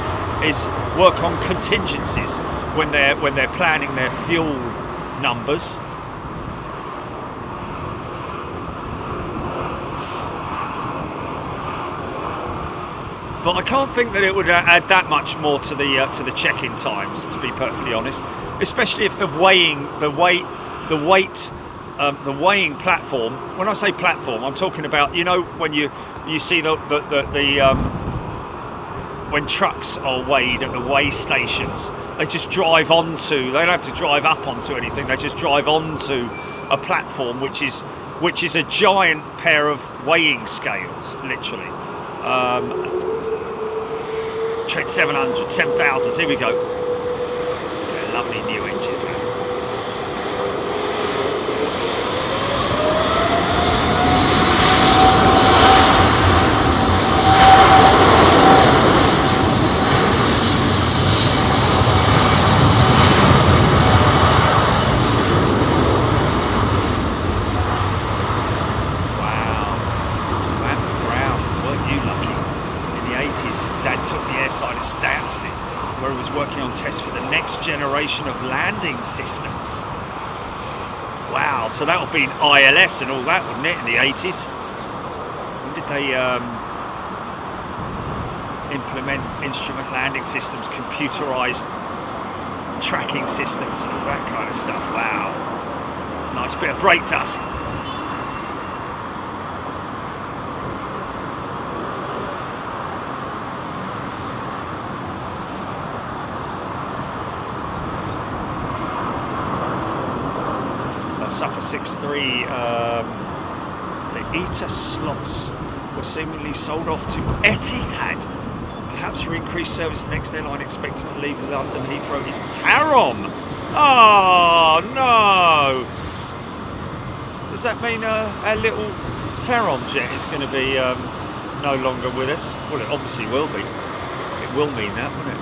work on contingencies when they're planning their fuel numbers. but I can't think that it would add that much more to the check-in times, to be perfectly honest. Especially if the weighing platform. When I say platform, I'm talking about, you know, when you see the when trucks are weighed at the weigh stations, they just drive onto. They don't have to drive up onto anything. They just drive onto a platform, which is a giant pair of weighing scales, literally. Trent 700, 7000s. Here we go. Okay, lovely new engines, man. Test for the next generation of landing systems. Wow, so that would be ILS and all that, wouldn't it, in the 80s? When did they implement instrument landing systems, computerized tracking systems and all that kind of stuff? Wow, nice bit of brake dust. Suffer 6.3, the ETA slots were seemingly sold off to Etihad, perhaps for increased service. The next airline expected to leave London Heathrow is Tarom. Oh no! Does that mean our little Tarom jet is going to be no longer with us? Well, it obviously will be. It will mean that, won't it?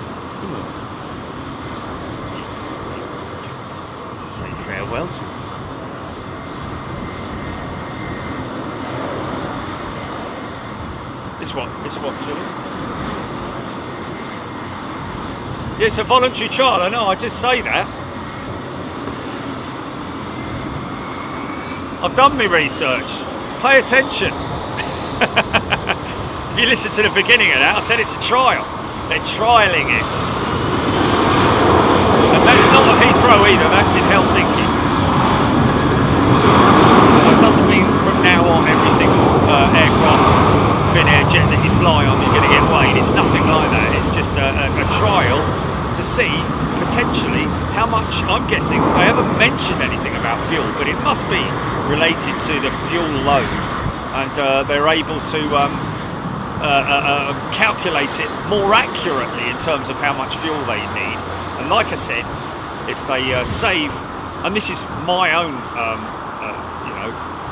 To say farewell to. It's what, Julie? Yeah, it's a voluntary trial, I know, I just say that. I've done my research. Pay attention. If you listen to the beginning of that, I said it's a trial. They're trialling it. And that's not at Heathrow either, that's in Helsinki. So it doesn't mean from now on every single aircraft Finnair jet that you fly on you're going to get weighed. It's nothing like that. It's just a trial to see potentially how much. I'm guessing they haven't mentioned anything about fuel, but it must be related to the fuel load, and they're able to calculate it more accurately in terms of how much fuel they need. And like I said, if they save, and this is my own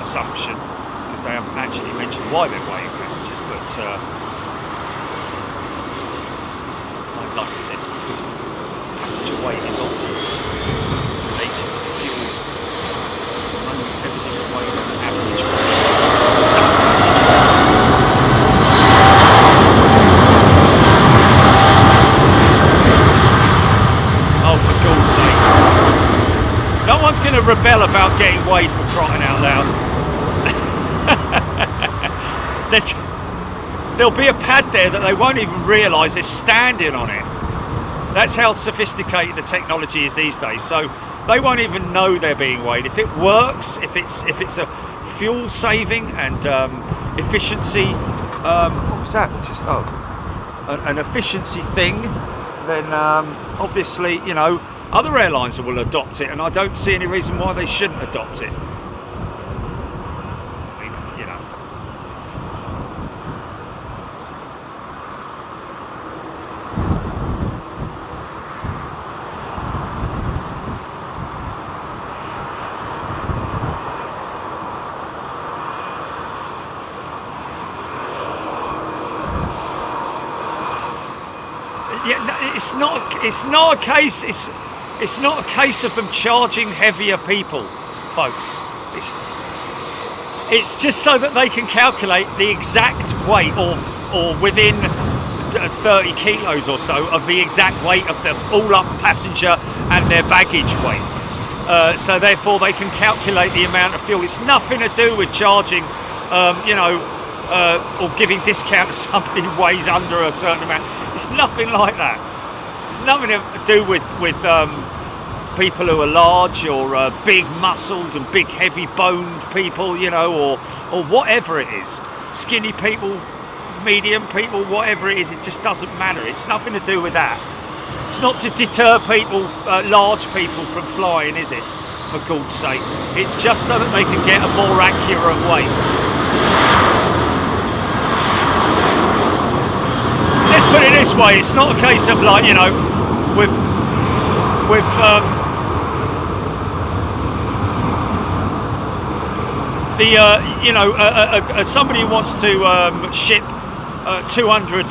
assumption, because they haven't actually mentioned why they're weighing passengers, but like I said, passenger weight is also related to fuel. At the moment, everything's weighed on an average weight. Oh, for God's sake. No one's going to rebel about getting weighed, for crying out loud. There'll be a pad there that they won't even realise they're standing on it. That's how sophisticated the technology is these days. So they won't even know they're being weighed. If it works, if it's a fuel saving and efficiency, what was that? Just an efficiency thing. Then obviously, you know, other airlines will adopt it, and I don't see any reason why they shouldn't adopt it. It's not a case of them charging heavier people, folks. It's just so that they can calculate the exact weight, or within 30 kilos or so of the exact weight of the all-up passenger and their baggage weight. So therefore they can calculate the amount of fuel. It's nothing to do with charging, or giving discount to somebody who weighs under a certain amount. It's nothing like that. It's nothing to do with people who are large or big muscled and big heavy boned people, you know, or whatever it is. Skinny people, medium people, whatever it is, it just doesn't matter. It's nothing to do with that. It's not to deter people, large people, from flying, is it? For God's sake. It's just so that they can get a more accurate weight. Let's put it this way, it's not a case of, like, you know, with somebody who wants to ship 200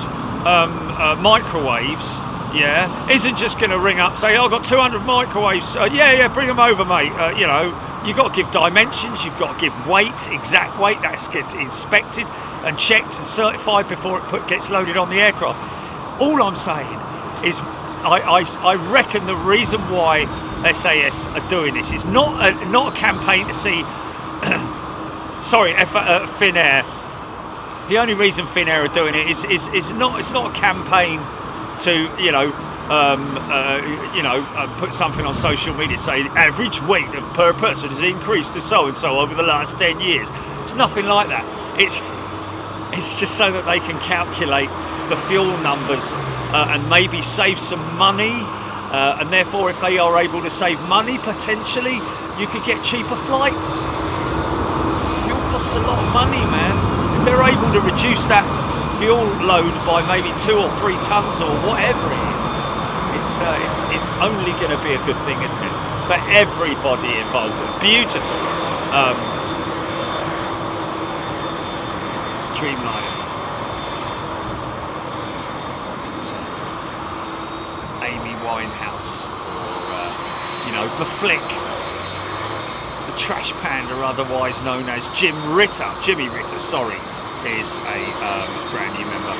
microwaves, yeah, isn't just going to ring up, say, oh, I've got 200 microwaves, yeah, bring them over, mate. You know, you've got to give dimensions, you've got to give weight, exact weight, that gets inspected and checked and certified before it gets loaded on the aircraft. All I'm saying is, I reckon the reason why SAS are doing this is not a campaign to see Finnair. The only reason Finnair are doing it is not a campaign to put something on social media, say the average weight per person has increased to so and so over the last 10 years. It's nothing like that. It's just so that they can calculate the fuel numbers and maybe save some money. And therefore, if they are able to save money, potentially you could get cheaper flights. Fuel costs a lot of money, man. If they're able to reduce that fuel load by maybe 2 or 3 tons or whatever it is, it's only going to be a good thing, isn't it, for everybody involved? Beautiful Dreamliner. Amy Winehouse, or the Flick, the Trash Panda, otherwise known as Jimmy Ritter, is a brand new member.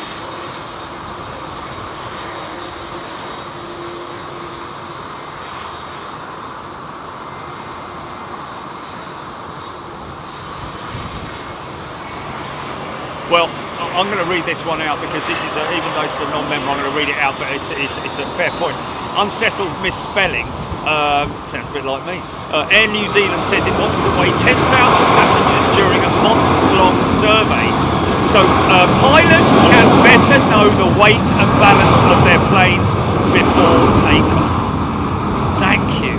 Well, I'm going to read this one out because this is, even though it's a non-member, I'm going to read it out, but it's a fair point. Unsettled misspelling. Sounds a bit like me. Air New Zealand says it wants to weigh 10,000 passengers during a month-long survey, so pilots can better know the weight and balance of their planes before takeoff. Thank you.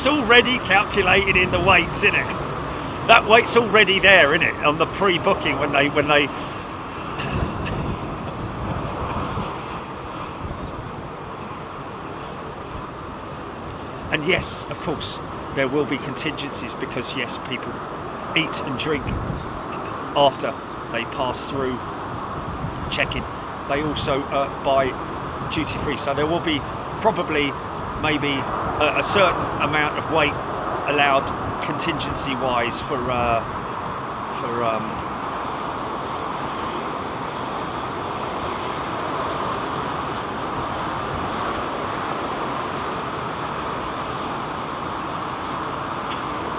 Already calculated in the weights, isn't it? That weight's already there, isn't it, on the pre-booking when they and yes, of course there will be contingencies, because yes, people eat and drink after they pass through check-in. They also buy duty free, so there will be probably maybe a certain amount of weight allowed contingency wise for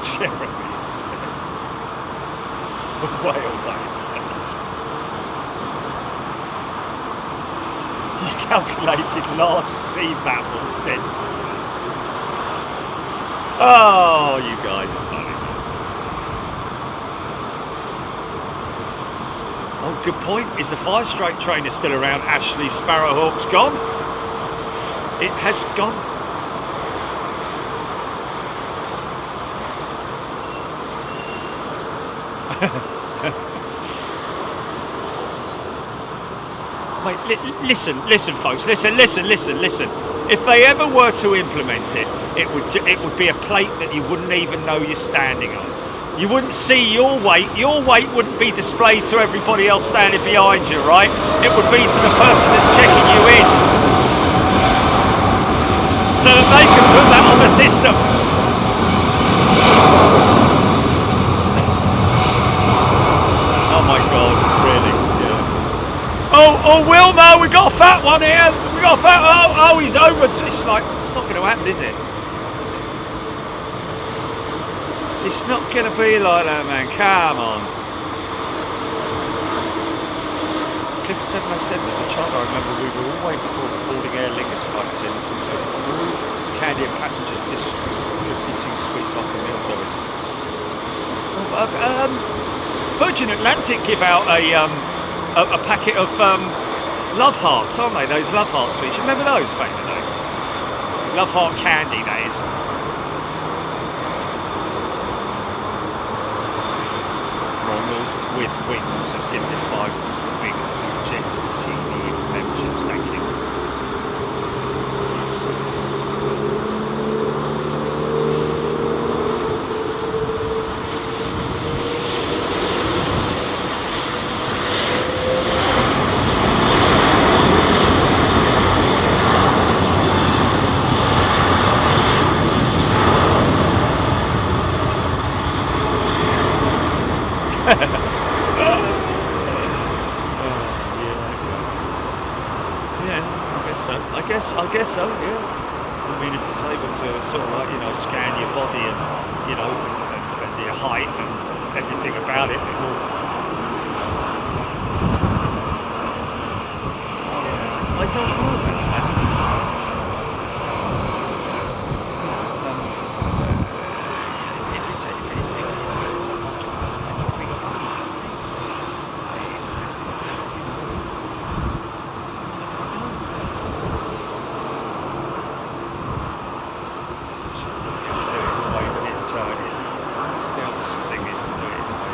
Jeremy Smith, whale stash. You calculated large sea mammal density. Oh, you guys are funny. Oh, good point. Is the fire strike trainer still around? Ashley Sparrowhawk's gone. It has gone. Wait, listen, folks. Listen. If they ever were to implement it, it would be a plate that you wouldn't even know you're standing on. You wouldn't see your weight. Your weight wouldn't be displayed to everybody else standing behind you, right? It would be to the person that's checking you in, so that they can put that on the system. Oh my God, really? Yeah. Oh, Wilma, we got a fat one here. We got a fat. Oh, he's over. It's like, it's not going to happen, is it? It's not going to be like that, man. Come on. Clip 707 as a child, I remember we were all way before boarding Air Lingus flight attendants, also through candy and passengers distributing sweets after meal service. Virgin Atlantic give out a packet of Love Hearts, aren't they? Those Love Heart sweets. You remember those back in the day? Love Heart candy, that is. With wings has gifted 5 big Jet TV memberships, thank you. I guess so, yeah. I mean, if it's able to sort of like, you know, scan your body and, you know, and your height and everything about it, it will... Yeah, I don't know about that. If it's a larger person, they've got bigger bones, haven't they? Isn't that, you know? I don't know. The hardest thing is to do it in a way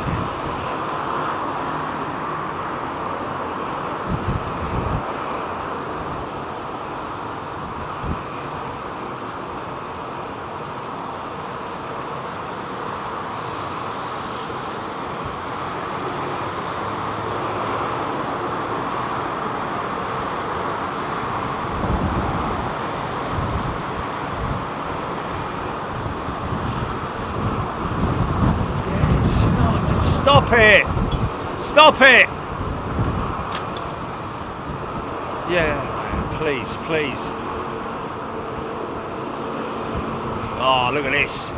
Stop it! Yeah, please. Oh, look at this.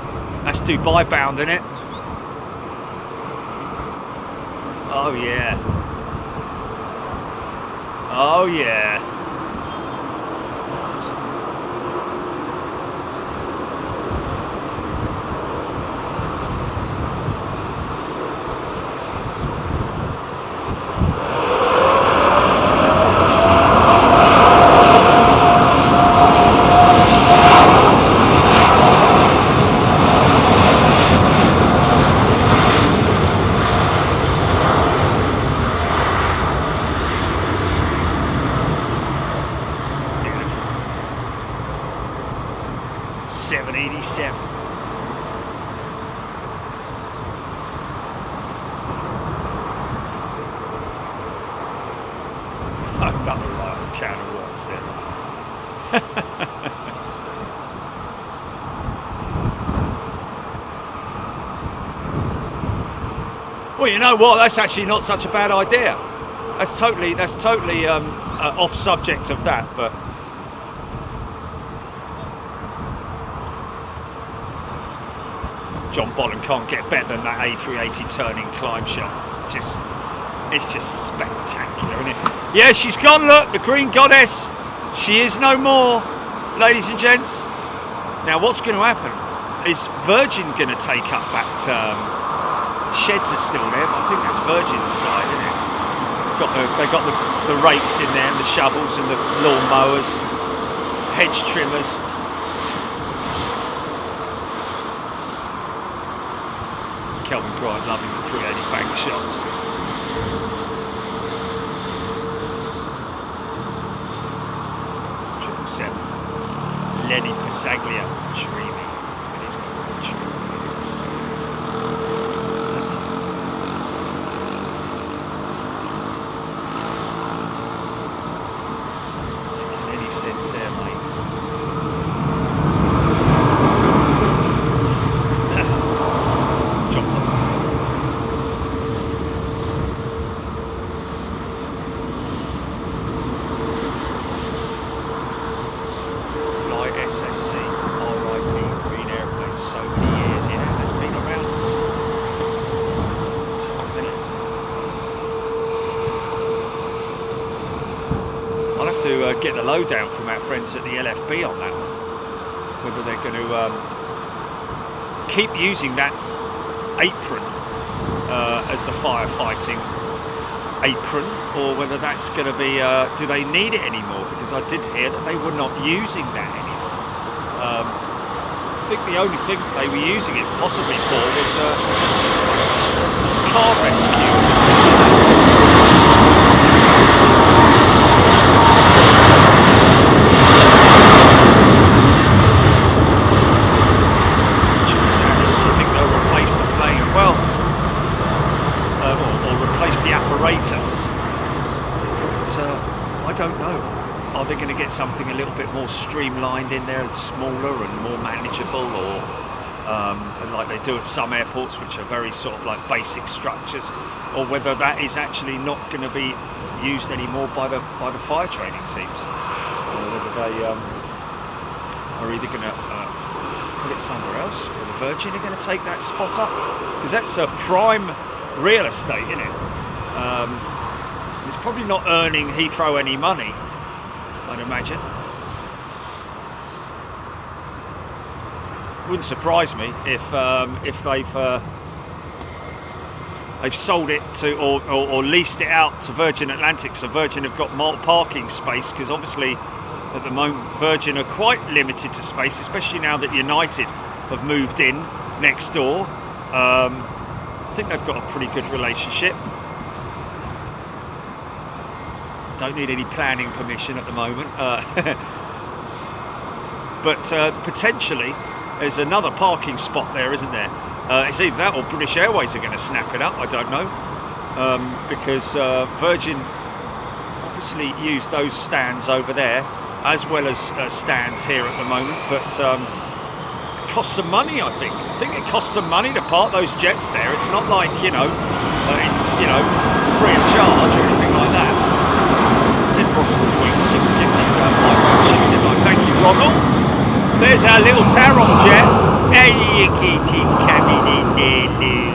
That's Dubai bound, isn't it? Oh yeah. Oh yeah. Well, you know what? That's actually not such a bad idea. That's totally off subject of that, but John Bolland can't get better than that A380 turning climb shot. It's just spectacular, isn't it? Yeah, she's gone. Look, the Green Goddess. She is no more, ladies and gents. Now, what's going to happen? is Virgin going to take up that? Sheds are still there, but I think that's Virgin's side, isn't it? They've got the rakes in there, and the shovels, and the lawn mowers, hedge trimmers. Kelvin Grant loving the 380 bank shots. Seven. Lenny Pasaglia dreaming with his commentary. Making any sense there, mate? Jump on. SSC, RIP, green airplane, so many years, yeah, that's been around. I'll have to get the lowdown from our friends at the LFB on that one, whether they're going to keep using that apron as the firefighting apron, or whether that's going to be, do they need it anymore? Because I did hear that they were not using that anymore. I think the only thing they were using it possibly for was car rescue and stuff like that. Do you think they'll replace the plane? Well, or replace the apparatus? I don't know. Are they going to get something a little bit more streamlined in there, and smaller and more manageable, or like they do at some airports, which are very sort of like basic structures, or whether that is actually not going to be used anymore by the fire training teams, or whether they are either going to put it somewhere else, or the Virgin are going to take that spot up, because that's a prime real estate, isn't it? It's probably not earning Heathrow any money, I'd imagine. Wouldn't surprise me if they've sold it to or leased it out to Virgin Atlantic, so Virgin have got more parking space, because obviously at the moment Virgin are quite limited to space, especially now that United have moved in next door. I think they've got a pretty good relationship. Don't need any planning permission at the moment, but potentially there's another parking spot there, isn't there? It's either that or British Airways are going to snap it up, I don't know, because Virgin obviously use those stands over there as well as stands here at the moment, but it costs some money, I think. I think it costs some money to park those jets there. It's not like, it's, free of charge or anything like that. Said Ronald Wings, gifted 5 memberships tonight. Thank you, Ronald. There's our little Tarom jet. Hey, you keep coming in there, Lou.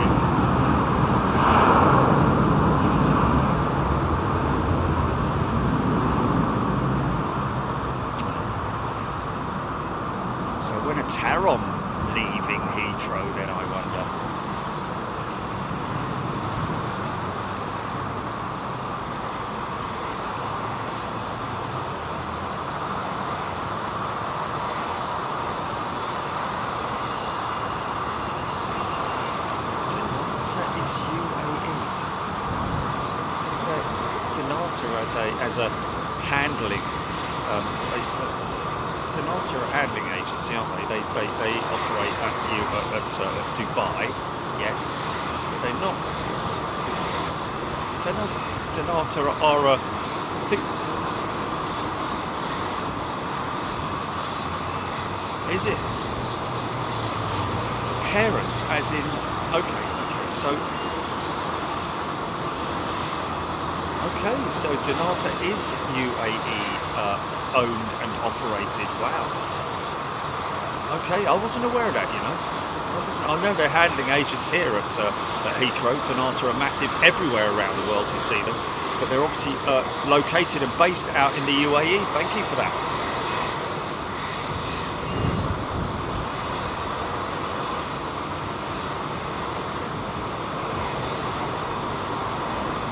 So when a Tarom leaving Heathrow, then I wonder. Is UAE. Donata as a handling Donata are a handling agency, aren't they? They operate at Dubai, yes, but they're not. I don't know if Donata are I think. Is it parent as in okay. So Donata is UAE owned and operated. Wow. Okay, I wasn't aware of that. I know they're handling agents here at Heathrow. Donata are massive everywhere around the world. You see them, but they're obviously located and based out in the UAE. Thank you for that.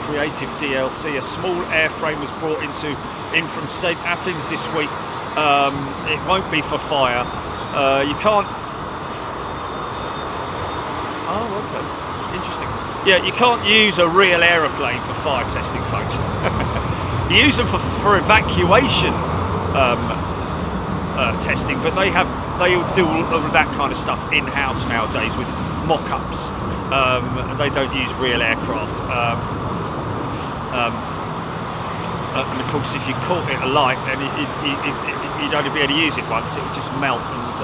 creative DLC. A small airframe was brought in from St. Athens this week. It won't be for fire. You can't. Oh, okay. Interesting. Yeah, you can't use a real aeroplane for fire testing, folks. You use them for evacuation testing, but they do all of that kind of stuff in-house nowadays with mock-ups. They don't use real aircraft. And of course, if you caught it alight, then you'd only be able to use it once. It would just melt. And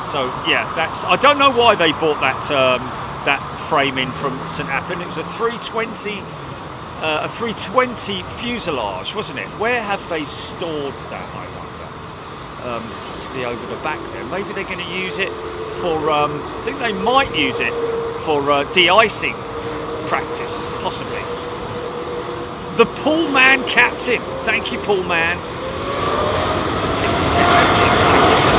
so, yeah, I don't know why they bought that frame in from St. Athens. It was a 320 fuselage, wasn't it? Where have they stored that, I wonder? Possibly over the back there. Maybe they're going to use it for, I think they might use it for de-icing practice, possibly. The Pool Man Captain. Thank you, Pool Man. Let's give to 10 memberships. Thank you, sir.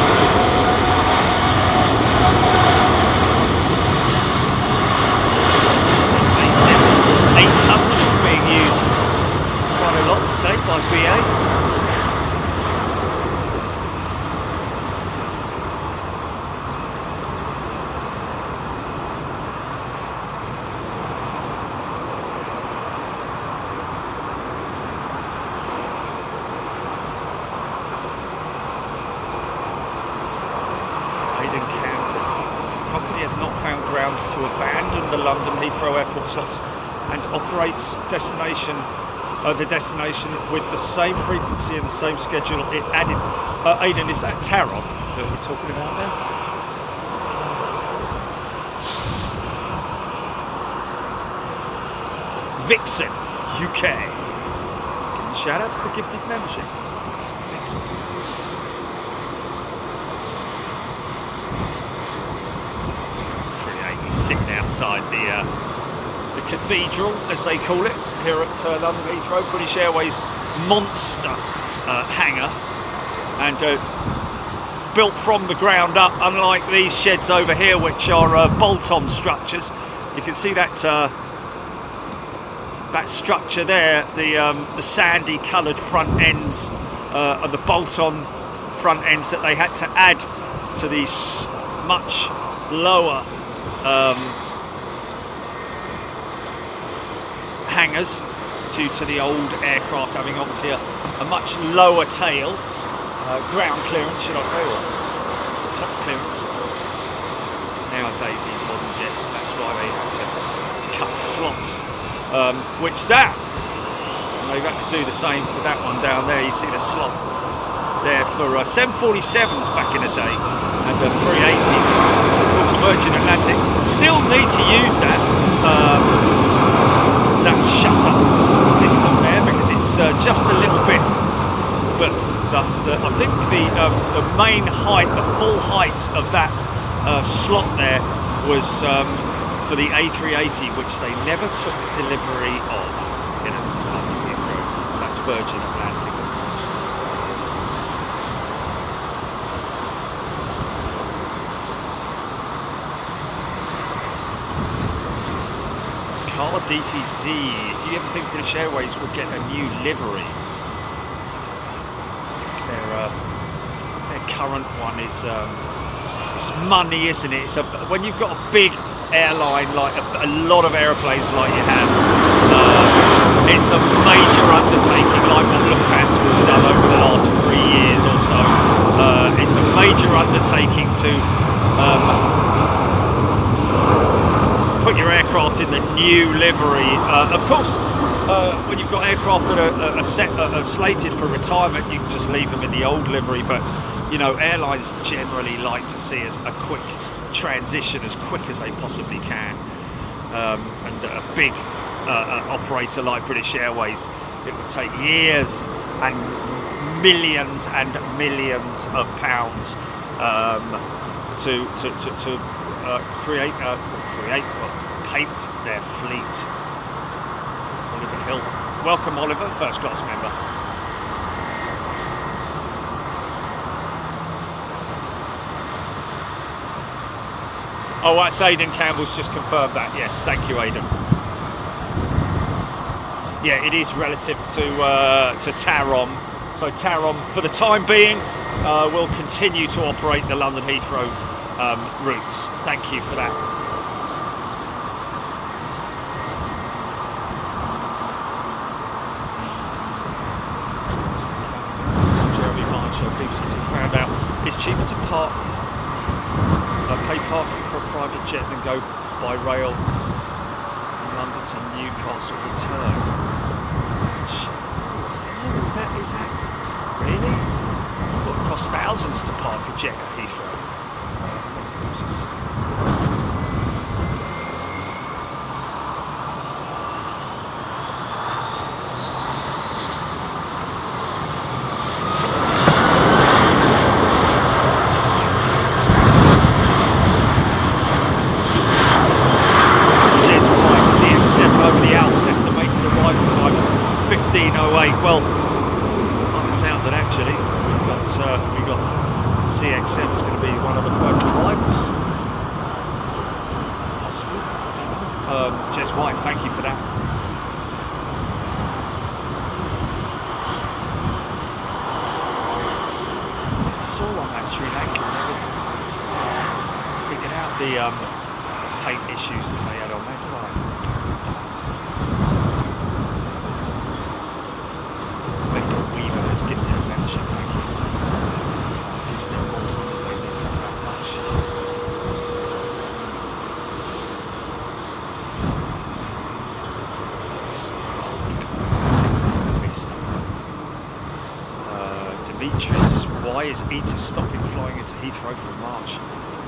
Being used quite a lot today by BA. Aidan Campbell. The company has not found grounds to abandon the London Heathrow airport slots and operates the destination with the same frequency and the same schedule it added. Aidan, is that Taron that you're talking about there? Okay. Vixen, UK. Give a shout out for the gifted membership. That's Vixen. He's sitting outside the cathedral, as they call it, here at London Heathrow. British Airways monster hangar, and built from the ground up, unlike these sheds over here, which are bolt-on structures. You can see that that structure there, the sandy coloured front ends are the bolt-on front ends that they had to add to these much lower hangars, due to the old aircraft having obviously a much lower tail, ground clearance, should I say, or top clearance. Nowadays, these modern jets, that's why they had to cut slots, and they've had to do the same with that one down there. You see the slot there for 747s back in the day, and 380s. Of course, Virgin Atlantic still need to use that shutter system there, because it's just a little bit, but I think the main height, the full height of that slot there was for the A380, which they never took delivery of in London Heathrow. That's Virgin Atlantic, of course. Car DTC, do you ever think British Airways will get a new livery? I don't know. I think their current one is it's money, isn't it? It's when you've got a big airline, like a lot of airplanes like you have, it's a major undertaking, like what Lufthansa have done over the last 3 years or so. It's a major undertaking to put your aircraft in the new livery. Of course, when you've got aircraft that are slated for retirement, you can just leave them in the old livery. But you know, airlines generally like to see a quick transition, as quick as they possibly can. And a big operator like British Airways, it would take years and millions of pounds to paint their fleet. Oliver Hill, welcome Oliver, first class member. Oh, that's Aidan Campbell's just confirmed that. Yes, thank you, Aidan. Yeah, it is relative to Tarom. So Tarom, for the time being, will continue to operate the London Heathrow routes. Thank you for that. So Jeremy Vine show BBC Two found out it's cheaper to pay parking for a private jet than go by rail from London to Newcastle return. Is that really? I thought it cost thousands to park a jet at Heathrow. Over the Alps, estimated arrival time 15:08. Well, by the sounds of it, actually, we've got CXM is going to be one of the first arrivals. Possibly, I don't know. Jez White, thank you for that. Never saw on that Sri Lankan. Never figured out the paint issues that they had on there, did I? Has gifted a membership, thank you. Gives them more because they didn't have that much. Missed. Demetrius, why is ETA stopping flying into Heathrow from March?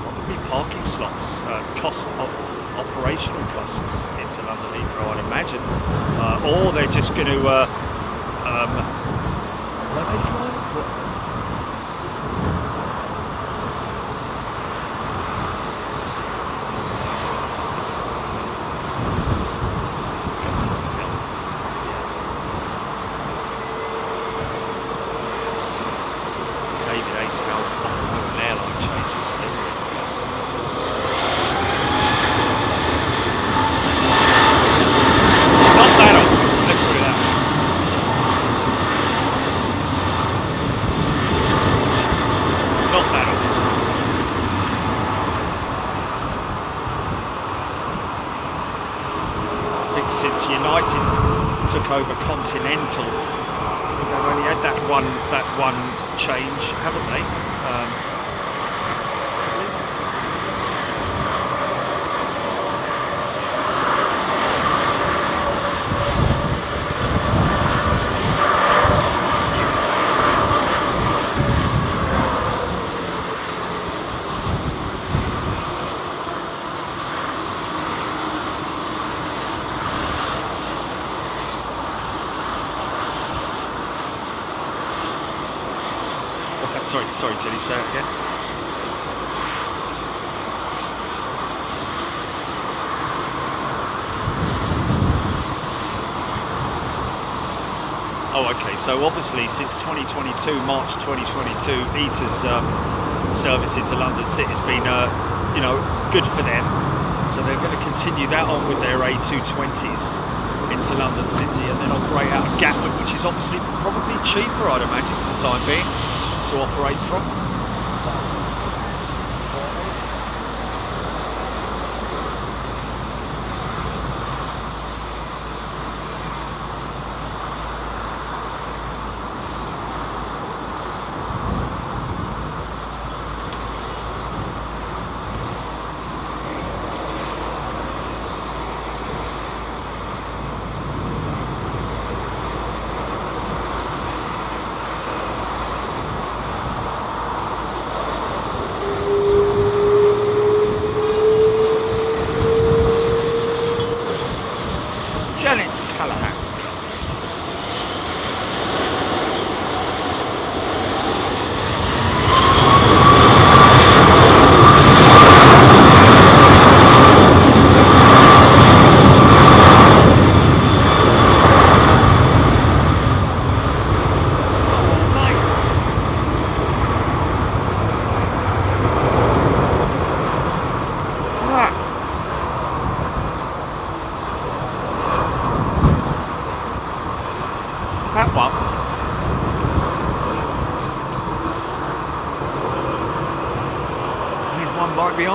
Probably parking slots, cost of operational costs into London Heathrow, I'd imagine. Or they're just going to are they flying? David Ace, how often will an airline change its livery? Not that often, let's put it that way. Not that often. I think since United took over Continental, I think they've only had that one change, haven't they? Possibly. What's that? Sorry, Jenny, say it again. Oh, okay. So obviously, since 2022, March 2022, ETA's service into London City has been, good for them. So they're going to continue that on with their A220s into London City and then operate out of Gatwick, which is obviously probably cheaper, I'd imagine, for the time being, to operate from.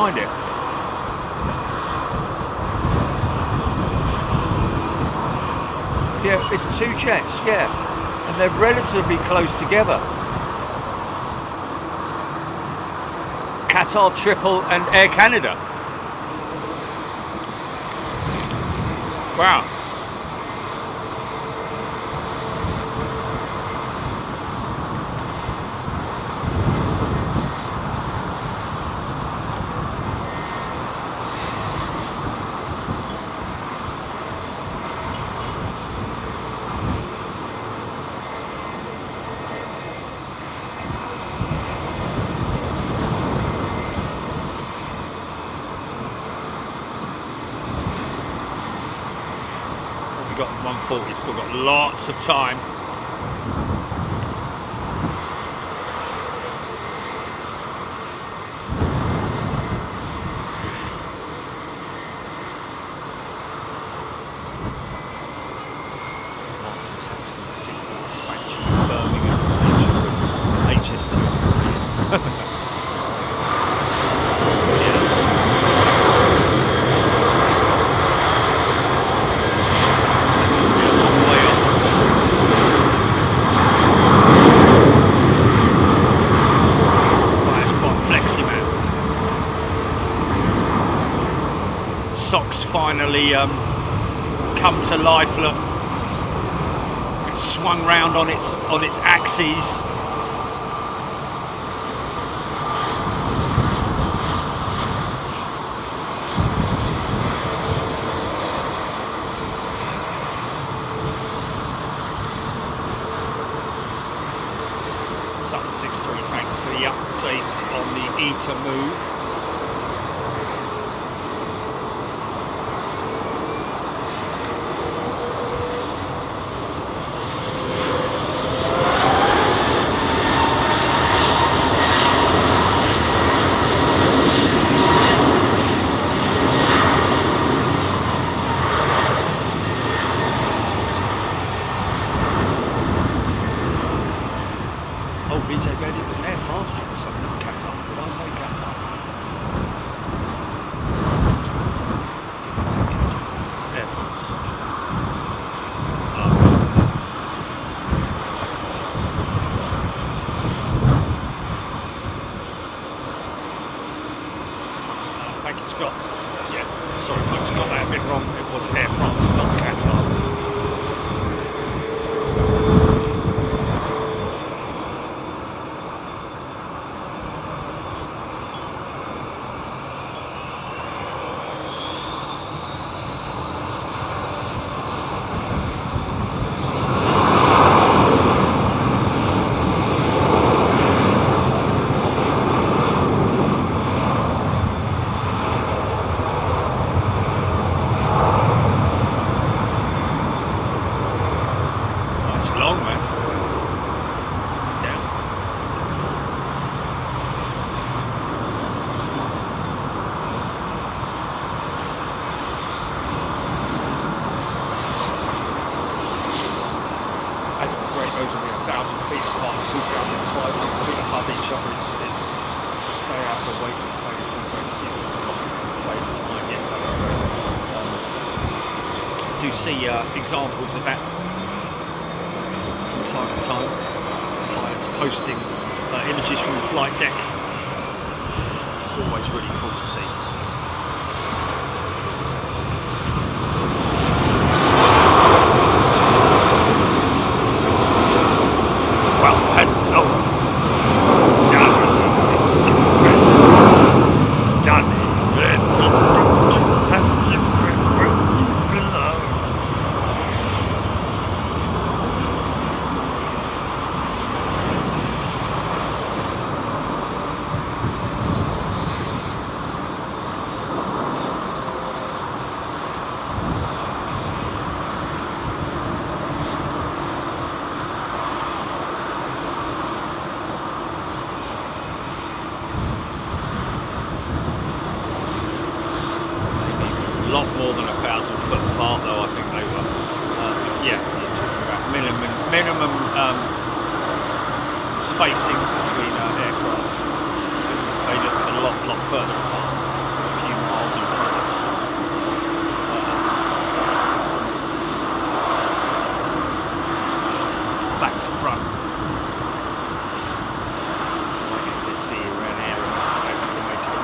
behind it. Yeah, it's two jets, yeah, and they're relatively close together. Qatar Triple and Air Canada. Wow. We've got 140, still got lots of time. Martin Saxton predicting expansion in Birmingham. HS2 is complete. Socks finally come to life. Look, it's swung round on its axes. Suffer 6-3, thanks for the update on the ETA move. It was an Air France trip or something, not Qatar. Did I say Qatar? I said Qatar. Air France trip. Thank you, Scott. Yeah, sorry folks, got that a bit wrong. It was Air France, not Qatar. Long, man. It's down. And it'd be great, those will be 1,000 feet apart, 2,500 feet above each other. It's to stay out of the way of the plane if I'm going to see from the cockpit from the plane. Yes, I do see examples of that time to time. Pilots posting images from the flight deck, which is always really cool to see. Well, hello. Lot more than 1,000 foot apart, though. I think they were. Yeah, you're talking about minimum spacing between aircraft. They looked a lot further apart. miles in front of back to front. Flight SSC around AIRBUS estimated.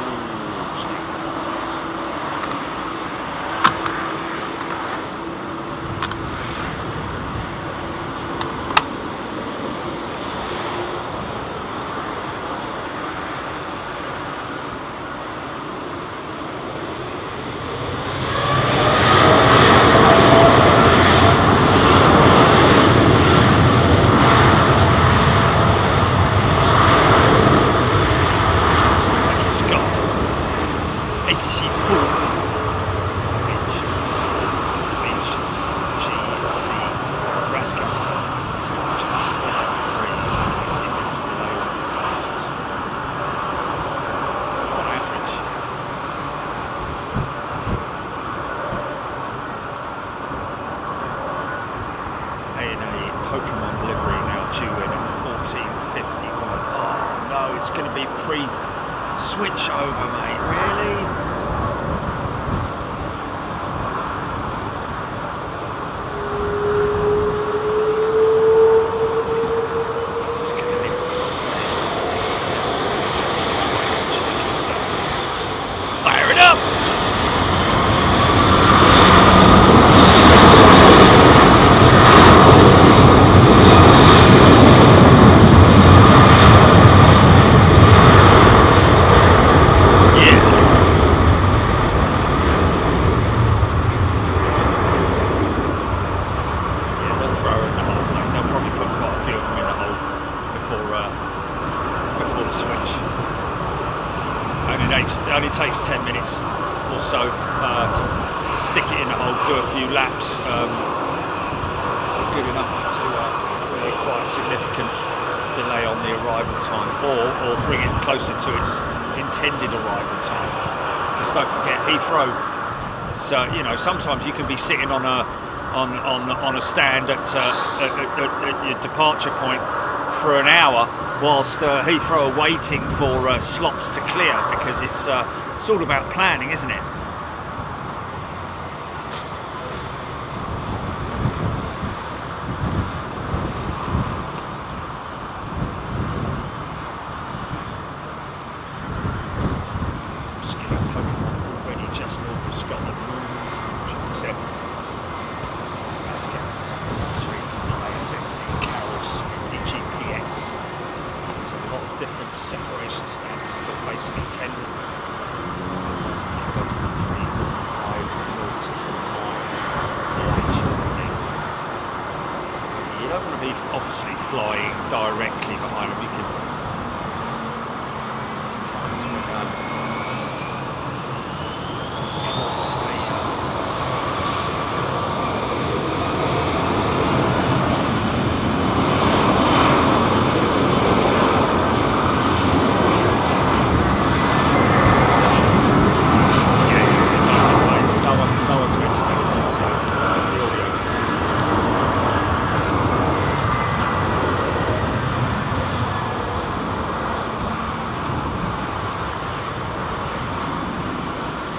It's going to be pre-switch over, mate. Really? Just going to nip across to 767. Just want to check this out. Fire it up! Only takes 10 minutes or so to stick it in the hole, do a few laps. It's good enough to create quite a significant delay on the arrival time, or bring it closer to its intended arrival time. Because don't forget Heathrow. So you know, sometimes you can be sitting on a stand at your departure point for an hour, whilst Heathrow are waiting for slots to clear, because it's all about planning, isn't it? Skilling Pokemon already just north of Scotland. 777. Raskins, Suffolk Street, Fly, SSC, Carroll, Smithy, GPX. There's a lot of different separation stances, but basically 10 vertical 3 or 5 nautical miles laterally. You don't want to be obviously flying directly behind them. You can. There's been times when I've caught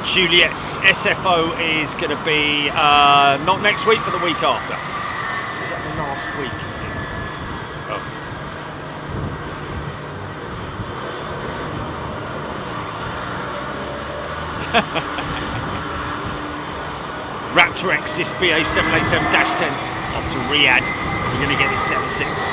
Juliet's SFO is going to be not next week, but the week after. Is that the last week? Oh. Raptor X, this BA 787-10 off to Riyadh. We're going to get this 76.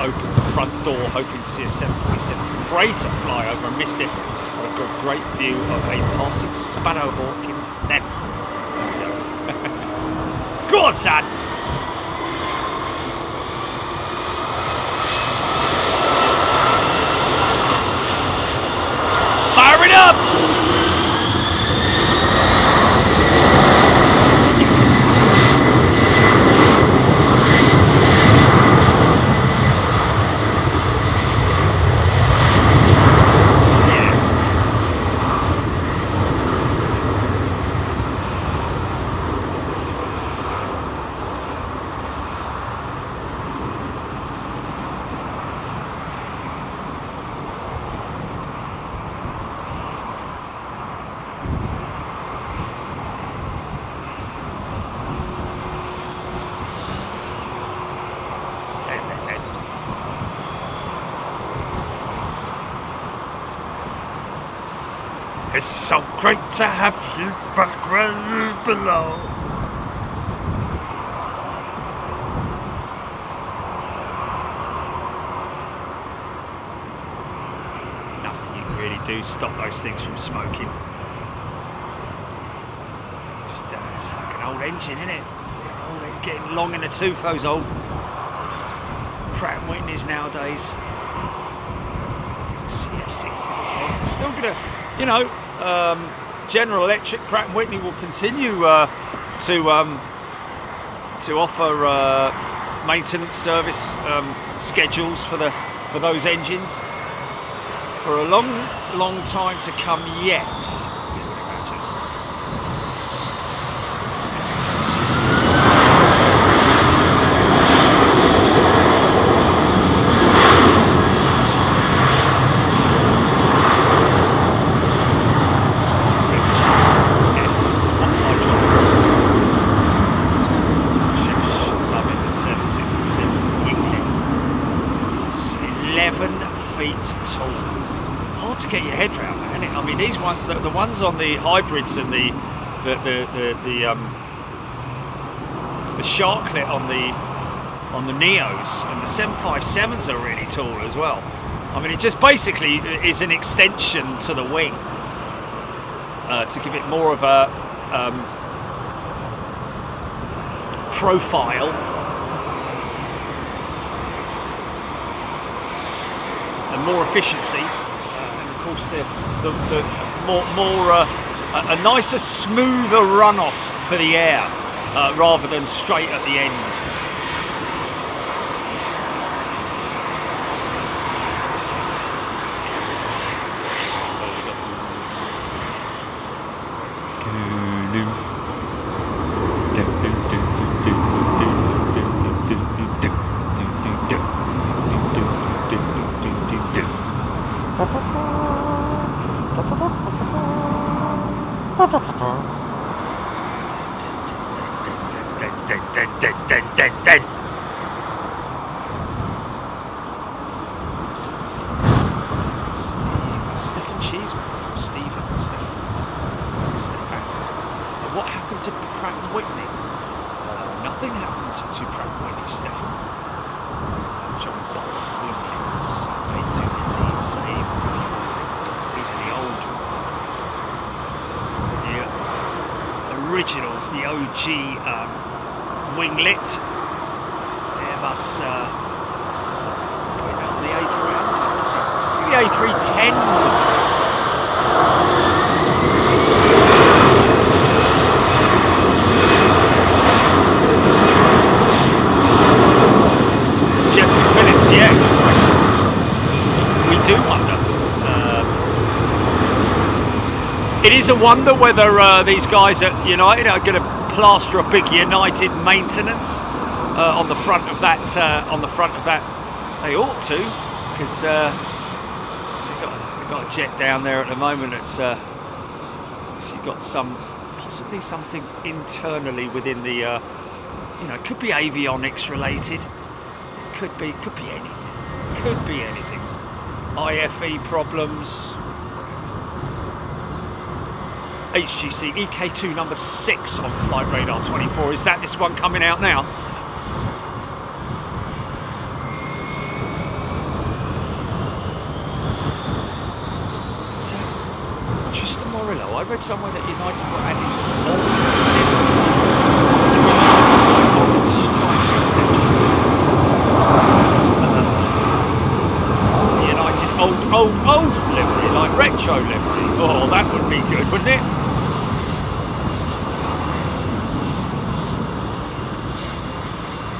opened the front door hoping to see a 747 freighter fly over and missed it. But I've got a great view of a passing Sparrowhawk instead. Go on, son! Fire it up! It's so great to have you back where you belong. Nothing you can really do to stop those things from smoking. Just, it's like an old engine, isn't it? They're getting long in the tooth, those old Pratt & Whitneys nowadays. CF6s as well. They're still gonna, you know, General Electric, Pratt & Whitney will continue to offer maintenance service schedules for those engines for a long time to come yet. You would imagine. Get your head round that, isn't it? I mean, these ones, the ones on the hybrids and the Sharklet on the Neos and the 757s are really tall as well. I mean, it just basically is an extension to the wing to give it more of a profile and more efficiency. Of course, the more a nicer, smoother runoff for the air rather than straight at the end. What happened to Pratt & Whitney? Nothing happened to Pratt & Whitney, Stefan. John Williams, they do indeed save fuel. These are the originals, the OG winglet. Airbus putting out the A300, wasn't it? I think the A310 was the first one. Yeah, good question. We do wonder. It is a wonder whether these guys at United are going to plaster a big United maintenance on the front of that. They ought to, because they've got a jet down there at the moment that's obviously got possibly something internally within the. It could be avionics related. Could be anything. Could be anything. IFE problems. HGC EK2 number 6 on Flight Radar 24. Is that this one coming out now? read somewhere that United were adding old livery to the train, like orange stripe, etc. United old livery, like retro livery. Oh, that would be good, wouldn't it?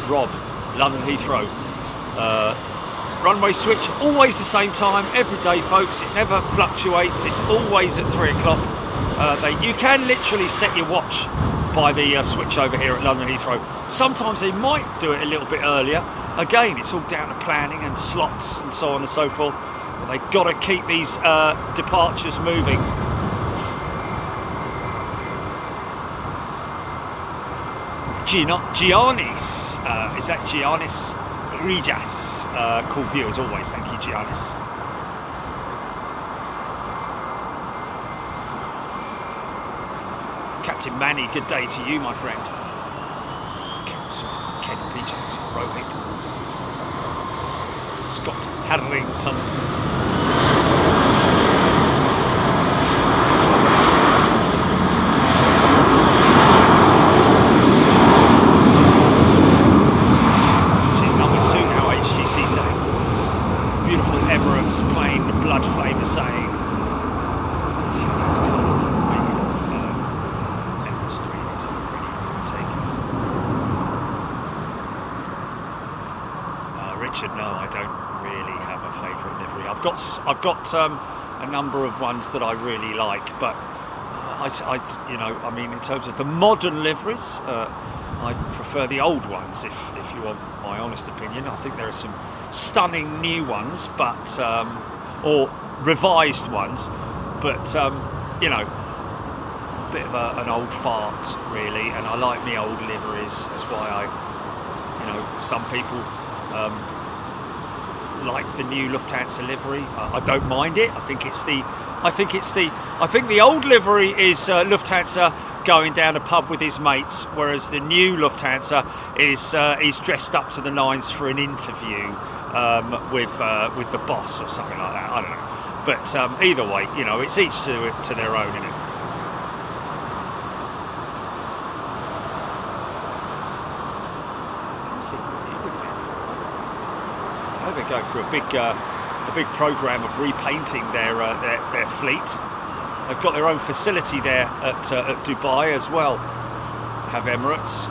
Rob, London Heathrow. Runway switch, always the same time, every day, folks. It never fluctuates. It's always at 3 o'clock. You can literally set your watch by the switch over here at London Heathrow. Sometimes they might do it a little bit earlier. Again, it's all down to planning and slots and so on and so forth. But they've got to keep these departures moving. Giannis, is that Giannis? Rijas, cool view as always, thank you Giannis. Captain Manny, good day to you my friend. Carol Smith, Kenny PJs, Rohit, Scott Harrington. Saying, beautiful Emirates plane, the blood flame is saying, Emirates 3, it's ready for takeoff. Richard, no, I don't really have a favourite livery. I've got a number of ones that I really like, but I mean, in terms of the modern liveries, I prefer the old ones, if you want my honest opinion. I think there are some stunning new ones, but or revised ones, but you know, a bit of an old fart really, and I like me old liveries. That's why some people like the new Lufthansa livery. I don't mind it. I think the old livery is Lufthansa going down a pub with his mates, whereas the new Lufthansa is he's dressed up to the nines for an interview with the boss or something like that. I don't know, but either way, you know, it's each to their own, isn't it? I know they go for a big program of repainting their fleet. They've got their own facility there at Dubai as well. Have Emirates.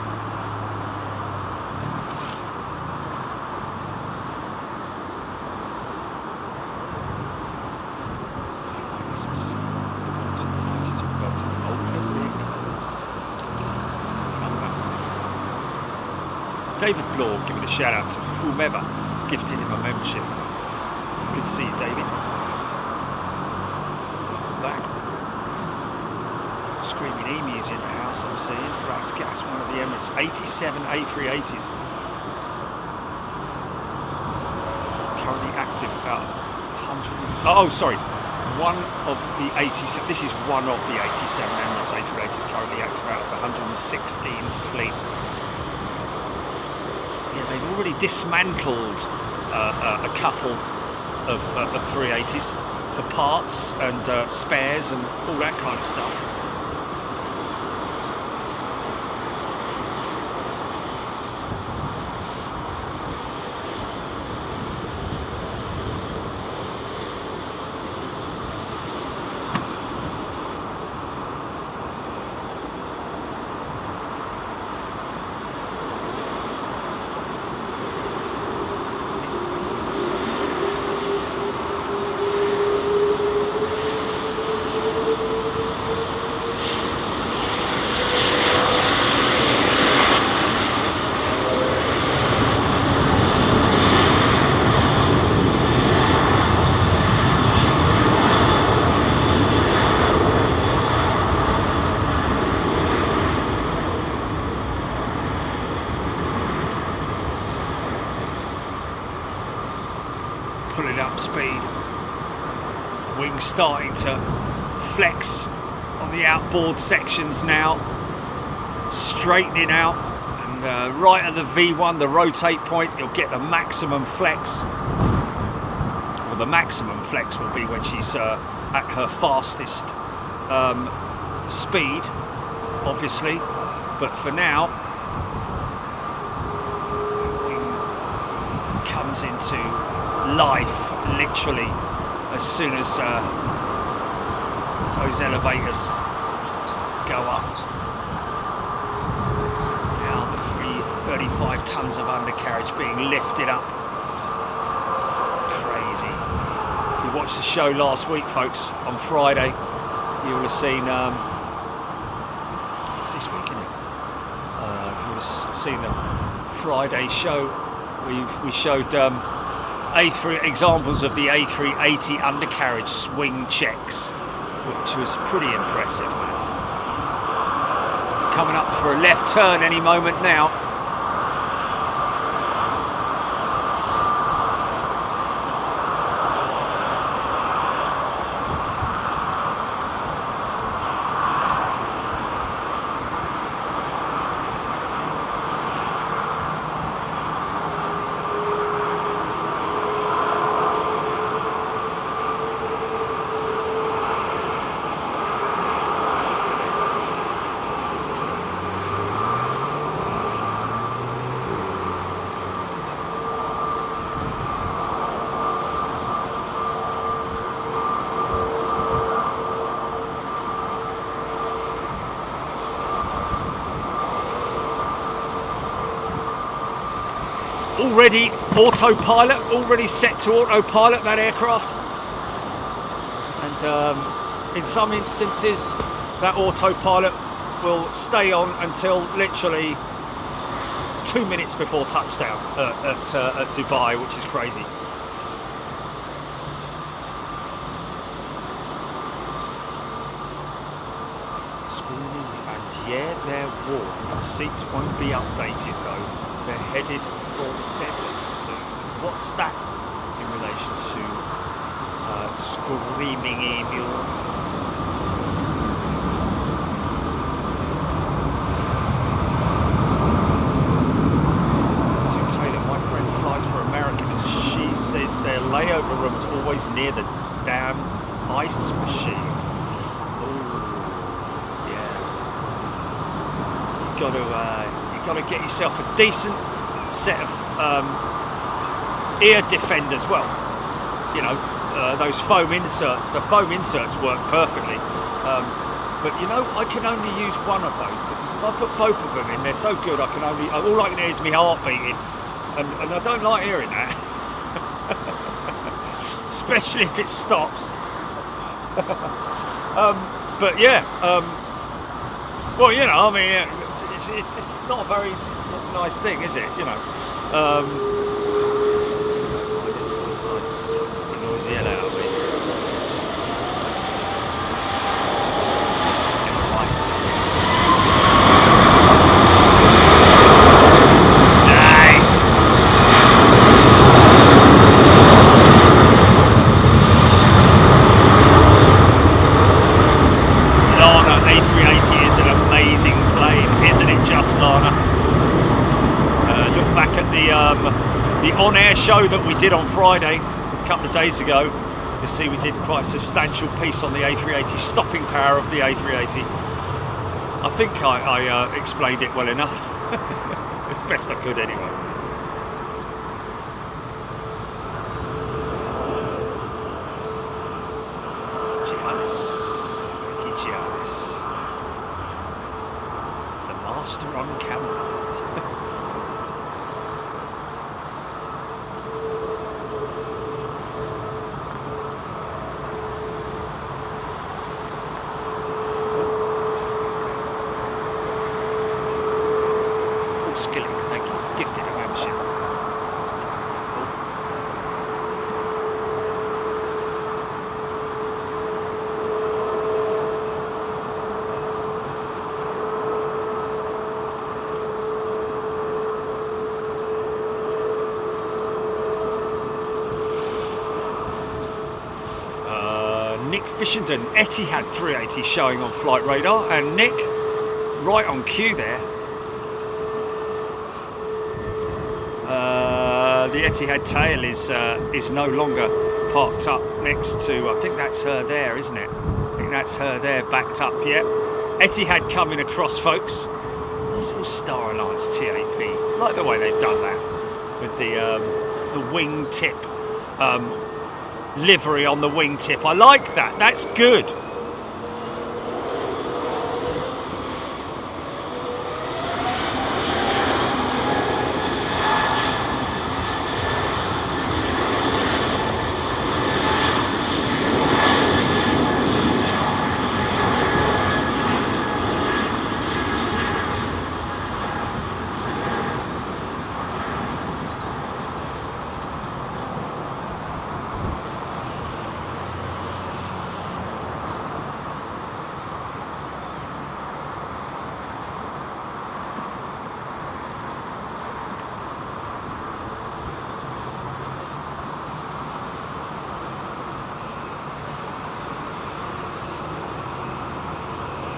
David Blaw giving a shout out to whomever gifted him a membership. Good to see you, David. Welcome back. Screaming emus in the house, I'm seeing. Rasgas, one of the Emirates, 87 A380s. Currently active out of 100. Oh, sorry. One of the 87. This is one of the 87 Emirates A380s currently active out of 116 fleet. Yeah, they've already dismantled a couple of 380s for parts and spares and all that kind of stuff. Pulling up speed, wings starting to flex on the outboard sections now, straightening out, and right at the V1, the rotate point, you'll get the maximum flex. Well, the maximum flex will be when she's at her fastest speed, obviously, but for now, wing comes into life literally as soon as those elevators go up. Now the 35 tons of undercarriage being lifted up. Crazy. If you watched the show last week, folks, on Friday, you will have seen, it's this week, isn't it? If you would have seen the Friday show, we showed examples of the A380 undercarriage swing checks, which was pretty impressive, man. Coming up for a left turn any moment now. Already autopilot, already set to autopilot, that aircraft. And in some instances, that autopilot will stay on until literally 2 minutes before touchdown at Dubai, which is crazy. Screening, and yeah, they're warm. Seats won't be updated though. They're headed for the desert soon. What's that in relation to screaming ambulance? Sue Taylor, my friend flies for American, and she says their layover room's always near the damn ice machine. Oh, yeah. You got to get yourself a decent set of ear defenders. Well, you know, those foam inserts work perfectly. But you know, I can only use one of those because if I put both of them in, they're so good. All I can hear is my heart beating, and I don't like hearing that, especially if it stops. But yeah, well, you know, I mean, it's just not a very nice thing, is it? You know, noisy hell out of me. Nice. Lana A380 is an amazing plane, isn't it? Just Lana. Look back at the on-air show that we did on Friday a couple of days ago. You see, we did quite a substantial piece on the A380, stopping power of the A380. I think I explained it well enough, as best I could anyway. Giannis, thank you, Giannis. The master on camera. Thank you. Gifted a membership. Nick Fishenden, Etihad 380 showing on flight radar, and Nick, right on cue there. The Etihad tail is no longer parked up next to, I think that's her there, isn't it? I think that's her there, backed up, yeah. Etihad coming across, folks. Nice little Star Alliance TAP. Like the way they've done that with the wingtip livery on the wingtip. I like that. That's good.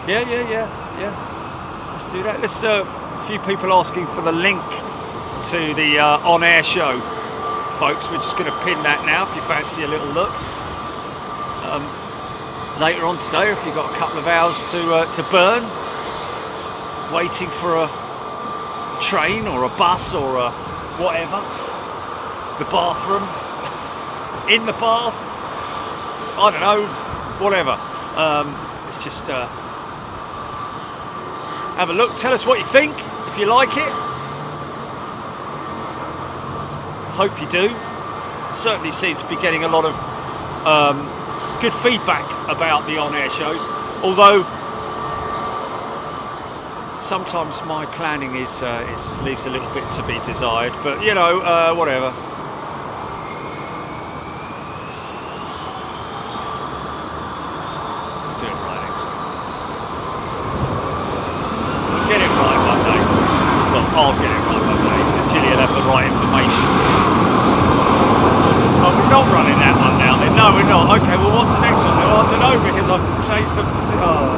Yeah. Let's do that. There's a few people asking for the link to the on-air show, folks. We're just going to pin that now if you fancy a little look. Later on today, if you've got a couple of hours to burn, waiting for a train or a bus or a whatever, the bathroom, in the bath, I don't know, whatever. It's just have a look, tell us what you think, if you like it. Hope you do. Certainly seem to be getting a lot of good feedback about the on-air shows, although sometimes my planning is leaves a little bit to be desired, but you know, whatever. Do it right next week. Get it right one day. Well, I'll get it right one day, and Gilly will have the right information. Oh, we're not running that one now then. No, we're not. Okay, well, what's the next one then? Well, I don't know, because I've changed the position. Oh.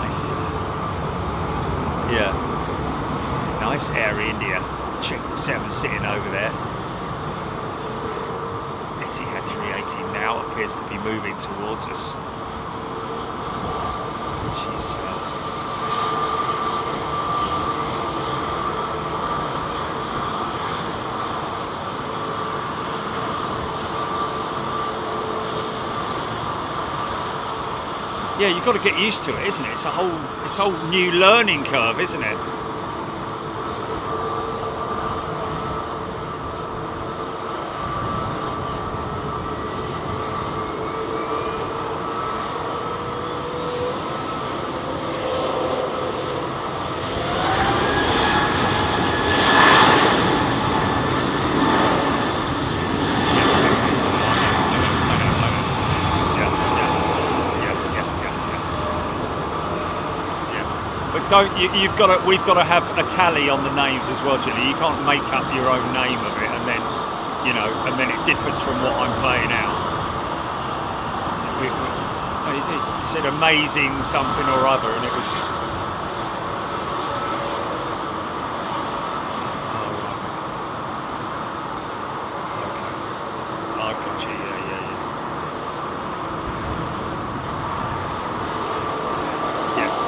Nice. Yeah. Nice Air India 777 sitting over there. Etihad 380 now appears to be moving towards us. She's yeah, you've got to get used to it, isn't it? It's a whole new learning curve, isn't it? We've got to have a tally on the names as well, Gilly. You can't make up your own name of it and then, you know, and then it differs from what I'm playing out. No, you did. You said amazing something or other, and it was. Okay. I've got you. Yeah. Yes.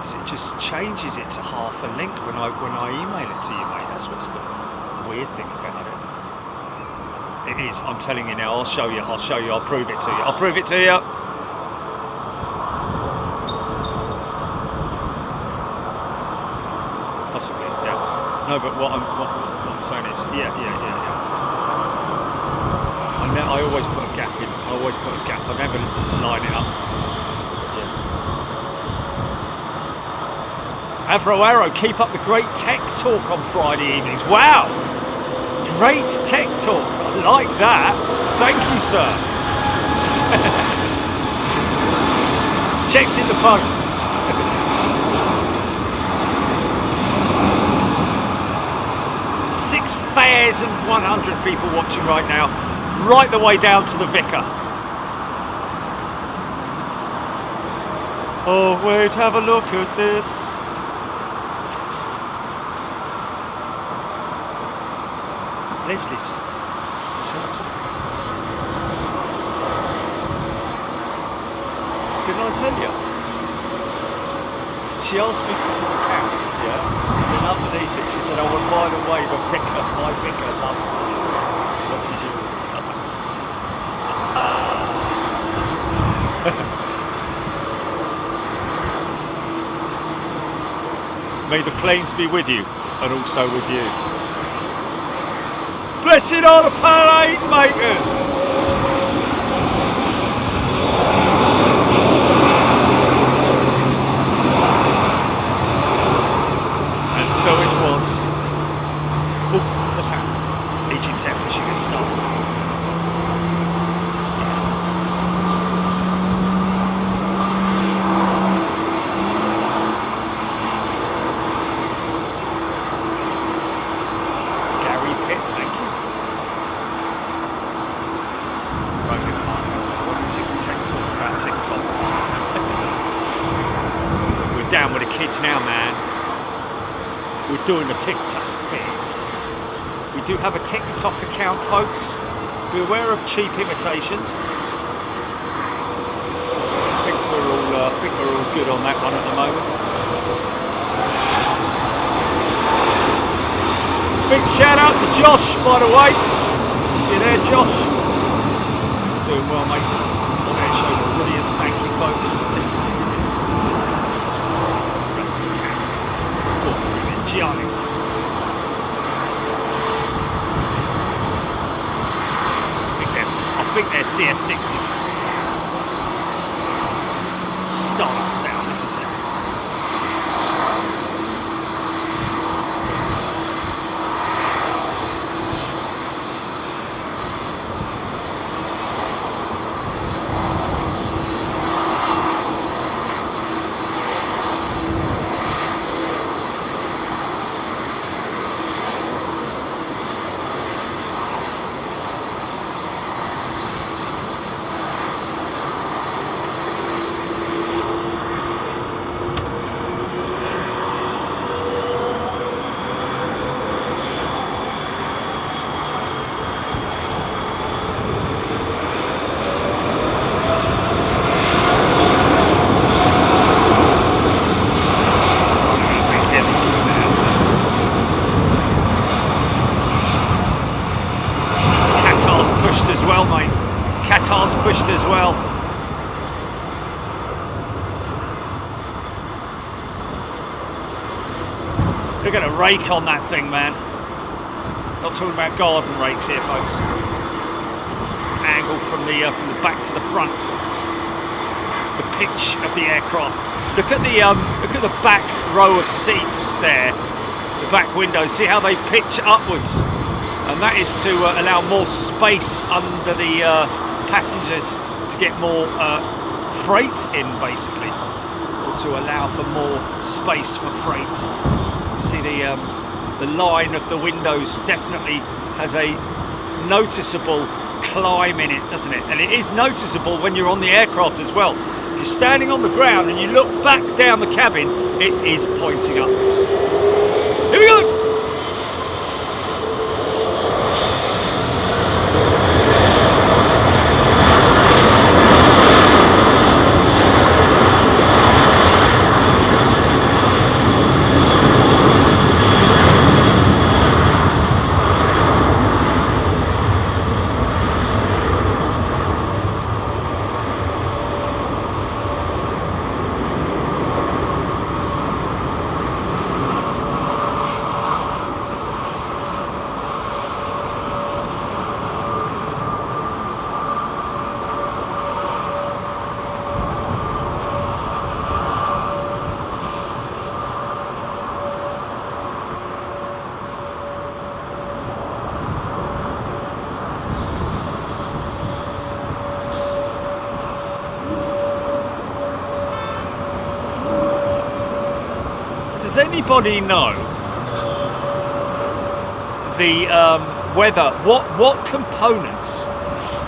It just changes it to half a link when I email it to you, mate. That's what's the weird thing about it. It is. I'm telling you now. I'll show you. I'll prove it to you. Possibly, yeah. No, but what I'm saying is, yeah. I always put a gap in. I never line it up. Heathrow Arrow, keep up the great tech talk on Friday evenings. Wow! Great tech talk. I like that. Thank you, sir. Checks in the post. Six 1,100 people watching right now, right the way down to the Vicar. Oh wait, have a look at this. Leslie's church. Didn't I tell you? She asked me for some accounts, yeah? And then underneath it she said, oh, and by the way, my vicar watches you all the time. May the planes be with you, and also with you. Blessed are the parade makers! And so it was. Oh, what's that? Agent 10 pushing it start. Gary Pitt, thank you. Rogan Parker, what's tech talk about TikTok? We're down with the kids now, man. We're doing the TikTok thing. We do have a TikTok account, folks. Be aware of cheap imitations. I think we're all good on that one at the moment. Big shout out to Josh, by the way. If you're there, Josh, you're doing well, mate. On air shows are brilliant. Thank you, folks. Giannis. I think they're CF6s. Startup sound, listen to that. As well, mate. Qatar's pushed as well. Look at a rake on that thing, man. Not talking about garden rakes here, folks. Angle from the back to the front. The pitch of the aircraft. Look at the back row of seats there. The back windows. See how they pitch upwards. And that is to allow more space under the passengers to get more freight in, basically, or to allow for more space for freight. You see the line of the windows definitely has a noticeable climb in it, doesn't it? And it is noticeable when you're on the aircraft as well. If you're standing on the ground and you look back down the cabin, it is pointing upwards. Here we go! Does anybody know the what components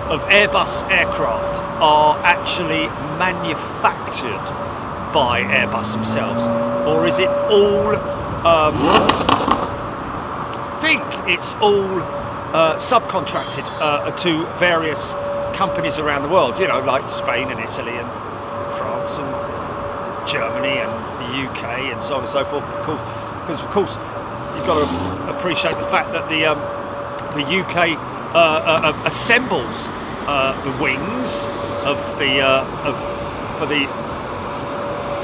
of Airbus aircraft are actually manufactured by Airbus themselves, or is it all? It's all subcontracted to various companies around the world. You know, like Spain and Italy and France and Germany and the UK and so on and so forth. Because of course you've got to appreciate the fact that the UK assembles the wings of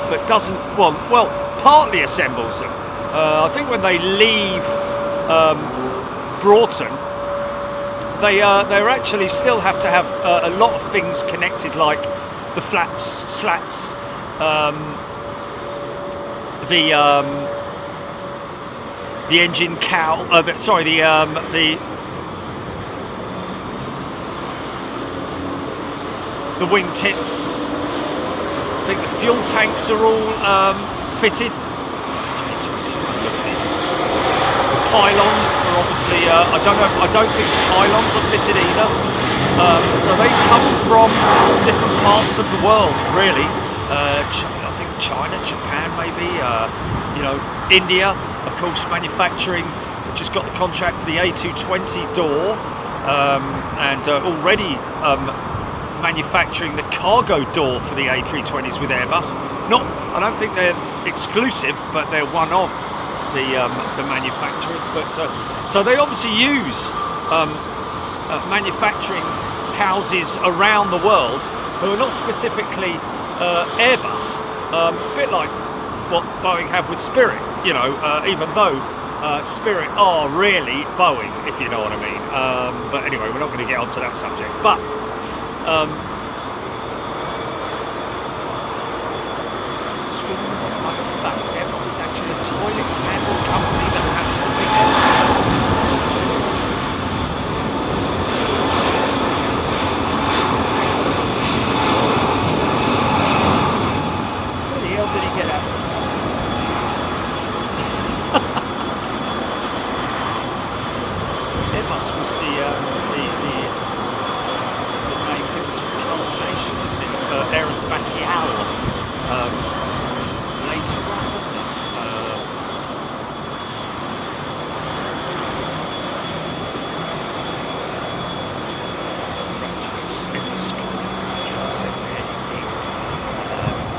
but doesn't partly assembles them. I think when they leave Broughton, they actually still have to have a lot of things connected, like the flaps, slats, the engine cowl. The wing tips. I think the fuel tanks are all fitted. It's 321 pylons are obviously. I don't think the pylons are fitted either. So they come from different parts of the world, really. I think China, Japan, maybe. India, of course, manufacturing. Just got the contract for the A220 door, and already manufacturing the cargo door for the A320s with Airbus. I don't think they're exclusive, but they're one of the manufacturers. But so they obviously use manufacturing houses around the world who are not specifically Airbus, a bit like what Boeing have with Spirit. Even though Spirit are really Boeing, if you know what I mean. But anyway, we're not going to get onto that subject. But fun fact: Airbus is actually a toilet handle company that happens to be Where the hell did he get that from? Airbus was the name given to the culmination, wasn't it, of Aerospatiale later on, wasn't it?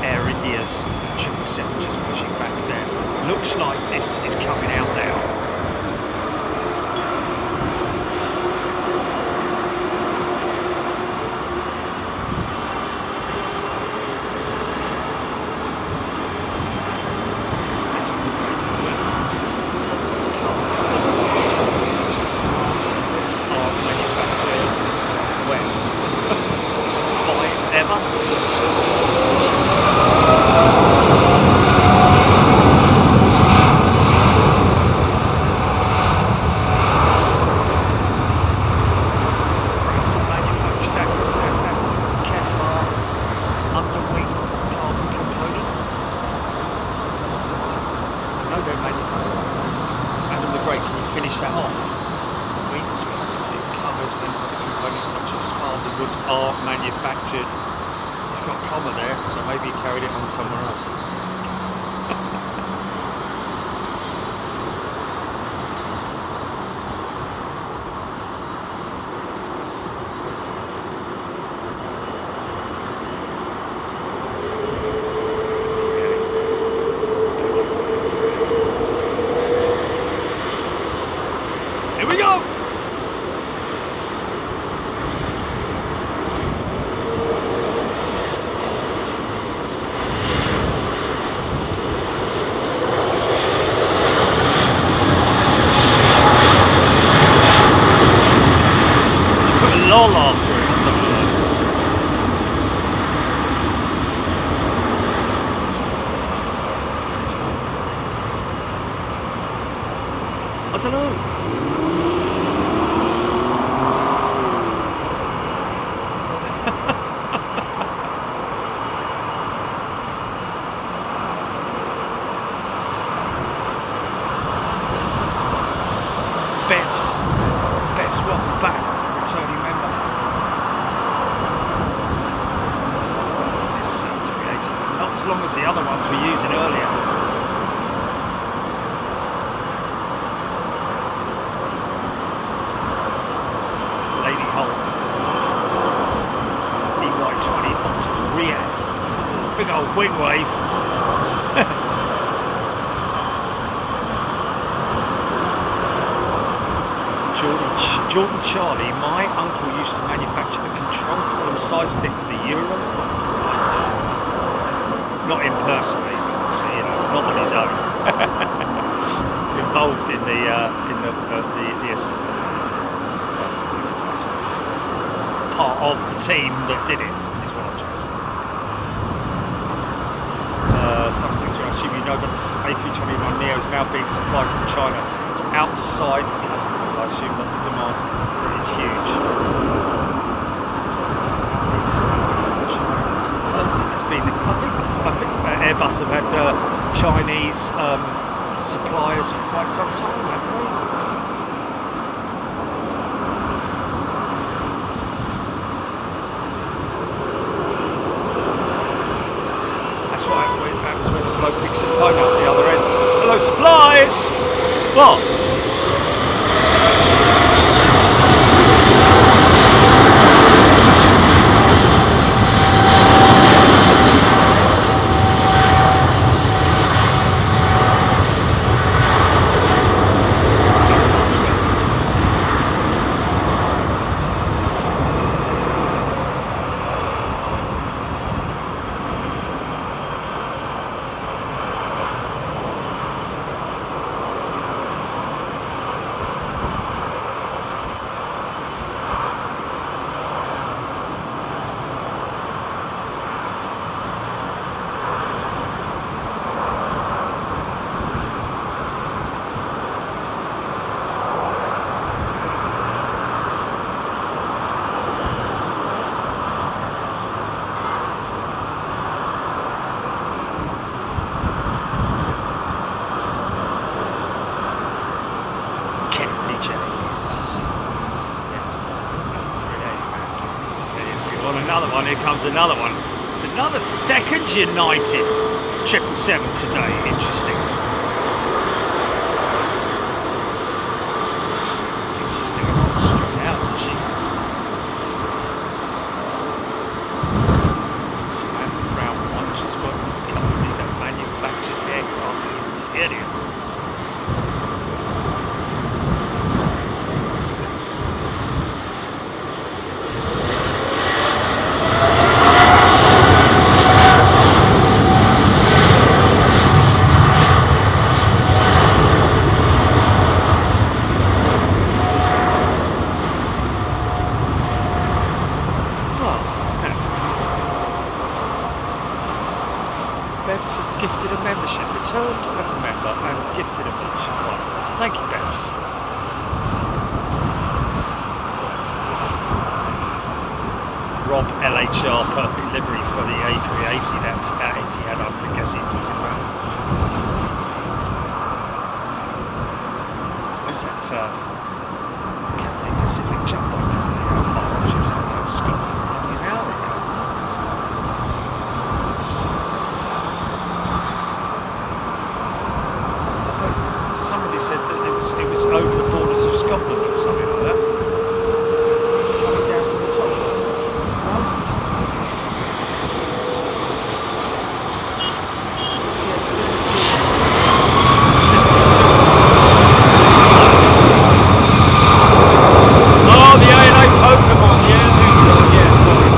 Air India's 777 just pushing back there. Looks like this is coming out now. returning member for this 380. Not as long as the other ones we were using earlier. Lady Hull. EY20 off to Riyadh. Big old wing wave. Jordan Charlie, my uncle used to manufacture the control column side stick for the Eurofighter type. Not him personally, but obviously, you know, not on his own. Involved in the part of the team that did it, is what I'm trying to say. Some things I assume you know that this A321neo is now being supplied from China to outside customers. I assume that the demand for it is huge. I think Airbus have had Chinese suppliers for quite some time, haven't they? That's what happens when the bloke picks the phone up the other end. Hello, supplies! What? Here comes another one. It's another second United 777 today. Interesting. I think she's going to go straight out, isn't she? Samantha Brown once worked at a company that manufactured aircraft interiors. Has gifted a membership, returned as a member and gifted a membership. Right. Thank you, Bevs. Rob LHR, perfect livery for the A380 that Etihad, I guess he's talking about. Is that Cathay Pacific Jumbo Company? How far off she was out there in Scotland? Bloody hell. Somebody said that it was over the borders of Scotland or something like that. Coming down from the top. No? Yeah, it was 52 or something. Oh, the A&A Pokemon, yeah, sorry.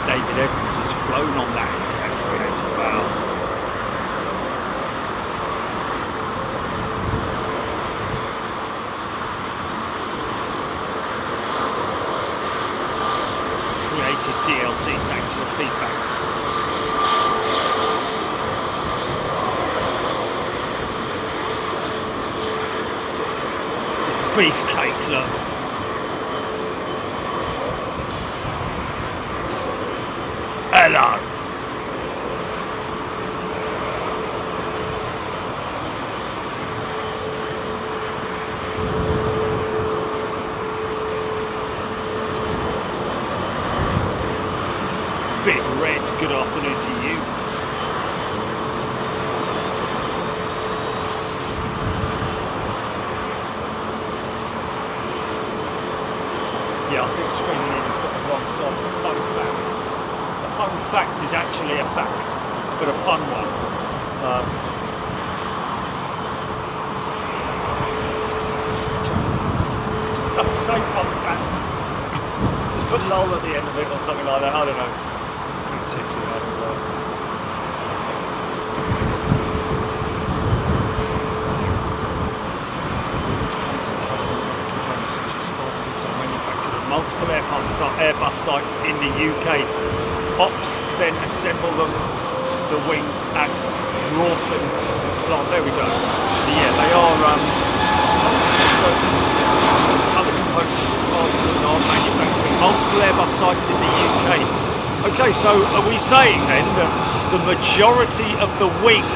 David Edmonds has flown on that Etihad 380. Wow. Creative DLC, thanks for the feedback. This Beefcake, look. Hello. Big Red, good afternoon to you. Yeah, I think Screaming Eagle's got the wrong side. A fun fact is actually a fact, but a fun one. It's just a joke. Just don't say fun facts. Just put lol at the end of it or something like that. I don't know. Teach you how to roll. This composite covers and other components such as spars and are manufactured at multiple Airbus sites in the UK. Ops then assemble the wings at Broughton plant. There we go. So yeah, they are. So other components such as spars and are manufactured at multiple Airbus sites in the UK. Okay, so are we saying then that the majority of the wing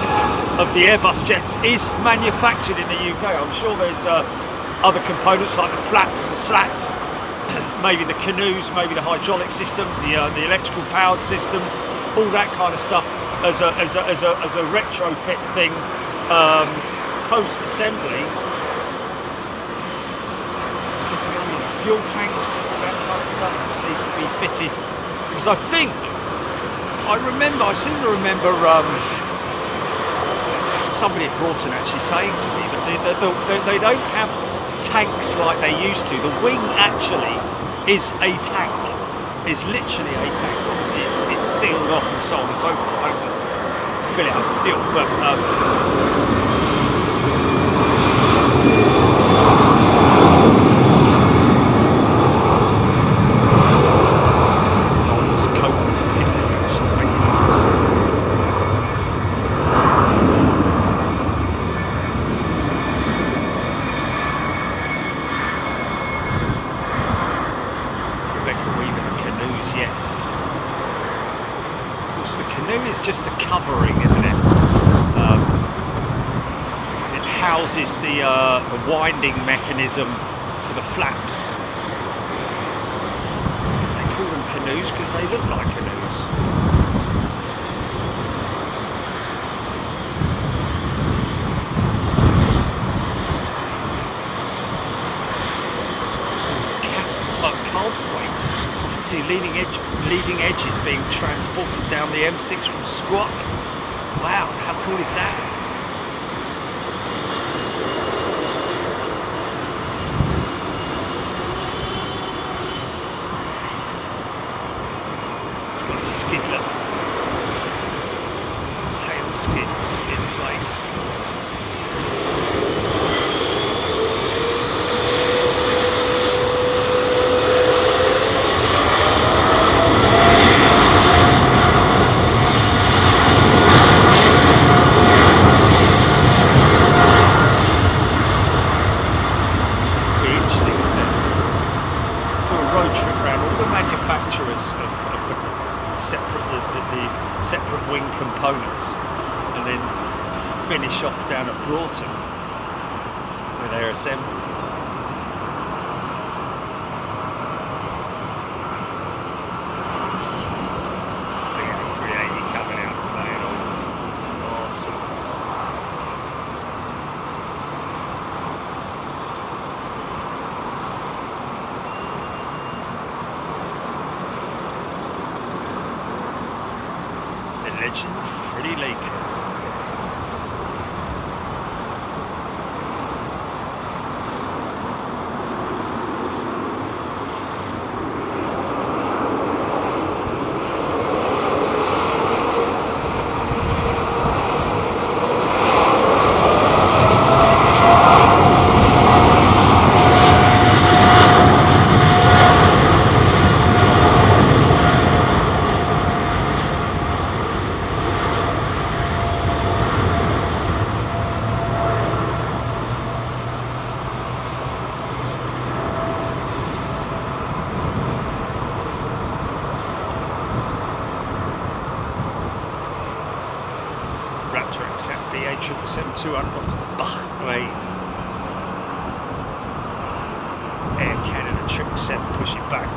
of the Airbus jets is manufactured in the UK? I'm sure there's other components like the flaps, the slats, maybe the canoes, maybe the hydraulic systems, the electrical powered systems, all that kind of stuff as a retrofit thing post assembly. I guess fuel tanks, that kind of stuff needs to be fitted. Because I seem to remember somebody at Broughton actually saying to me that they don't have tanks like they used to. The wing actually is a tank, is literally a tank. Obviously it's sealed off and so on and so forth. Don't just fill it up with fuel. But just a covering, isn't it? It houses the winding mechanism for the flaps. They call them canoes because they look like canoes. Calf weight. Often see leading edges being transported down the M6 from Scotland. Wow, how cool is that? It's got a skidlet, tail skid in place. Separate wing components and then finish off down at Broughton where they're assembled. VA380 coming out and playing on. Awesome. Legend Freddie Lake. 777-200 off to Bahrain. Air Canada 777 pushing back.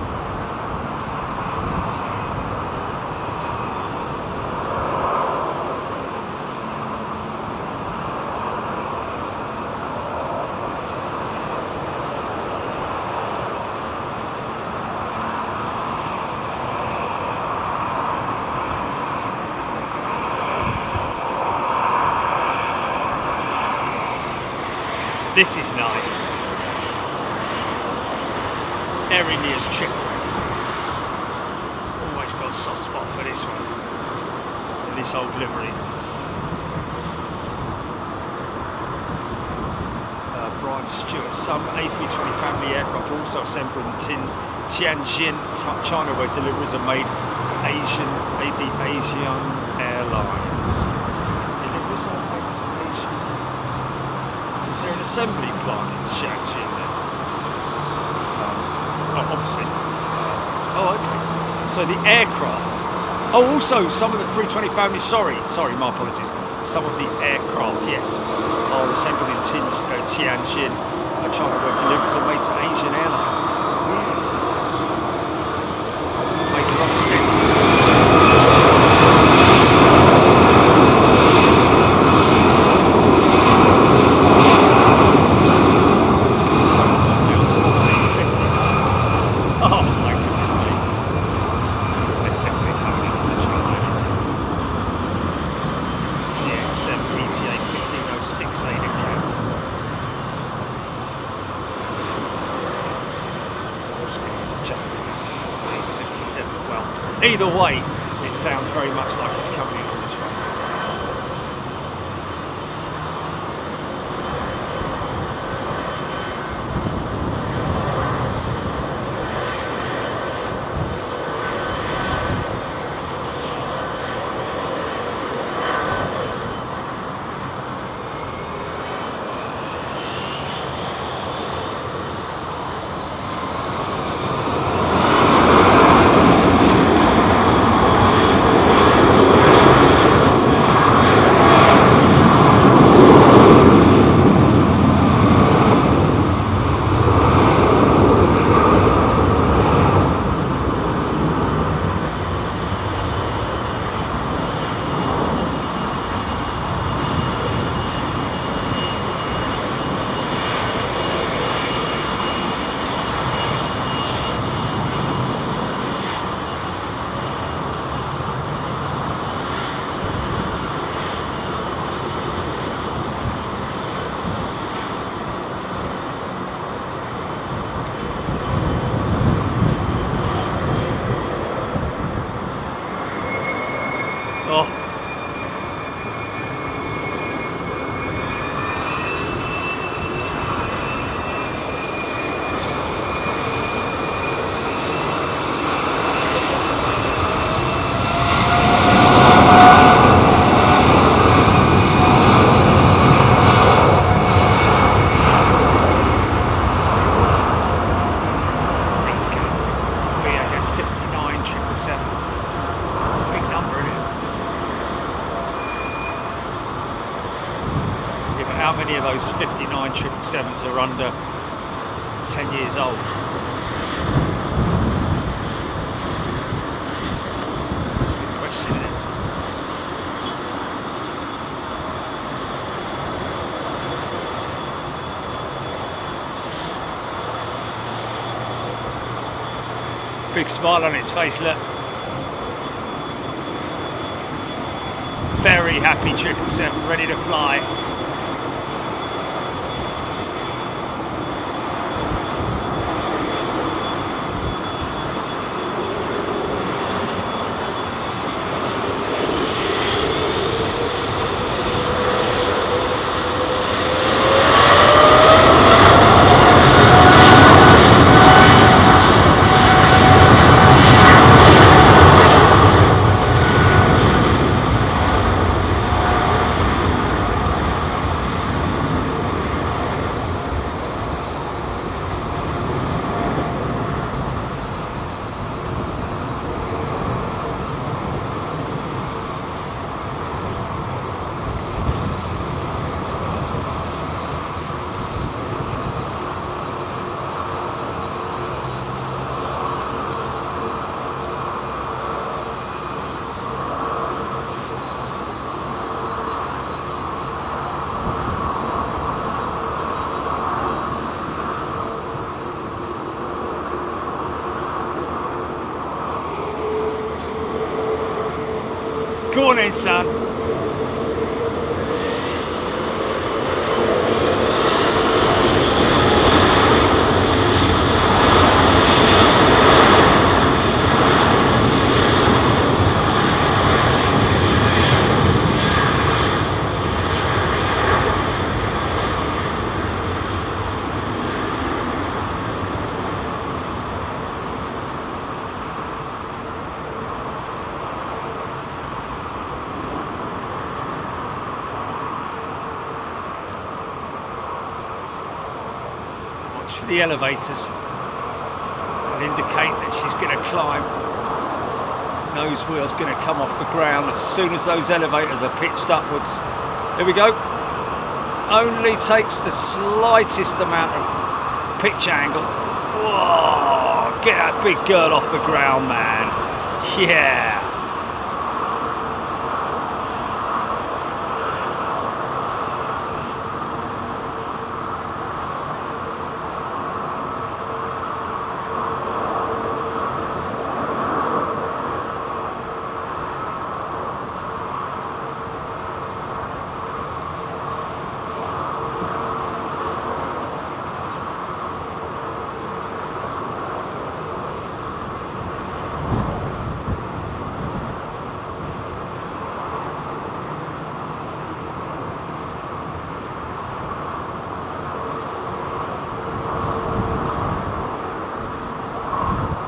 This is nice. Very near trickle. Always got a soft spot for this one. In this old livery. Brian Stewart. Some A320 family aircraft are also assembled in Tianjin, China, where deliveries are made to the Asian Airlines. Deliveries are made to Asian. Is there an assembly plant in Tianjin then? Obviously. Oh, okay. So the aircraft. Oh, also some of the 320 family. Sorry, my apologies. Some of the aircraft, yes, are assembled in Tianjin, China, where deliveries are made to Asian Airlines. Yes. Make a lot of sense, of course. Either way, it sounds very much like it's coming in on this one. Those 59 777s are under 10 years old. That's a big question, isn't it? Big smile on its face, look. Very happy 777, ready to fly. Go on in, son. For the elevators will indicate that she's going to climb. Nose wheel's going to come off the ground as soon as those elevators are pitched upwards. Here we go. Only takes the slightest amount of pitch angle. Whoa, get that big girl off the ground, man. Yeah.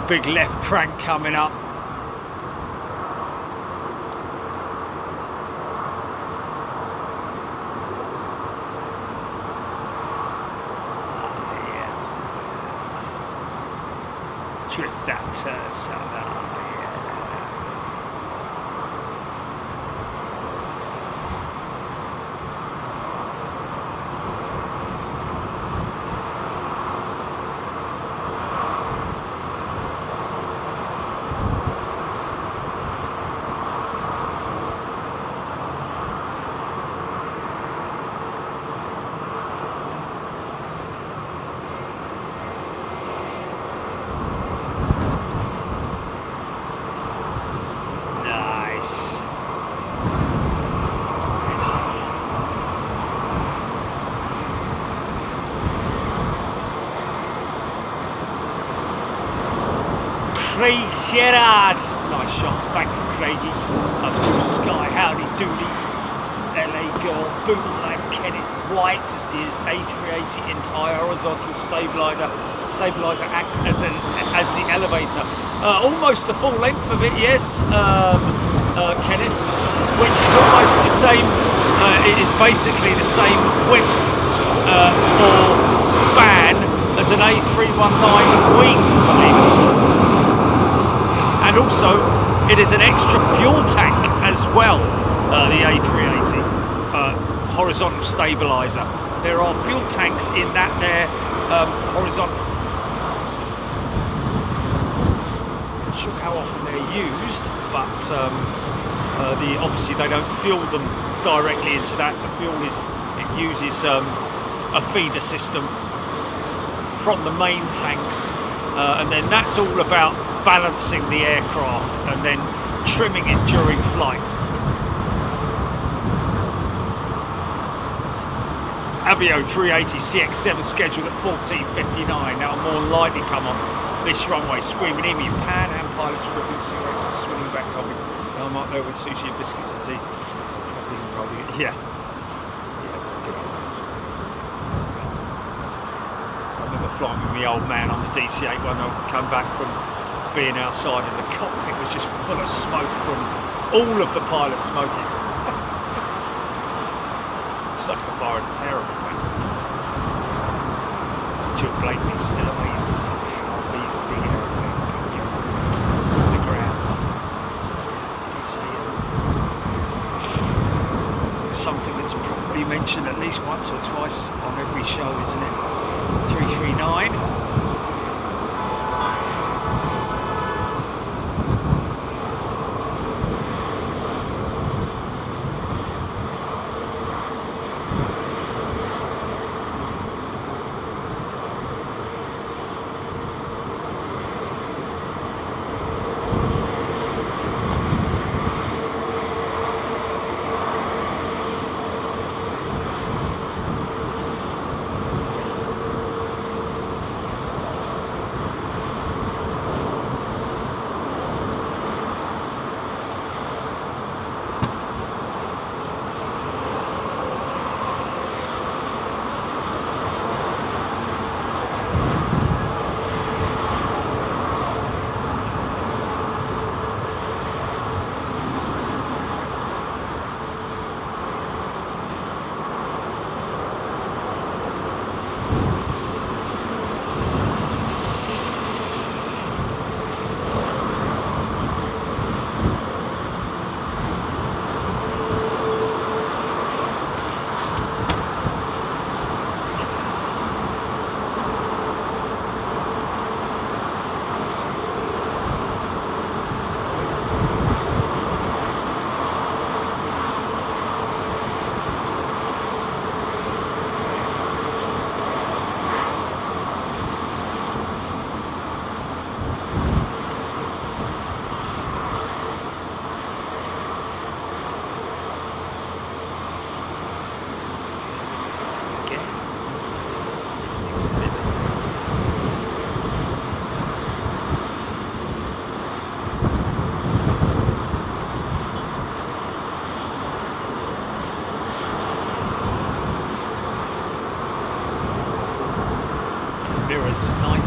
Big left crank coming up. Drift that turn, son. Craig Gerard. Nice shot, thank you, Craigie. A blue sky, howdy doody. LA girl, boom lamp, Kenneth White as the A380 entire horizontal stabilizer act as the elevator. Almost the full length of it, yes, Kenneth, which is almost the same. It is basically the same width or span as an A319 wing, believe it. And also, it is an extra fuel tank as well, the A380 horizontal stabilizer. There are fuel tanks in that there horizontal. Not sure how often they're used, but obviously they don't fuel them directly into that. The fuel it uses a feeder system from the main tanks, and then that's all about balancing the aircraft and then trimming it during flight. Avio 380 CX7 scheduled at 14:59. Now more likely come on this runway, screaming in me. Pan Am pilots ripping cigarettes and swinging back coffee. Now I'm up there with sushi and biscuits and tea. Probably rolling it. Yeah, good old days. I remember flying with my old man on the DC-8 when I come back from being outside, and the cockpit was just full of smoke from all of the pilots smoking. It's like a bar of terrible, man. Jill Blakely's still amazed to see how these big airplanes can get off the ground. Yeah, it is something that's probably mentioned at least once or twice on every show, isn't it? 339.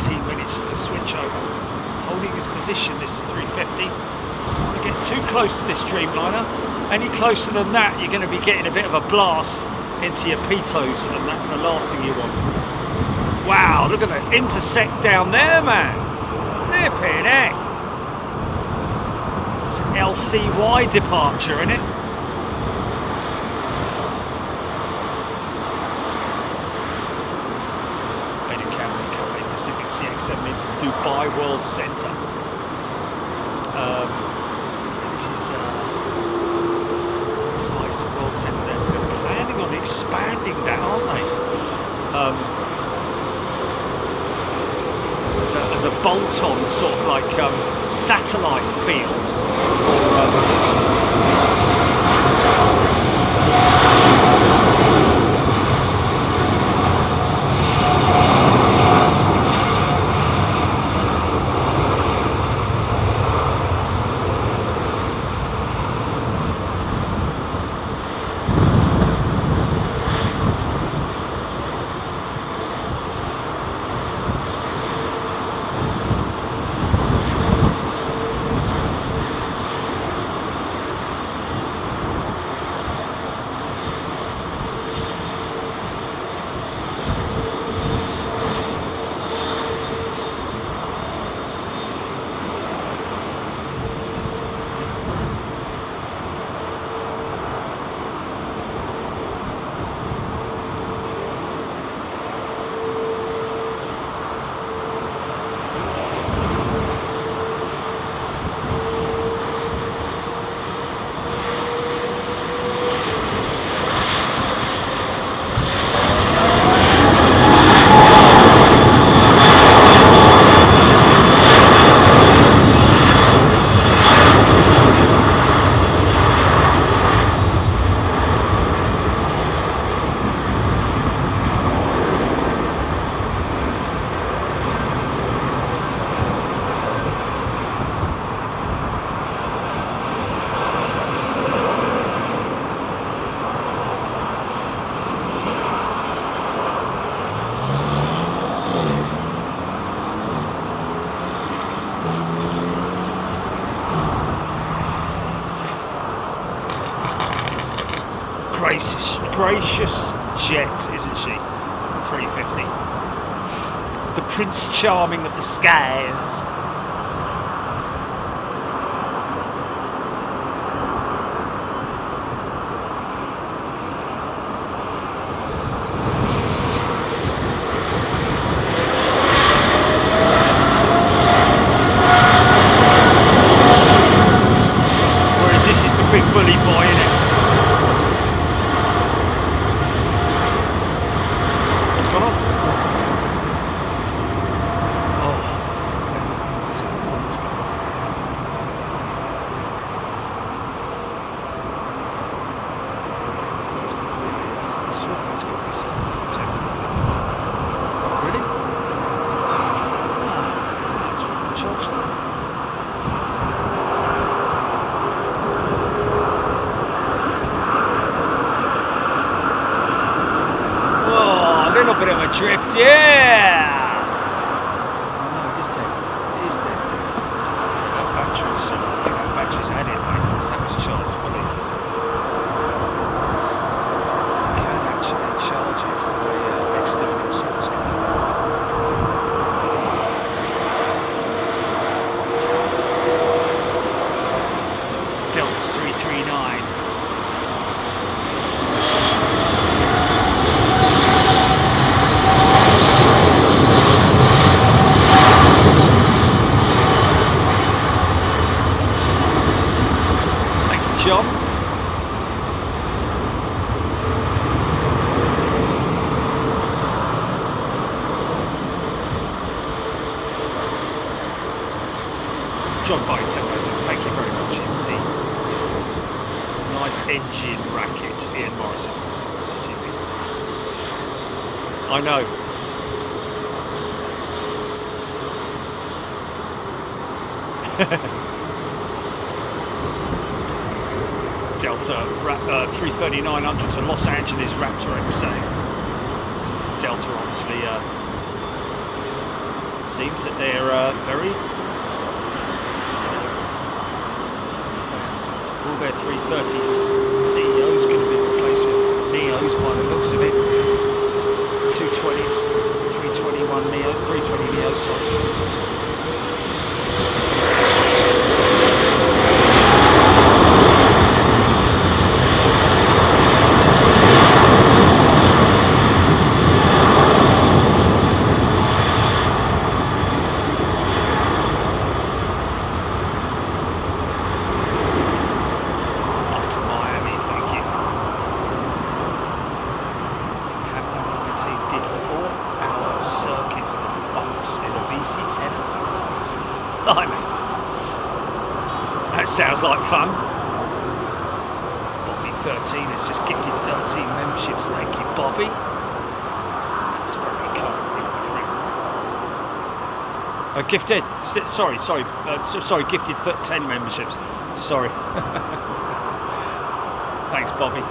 18 minutes to switch over. Holding his position, this 350. Doesn't want to get too close to this Dreamliner. Any closer than that, you're going to be getting a bit of a blast into your pitos, and that's the last thing you want. Wow, look at that intersect down there, man. Flipping heck. It's an LCY departure, isn't it? Pacific CX-7 in from Dubai World Centre. This is Dubai World Centre. They're planning on expanding that, aren't they? As a bolt-on sort of like satellite field for. Gracious jet, isn't she? 350. The Prince Charming of the skies. Whereas this is the big bully boy, isn't it? Gone off. Oh, fucking hell. The one's gone off. It's got to be something temporary things. Really? Oh, it's full of charge though. A little bit of a drift, yeah! Oh no, it is dead. It is dead. That battery's, I think that battery's had it, mate, because that was charged fully. I can actually charge it from the external source code. Delta's 339. John. John Boeing 707, thank you very much indeed. Nice engine racket, Ian Morrison, CGP. I know. Delta 33900 to Los Angeles Raptor XA. Delta obviously seems that they're very, all their 330s CEOs going to be replaced with Neos by the looks of it. 220s, 321 Neos, 320 Neos, sorry. Sounds like fun. Bobby 13 has just gifted 13 memberships. Thank you, Bobby. That's very kind of you, my friend. Gifted. Sorry. Gifted 10 memberships. Sorry. Thanks, Bobby.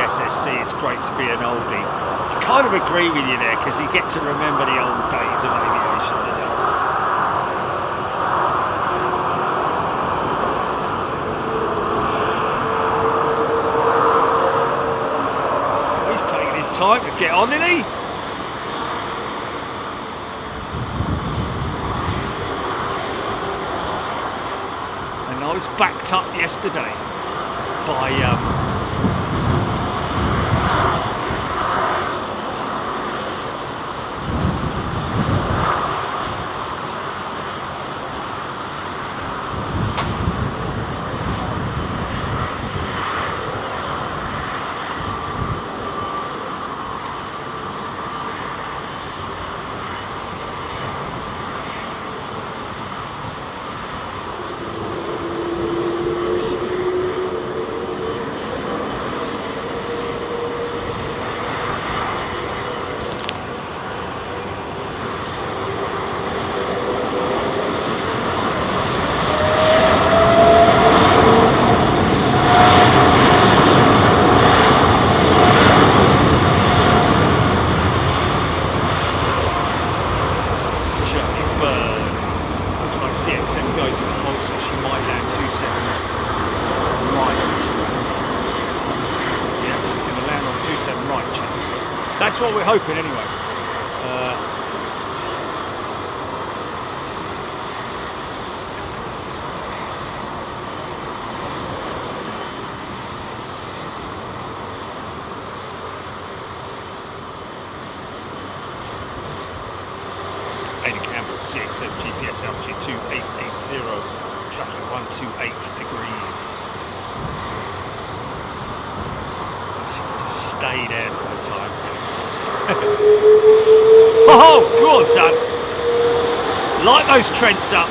SSC, it's great to be an oldie. I kind of agree with you there because you get to remember the old days of aviation, don't you? He's taking his time to get on, isn't he? And I was backed up yesterday by that's what we're hoping anyway. Ada Campbell, CXM GPS altitude 2880, tracking 128 degrees. She can just stay there for the time. Oh, go on, son. Light those Trents up.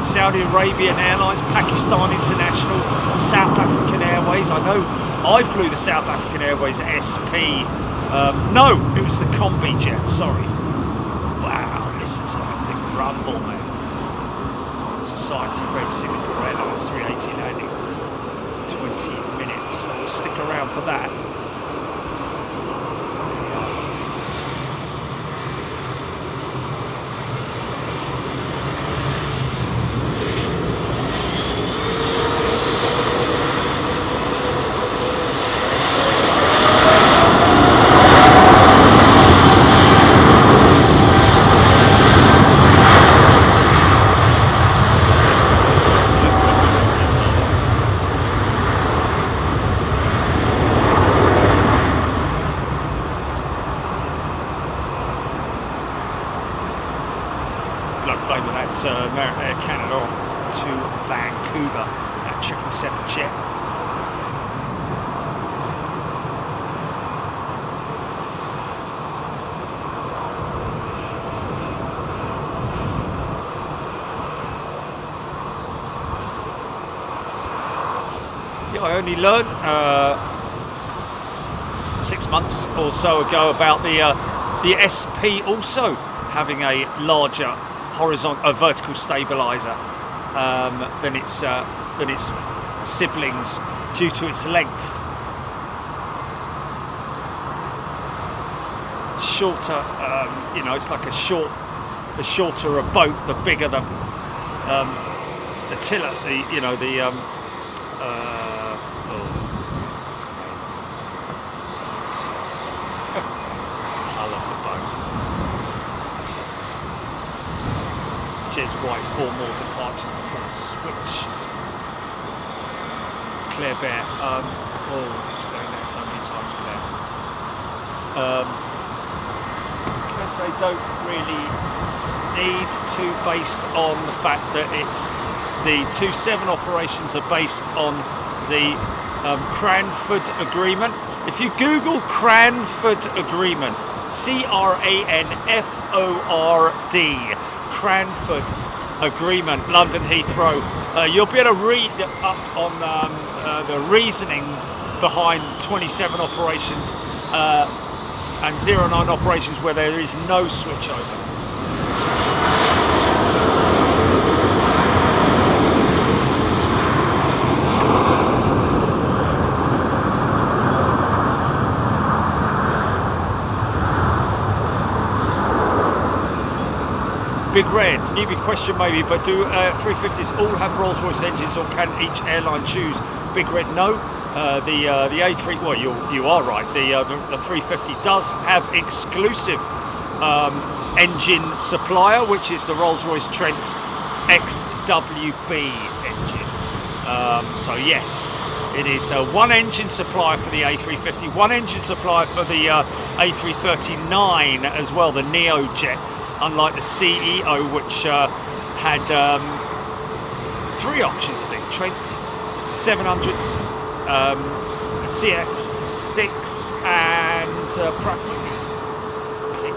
Saudi Arabian Airlines, Pakistan International, South African Airways. I know I flew the South African Airways SP. No, it was the Combi jet, sorry. Wow, listen to that thing rumble, man. Society Red Singapore Airlines 380 landing. 20 minutes. I'll stick around for that. This is the Air Canada off to Vancouver at 777 jet. Yeah, I only learned 6 months or so ago about the SP also having a larger vertical stabilizer than its siblings due to its length. Shorter, you know, it's like the shorter a boat, the bigger the tiller, Jez White, 4 more departures before a switch. Claire Bear, I've explained that so many times, Claire. Because they don't really need to, based on the fact that it's the 2-7 operations are based on the Cranford Agreement. If you Google Cranford Agreement, CRANFORD, Cranford Agreement, London Heathrow, you'll be able to read up on the reasoning behind 27 operations and 09 operations where there is no switchover. Big Red, newbie question maybe, but do 350s all have Rolls-Royce engines, or can each airline choose? Big Red, no. The A3, well, you are right. The 350 does have exclusive engine supplier, which is the Rolls-Royce Trent XWB engine. So yes, it is one engine supplier for the A350, one engine supplier for the A339 as well, the Neo jet. Unlike the CEO, which had 3 options, I think: Trent 700s, CF6, and Pratt Whitneys, I think.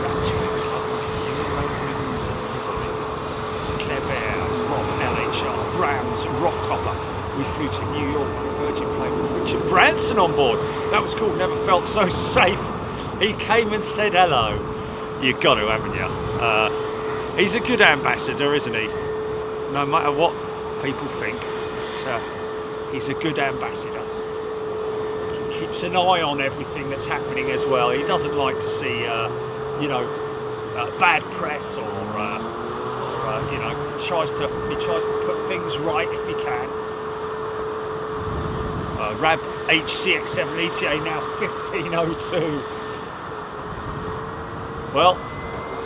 Raptrix loving the Eurowings livery. Claire Bear, Rob LHR, Brams, Rock Copper. We flew to New York on a Virgin plane with Richard Branson on board. That was cool, never felt so safe. He came and said hello. You've got to, haven't you? He's a good ambassador, isn't he? No matter what people think, but, he's a good ambassador. He keeps an eye on everything that's happening as well. He doesn't like to see, bad press or he tries to put things right if he can. Rab HCX7 ETA now 1502. Well,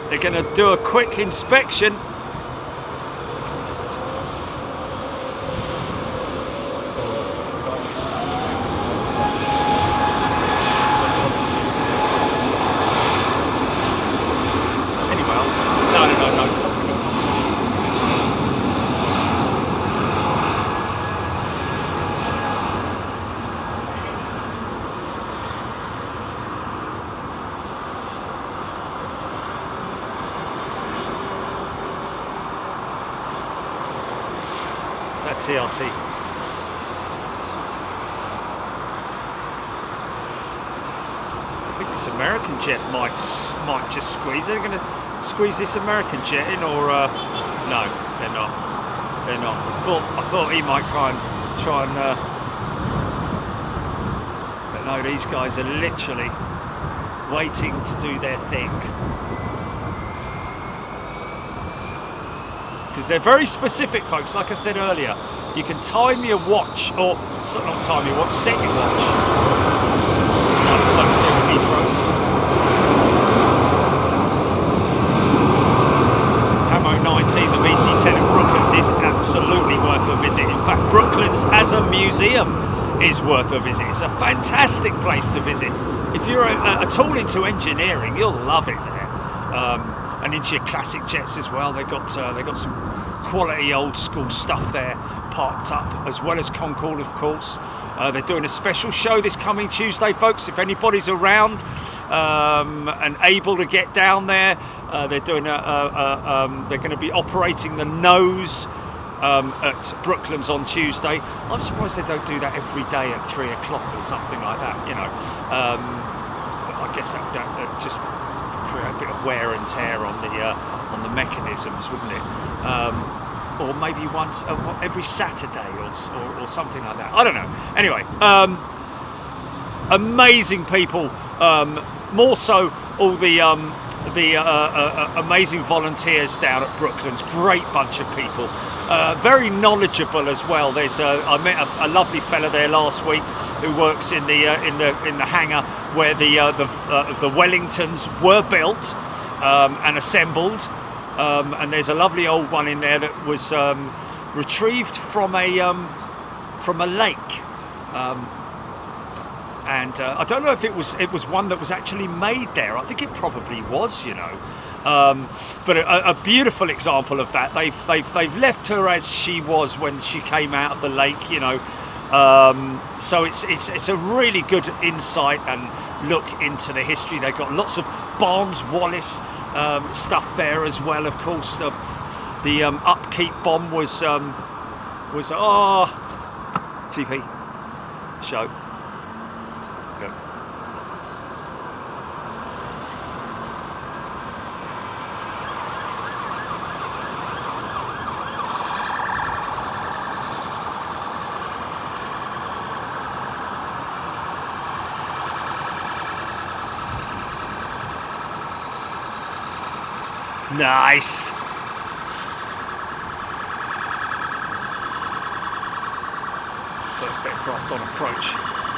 they're going to do a quick inspection. So can we get the time? Anyway, no. Something. Is that TRT? I think this American jet might just squeeze. They're going to squeeze this American jet in, or no, they're not. They're not. I thought he might try and. But no, these guys are literally waiting to do their thing. Because they're very specific, folks. Like I said earlier, you can time your watch, or not time your watch, set your watch. Like the folks here at Heathrow. Camo 19, the DC-10 at Brooklands is absolutely worth a visit. In fact, Brooklands as a museum is worth a visit. It's a fantastic place to visit. If you're at all into engineering, you'll love it there. And into your classic jets as well. They got some quality old school stuff there parked up, as well as Concorde, of course. They're doing a special show this coming Tuesday, folks. If anybody's around and able to get down there, they're doing they're going to be operating the nose at Brooklands on Tuesday. I'm surprised they don't do that every day at 3 o'clock or something like that, you know. But I guess that would just create a bit of wear and tear on the mechanisms, wouldn't it? Or maybe once every Saturday or something like that. I don't know. Anyway, amazing people. More so, all the amazing volunteers down at Brooklands. Great bunch of people. Very knowledgeable as well. I met a lovely fella there last week who works in the hangar where the Wellingtons were built and assembled. And there's a lovely old one in there that was retrieved from a lake, and I don't know if it was one that was actually made there. I think it probably was, you know. But a beautiful example of that. They've left her as she was when she came out of the lake, you know. So it's a really good insight and look into the history. They've got lots of Barnes Wallis stuff there as well. Of course, the upkeep bomb was GP show. Look. Nice. First aircraft on approach.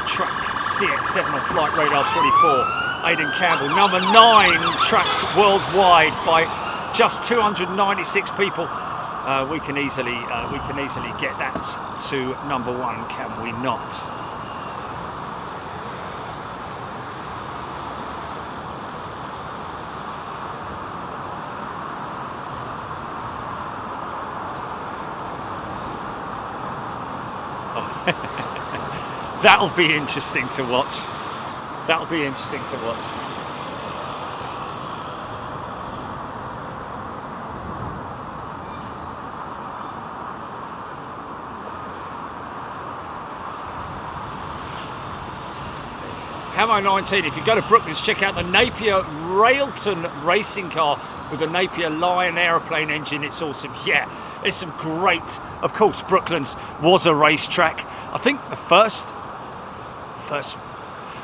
Track CX-7 on flight radar 24. Aidan Campbell, number 9, tracked worldwide by just 296 people. We can easily get that to number 1, can we not? That'll be interesting to watch. That'll be interesting to watch. Camo 19, if you go to Brooklands, check out the Napier Railton racing car with a Napier Lion aeroplane engine. It's awesome. Yeah, it's some great. Of course, Brooklands was a racetrack. I think the first.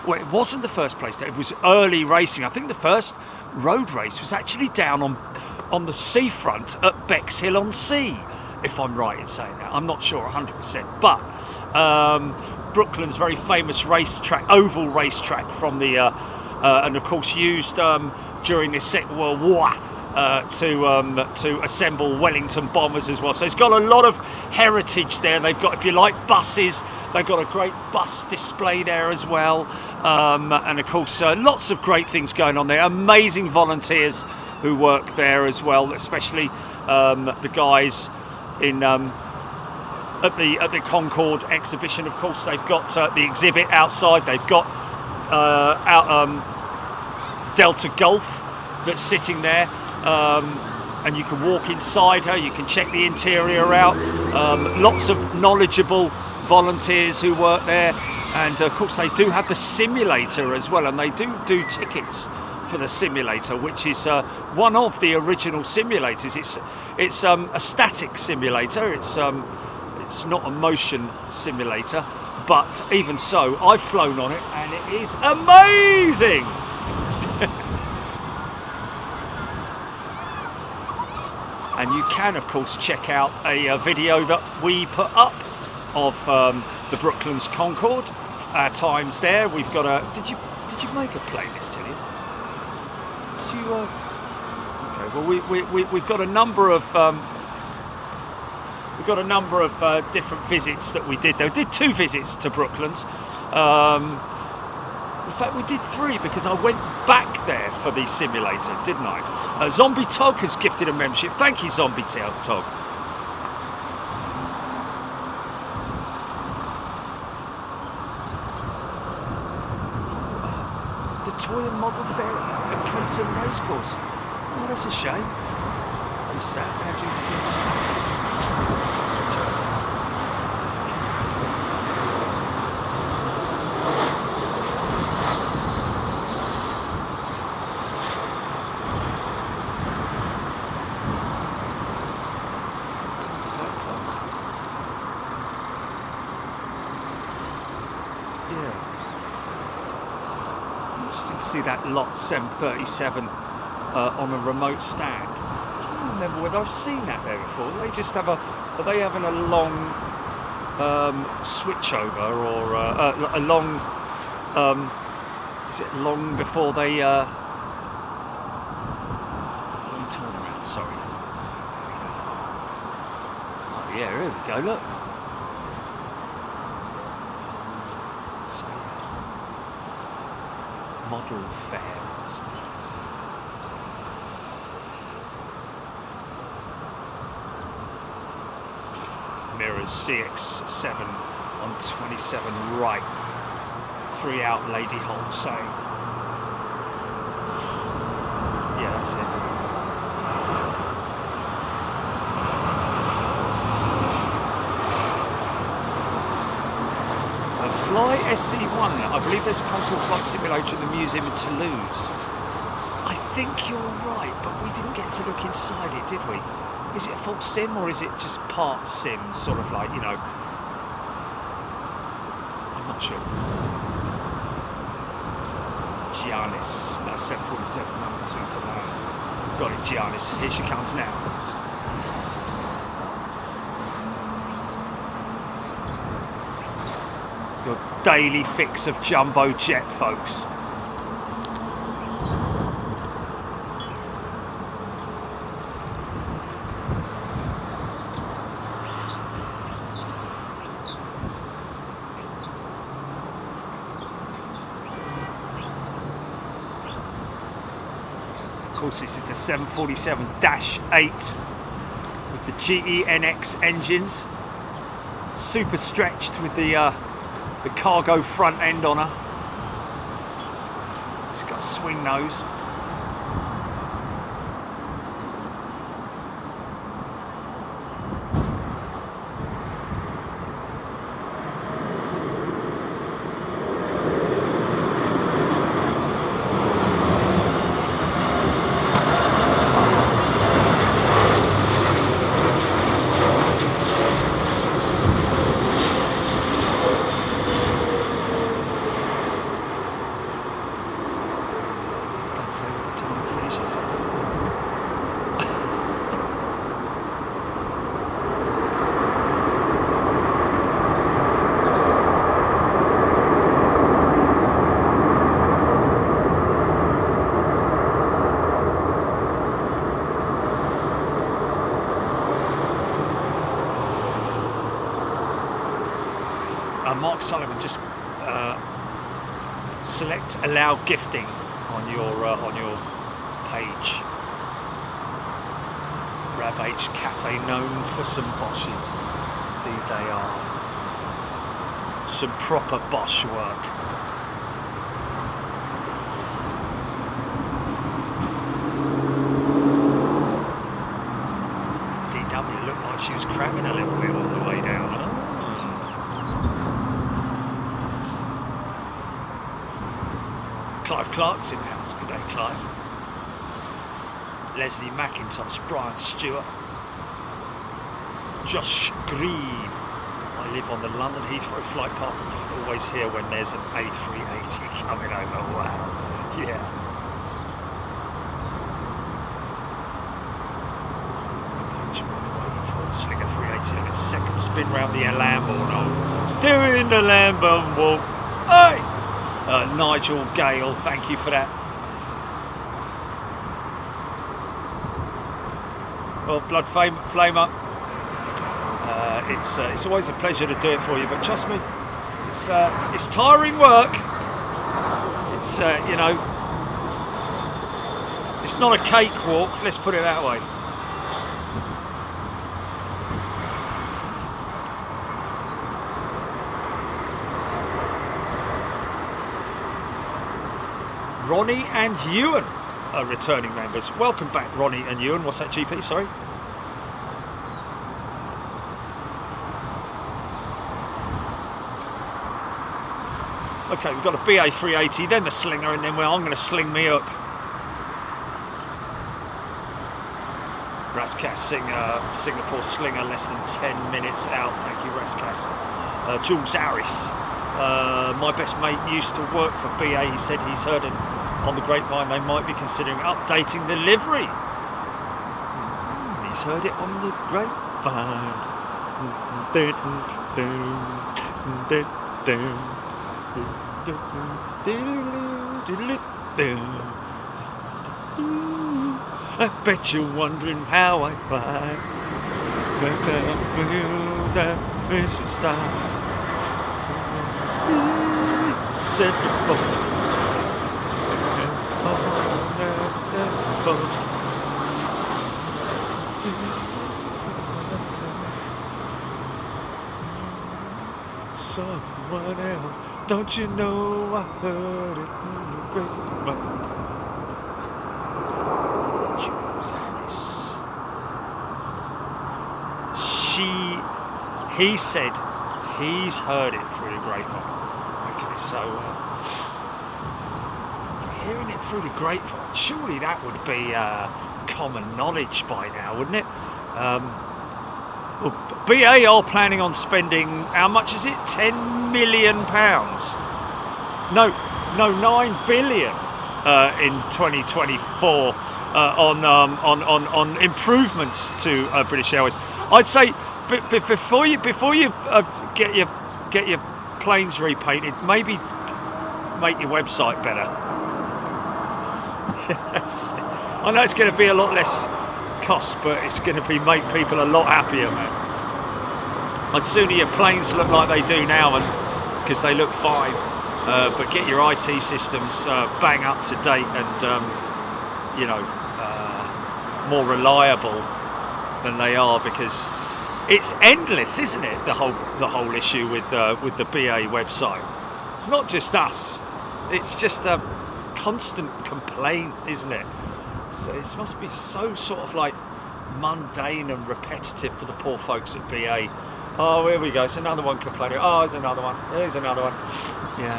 Well, it wasn't the first place. It was early racing. I think the first road race was actually down on the seafront at Bexhill-on-Sea, if I'm right in saying that. I'm not sure 100%, but Brooklands, very famous racetrack, oval racetrack from the and of course used during the Second World War to assemble Wellington bombers as well. So it's got a lot of heritage there. They've got, if you like, buses. They've got a great bus display there as well, and of course lots of great things going on there. Amazing volunteers who work there as well, especially the guys in at the Concorde exhibition. Of course, they've got the exhibit outside. They've got Delta Gulf that's sitting there, and you can walk inside her. You can check the interior out. Lots of knowledgeable volunteers who work there, and of course they do have the simulator as well, and they do tickets for the simulator, which is one of the original simulators. It's a static simulator. It's not a motion simulator, but even so, I've flown on it and it is amazing. And you can, of course, check out a video that we put up of the Brooklands Concorde. Our times there. We've got a. Did you make a playlist, Gillian? Did you? Okay. Well, we've got a number of we've got a number of different visits that we did. We did 2 visits to Brooklands. In fact, we did 3 because I went back there for the simulator, didn't I? Zombie Tog has gifted a membership. Thank you, Zombie Tog. The Toy and Model Fair at Kempton Racecourse. Oh, that's a shame. What's that? Andrew switch over. See that lot 737 on a remote stand. I don't remember whether I've seen that there before. They just have are they having a long switchover or a long is it long before they long turnaround, sorry. Oh yeah, here we go, look. So model fair or something. Mirrors CX7 on 27 right. 3 out Lady Holt saying. Yeah, that's it. Fly SC1, I believe there's a Concorde flight simulator in the museum in Toulouse. I think you're right, but we didn't get to look inside it, did we? Is it a full sim or is it just part sim, sort of like, you know? I'm not sure. Giannis, 747, number 2 to land. Got it, Giannis. Here she comes now. Your daily fix of jumbo jet, folks. Of course, this is the 747-8 with the GENX engines, super stretched with the cargo front end on her. She's got a swing nose. Mark Sullivan, just select allow gifting on your page. Rab H Cafe, known for some Bosches. Indeed they are. Some proper Bosch work. DW looked like she was cramming a little bit on the way down. Huh? Clive Clark's in the house. Good day, Clive. Leslie McIntosh, Brian Stewart, Josh Green. I live on the London Heathrow flight path and you can always hear when there's an A380 coming over. Wow. Yeah. Benchworth waiting for Slinger 380 on its second spin round the Lamborn. Oh, still in the Lamborn walk. Hey! Nigel Gale, thank you for that. Well, Blood Flamer, it's always a pleasure to do it for you. But trust me, it's tiring work. It's you know, it's not a cakewalk. Let's put it that way. Ronnie and Ewan are returning members. Welcome back, Ronnie and Ewan. What's that, GP? Sorry. Okay, we've got a BA 380, then the Slinger, and then I'm going to sling me hook. Raskas Singapore Slinger, less than 10 minutes out. Thank you, Raskas. Jules Harris. My best mate used to work for BA. He said he's heard it on the grapevine they might be considering updating the livery. He's heard it on the grapevine. I bet you're wondering how I ride. Said before. Someone else, don't you know I heard it in the grapevine. Jules Alice. He said he's heard it through the grapevine. Okay, so hearing it through the grapevine, surely that would be common knowledge by now, wouldn't it? Well, BA are planning on spending, how much is it? £10 million? No, 9 billion in 2024 on improvements to British Airways. I'd say before you get your planes repainted, maybe make your website better. Yes. I know it's going to be a lot less cost, but it's going to make people a lot happier, man. I'd sooner your planes look like they do now, and because they look fine, but get your IT systems bang up to date and you know, more reliable than they are, because it's endless, isn't it? The whole issue with the BA website. It's not just us. It's just a constant complaint, isn't it? So it must be so sort of like mundane and repetitive for the poor folks at BA. Oh, here we go. It's another one complaining. Oh, there's another one. There's another one. Yeah.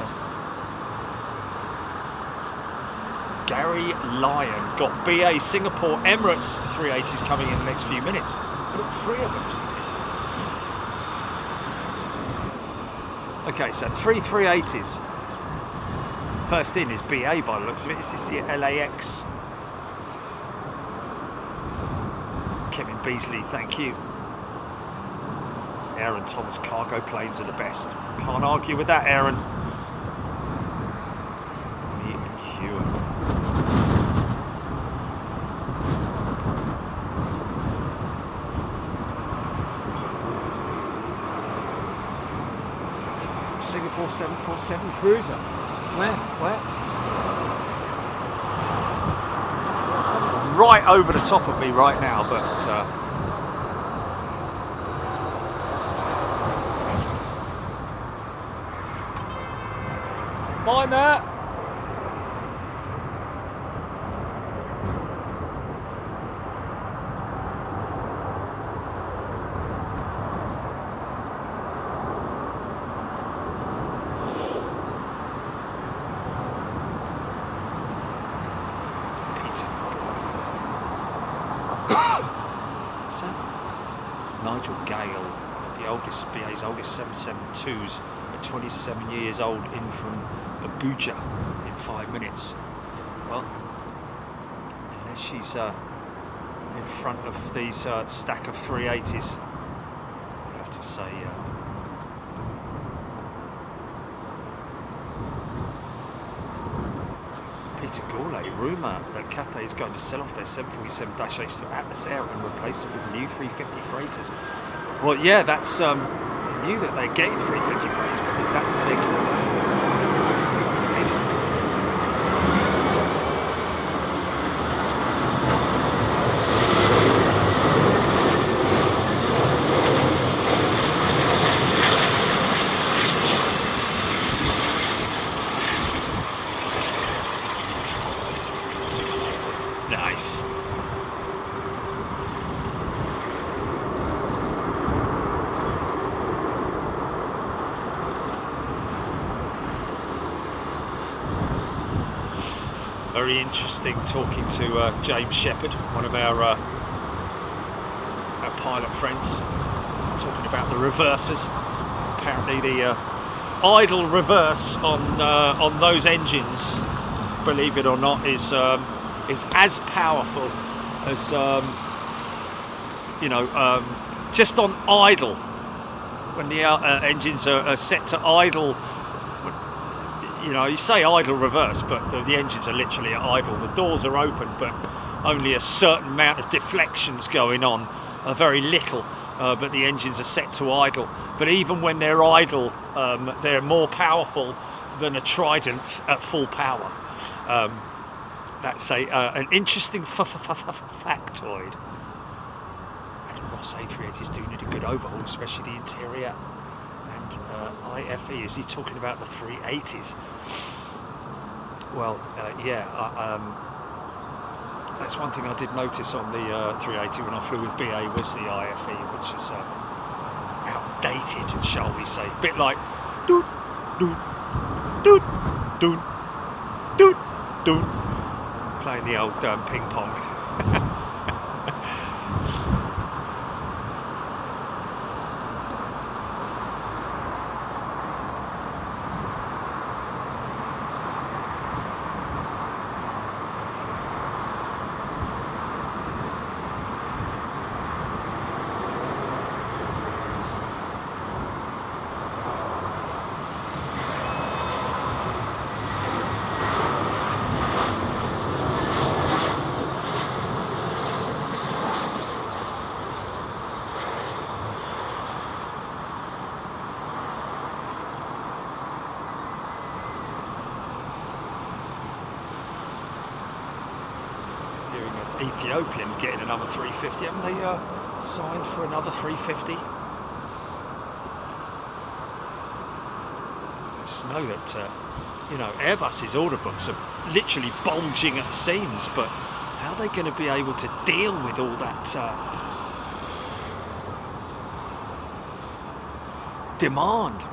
Gary Lyon got BA Singapore Emirates 380s coming in the next few minutes. We've got 3 of them. Okay, so 3 380s. First in is BA by the looks of it. This is the LAX. Kevin Beasley, thank you. Aaron Thomas cargo planes are the best. Can't argue with that, Aaron. Ronnie and Ewan. Singapore 747 cruiser. Where? Right over the top of me right now, but mind that. Nigel Gale, BA's oldest 772s, at 27 years old, in from Abuja in 5 minutes. Well, unless she's in front of these stack of 380s, I'd have to say Peter Gourlay, rumour that Cathay is going to sell off their 747-8s to Atlas Air and replace them with new 350 freighters. Well, yeah, that's I knew that they're getting 353s, but is that where they're going? Placed already. Nice. Very interesting talking to James Shepherd, one of our pilot friends, talking about the reversers. Apparently the idle reverse on those engines, believe it or not, is as powerful as just on idle, when the engines are set to idle. You know, you say idle reverse, but the engines are literally at idle. The doors are open, but only a certain amount of deflections going on, very little, but the engines are set to idle. But even when they're idle, they're more powerful than a Trident at full power. That's an interesting factoid. And Ross A380s do need a good overhaul, especially the interior. And IFE, is he talking about the 380s? Well, that's one thing I did notice on the 380 when I flew with BA was the IFE, which is outdated, shall we say. A bit like doot, doot, doot, doot, doot, doot, playing the old ping pong. Ethiopian getting another 350, haven't they signed for another 350? I just know that Airbus's order books are literally bulging at the seams, but how are they going to be able to deal with all that demand?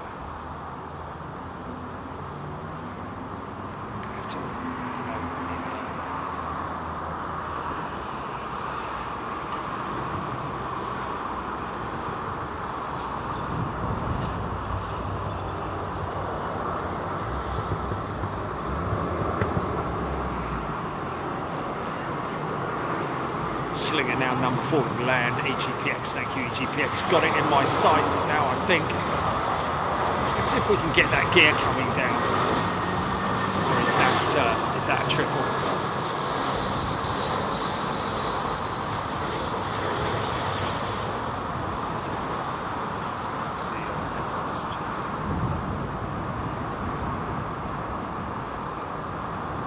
Have to, Slinger now number 4 in land. EGPX, thank you EGPX. Got it in my sights now, I think. Let's see if we can get that gear coming down. Or is that a triple?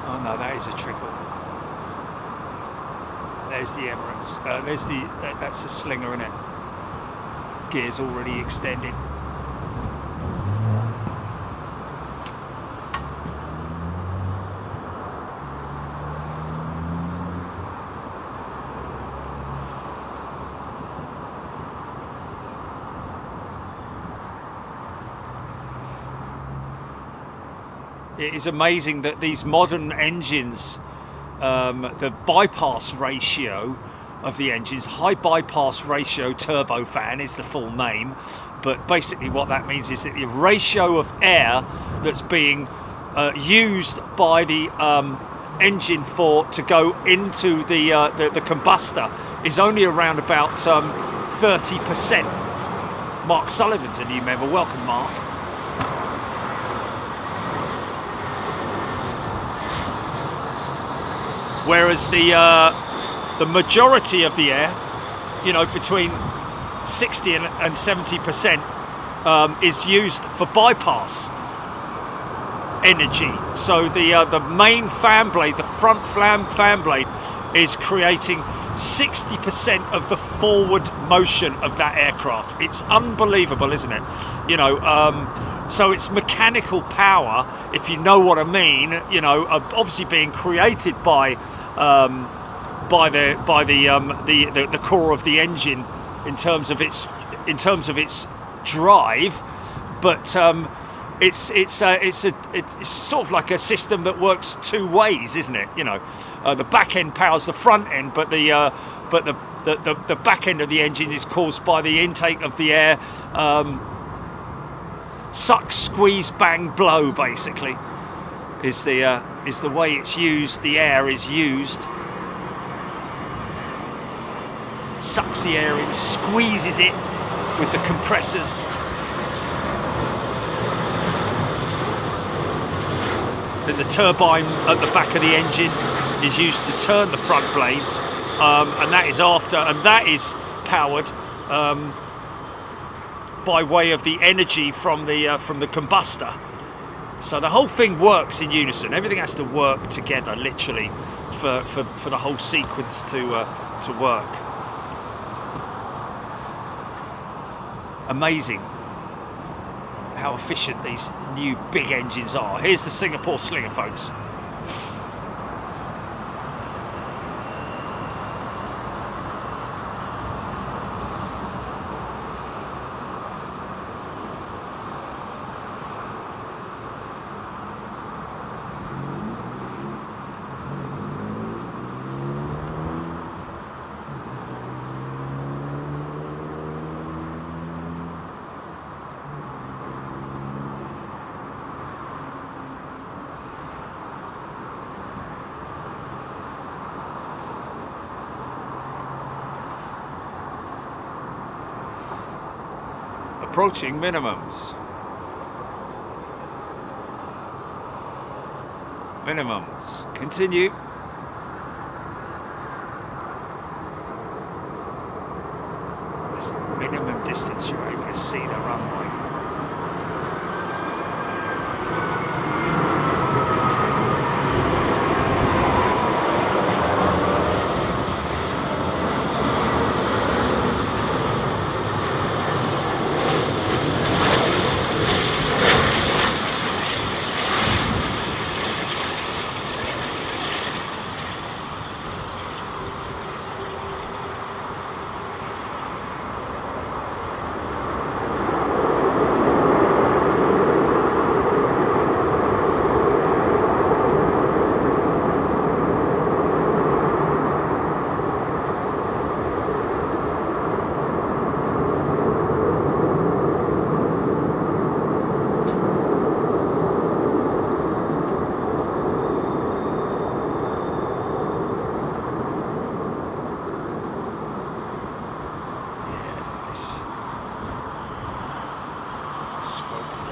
Oh no, that is a triple. There's the Emirates. That's the Slinger, isn't it? Gears already extended. It is amazing that these modern engines, the bypass ratio of the engines, high bypass ratio turbofan is the full name, but basically what that means is that the ratio of air that's being used by the engine to go into the combustor is only around about 30%. Mark Sullivan's a new member. Welcome, Mark. Whereas the majority of the air, between 60 and 70% is used for bypass energy. So the main fan blade, the front fan blade, is creating 60% of the forward motion of that aircraft. It's unbelievable, isn't it? You know, so it's mechanical power, if you know what I mean. You know, obviously being created by the core of the engine in terms of its drive, but it's sort of like a system that works two ways, isn't it? You know, the back end powers the front end, but the back end of the engine is caused by the intake of the air. Suck, squeeze, bang, blow, basically, is the way it's used. The air is used. Sucks the air in, squeezes it with the compressors. Then the turbine at the back of the engine is used to turn the front blades, and that is powered by way of the energy from the combustor. So the whole thing works in unison. Everything has to work together, literally, for the whole sequence to work. Amazing how efficient these new big engines are. Here's the Singapore Slinger, folks. Approaching minimums. Continue. That's the minimum distance you're able to see the runway.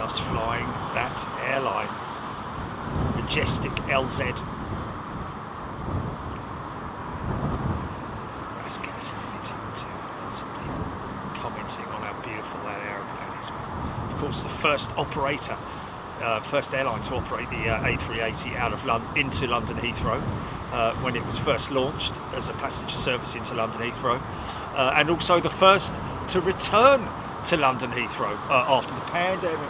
Flying that airline, majestic LZ. That's fascinating too. Lots of people commenting on how beautiful that aeroplane is. Of course, the first airline to operate the A380 out of into London Heathrow when it was first launched as a passenger service into London Heathrow, and also the first to return to London Heathrow after the pandemic.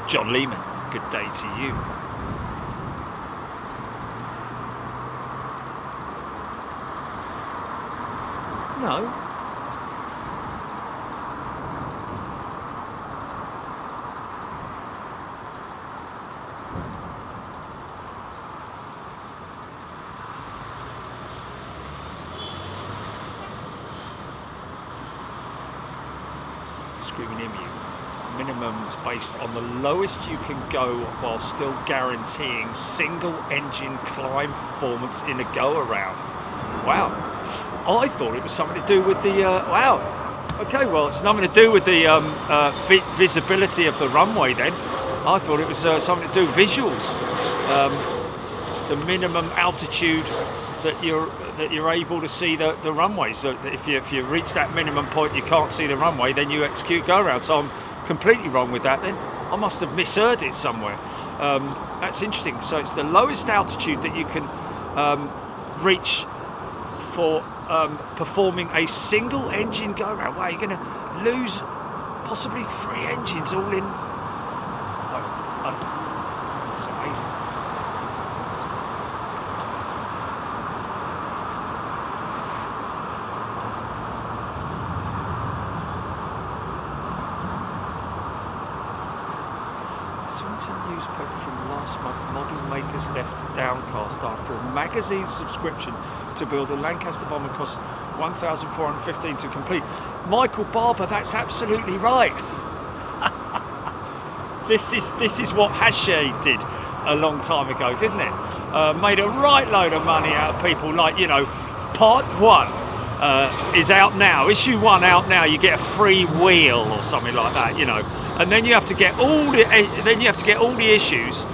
John Lehman, good day to you. No. Screaming emu. minimums based on the lowest you can go while still guaranteeing single engine climb performance in a go around. Wow, I thought it was something to do with the wow. Okay, well, it's nothing to do with the visibility of the runway then. I thought it was something to do with visuals. The minimum altitude that you're able to see the runway. So that if you reach that minimum point, you can't see the runway, then you execute go around. So I'm completely wrong with that then. I must have misheard it somewhere. That's interesting. So it's the lowest altitude that you can reach for performing a single engine go around. Wow, you're going to lose possibly 3 engines all in. That's amazing. Newspaper from last month, model makers left downcast after a magazine subscription to build a Lancaster bomber cost $1,415 to complete. Michael Barber, that's absolutely right. This is what Hache did a long time ago, didn't it? Made a right load of money out of people, like, you know, part 1 is out now, issue 1 out now, you get a free wheel or something like that, you know, and then you have to get all the issues,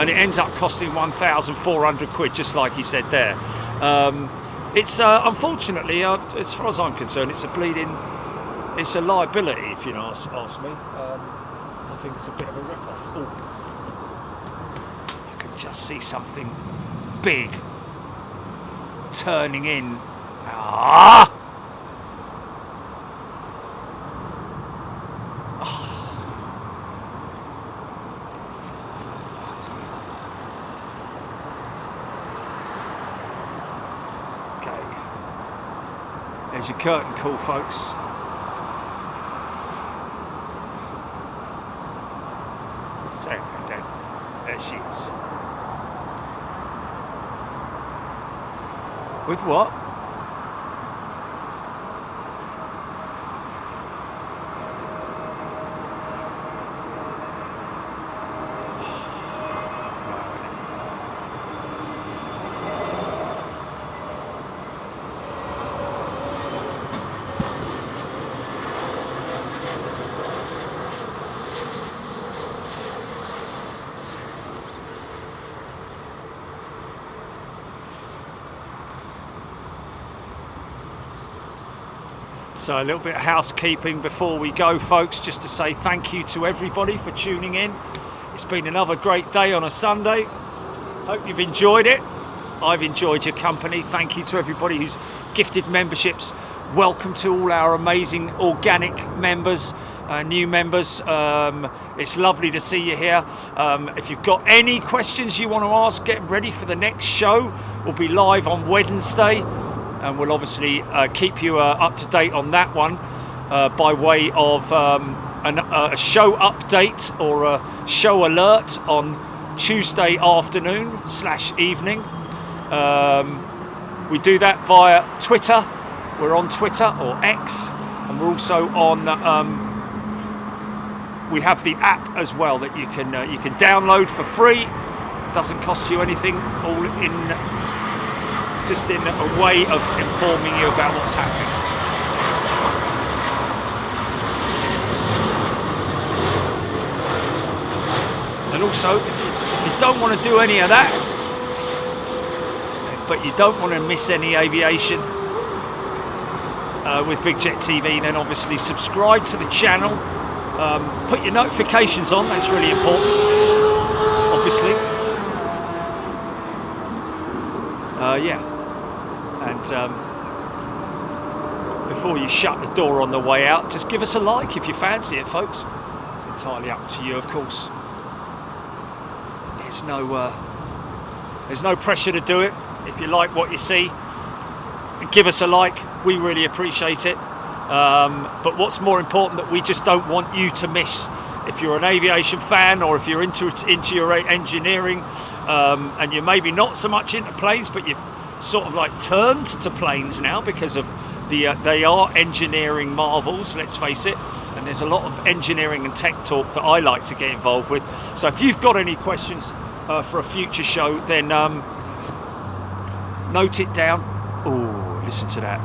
and it ends up costing 1,400 quid, just like he said there. It's unfortunately, as far as I'm concerned, it's a liability, if you ask me. I think it's a bit of a rip-off. Ooh. I can just see something big turning in. Ah! Oh. Okay. There's your curtain call, folks. So there she is. With what? So a little bit of housekeeping before we go, folks, just to say thank you to everybody for tuning in. It's been another great day on a Sunday. Hope you've enjoyed it. I've enjoyed your company. Thank you to everybody who's gifted memberships. Welcome to all our amazing organic members, new members. It's lovely to see you here. If you've got any questions you want to ask, get ready for the next show. We'll be live on Wednesday. And we'll obviously keep you up to date on that one by way of a show update or a show alert on Tuesday afternoon/evening. We do that via Twitter. We're on Twitter or X, and we're also on. We have the app as well that you can download for free. It doesn't cost you anything. All in. Just in a way of informing you about what's happening. And also, if you don't want to do any of that, but you don't want to miss any aviation with Big Jet TV, then obviously subscribe to the channel. Put your notifications on, that's really important, obviously. Yeah. And before you shut the door on the way out, just give us a like if you fancy it, folks. It's entirely up to you, of course. There's no pressure to do it. If you like what you see, give us a like. We really appreciate it. But what's more important, that we just don't want you to miss. If you're an aviation fan, or if you're into your engineering, and you're maybe not so much into planes, but you've sort of like turned to planes now because of they are engineering marvels, let's face it, and there's a lot of engineering and tech talk that I like to get involved with. So if you've got any questions for a future show, then note it down. Oh, listen to that.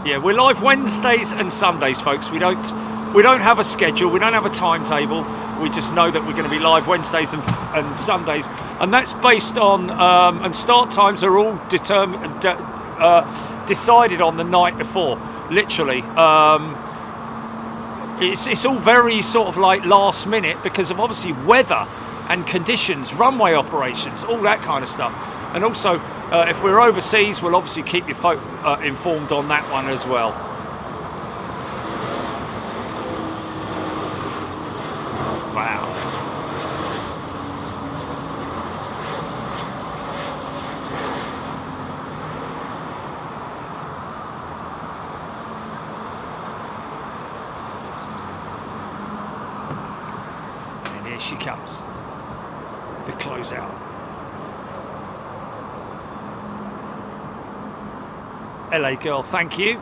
Yeah, we're live Wednesdays and Sundays, folks. We don't have a schedule. We don't have a timetable. We just know that we're going to be live Wednesdays and Sundays, and that's based on and start times are all decided on the night before. Literally, it's all very sort of like last minute because of obviously weather and conditions, runway operations, all that kind of stuff. And also, if we're overseas, we'll obviously keep you folk informed on that one as well. Wow. And here she comes, the closeout. LA girl, thank you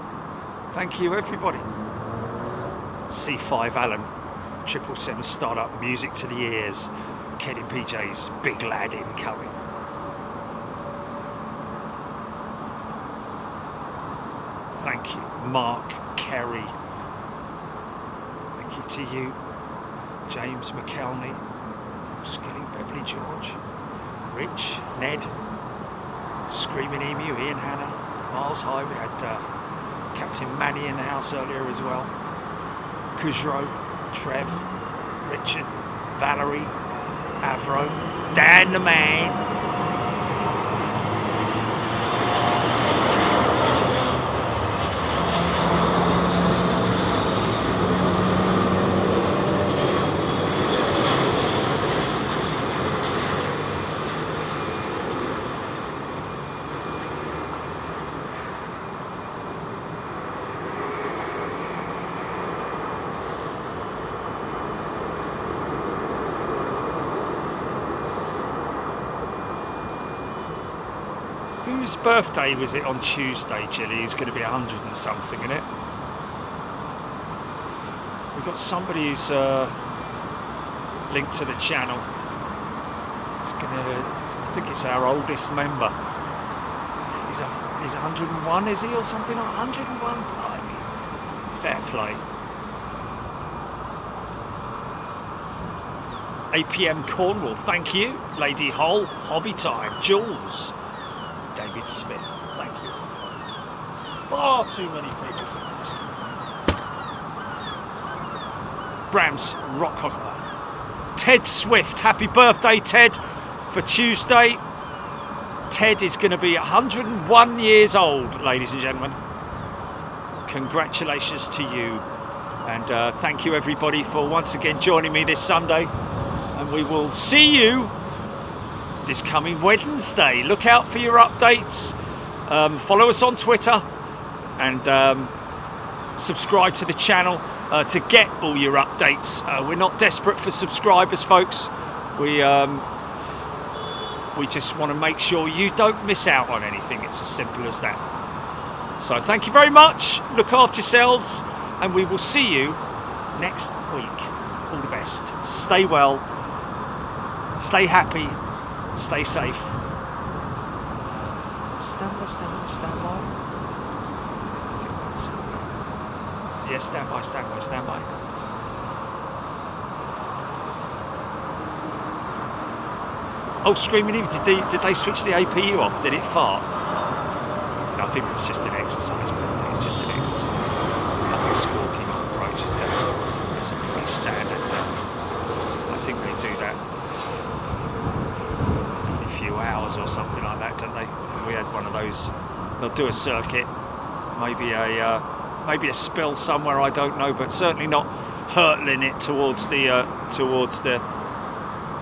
everybody. C5 Alan, 777 startup, music to the ears. Ked in PJs, big lad incoming. Thank you, Mark Kerry. Thank you to you, James McKelney, Skilling, Beverly George, Rich, Ned, Screaming Emu, Ian Hanna, Miles High. We had Captain Manny in the house earlier as well. Kujro, Trev, Richard, Valerie, Avro, Dan the man. Whose birthday was it on Tuesday, Jilly? Who's going to be 100 and something, isn't it? We've got somebody who's linked to the channel. I think it's our oldest member. He's 101, is he, or something? 101, blimey. Fair play. APM Cornwall, thank you. Lady Hull, Hobby Time, Jules. David Smith, thank you. Far too many people to mention. Brams Rockhopper. Ted Swift, happy birthday, Ted, for Tuesday. Ted is going to be 101 years old, ladies and gentlemen. Congratulations to you. And thank you, everybody, for once again joining me this Sunday. And we will see you this coming Wednesday. Look out for your updates. Follow us on Twitter and subscribe to the channel to get all your updates. We're not desperate for subscribers, folks. We just want to make sure you don't miss out on anything. It's as simple as that. So thank you very much. Look after yourselves, and we will see you next week. All the best. Stay well. Stay happy. Stay safe. Stand by. Yeah, stand by. Oh, Screaming Eve, did they switch the APU off? Did it fart? No, I think it's just an exercise. There's nothing squawking on approaches there. It's a pretty standard. I think they do that every few hours or something like that, don't they? We had one of those. They'll do a circuit, maybe a spill somewhere, I don't know, but certainly not hurtling it towards the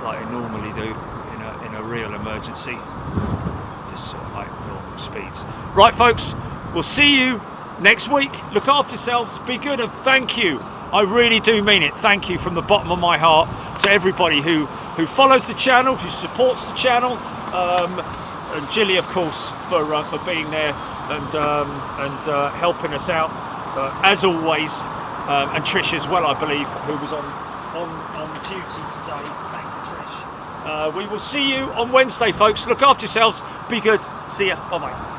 like they normally do in a real emergency. Just sort of like normal speeds. Right, folks, we'll see you next week. Look after yourselves, be good, and thank you. I really do mean it. Thank you from the bottom of my heart to everybody who follows the channel, who supports the channel, and Jilly, of course, for being there and helping us out as always, and Trish as well, I believe, who was on duty today. Thank you, Trish. We will see you on Wednesday, folks. Look after yourselves. Be good. See ya. Bye bye.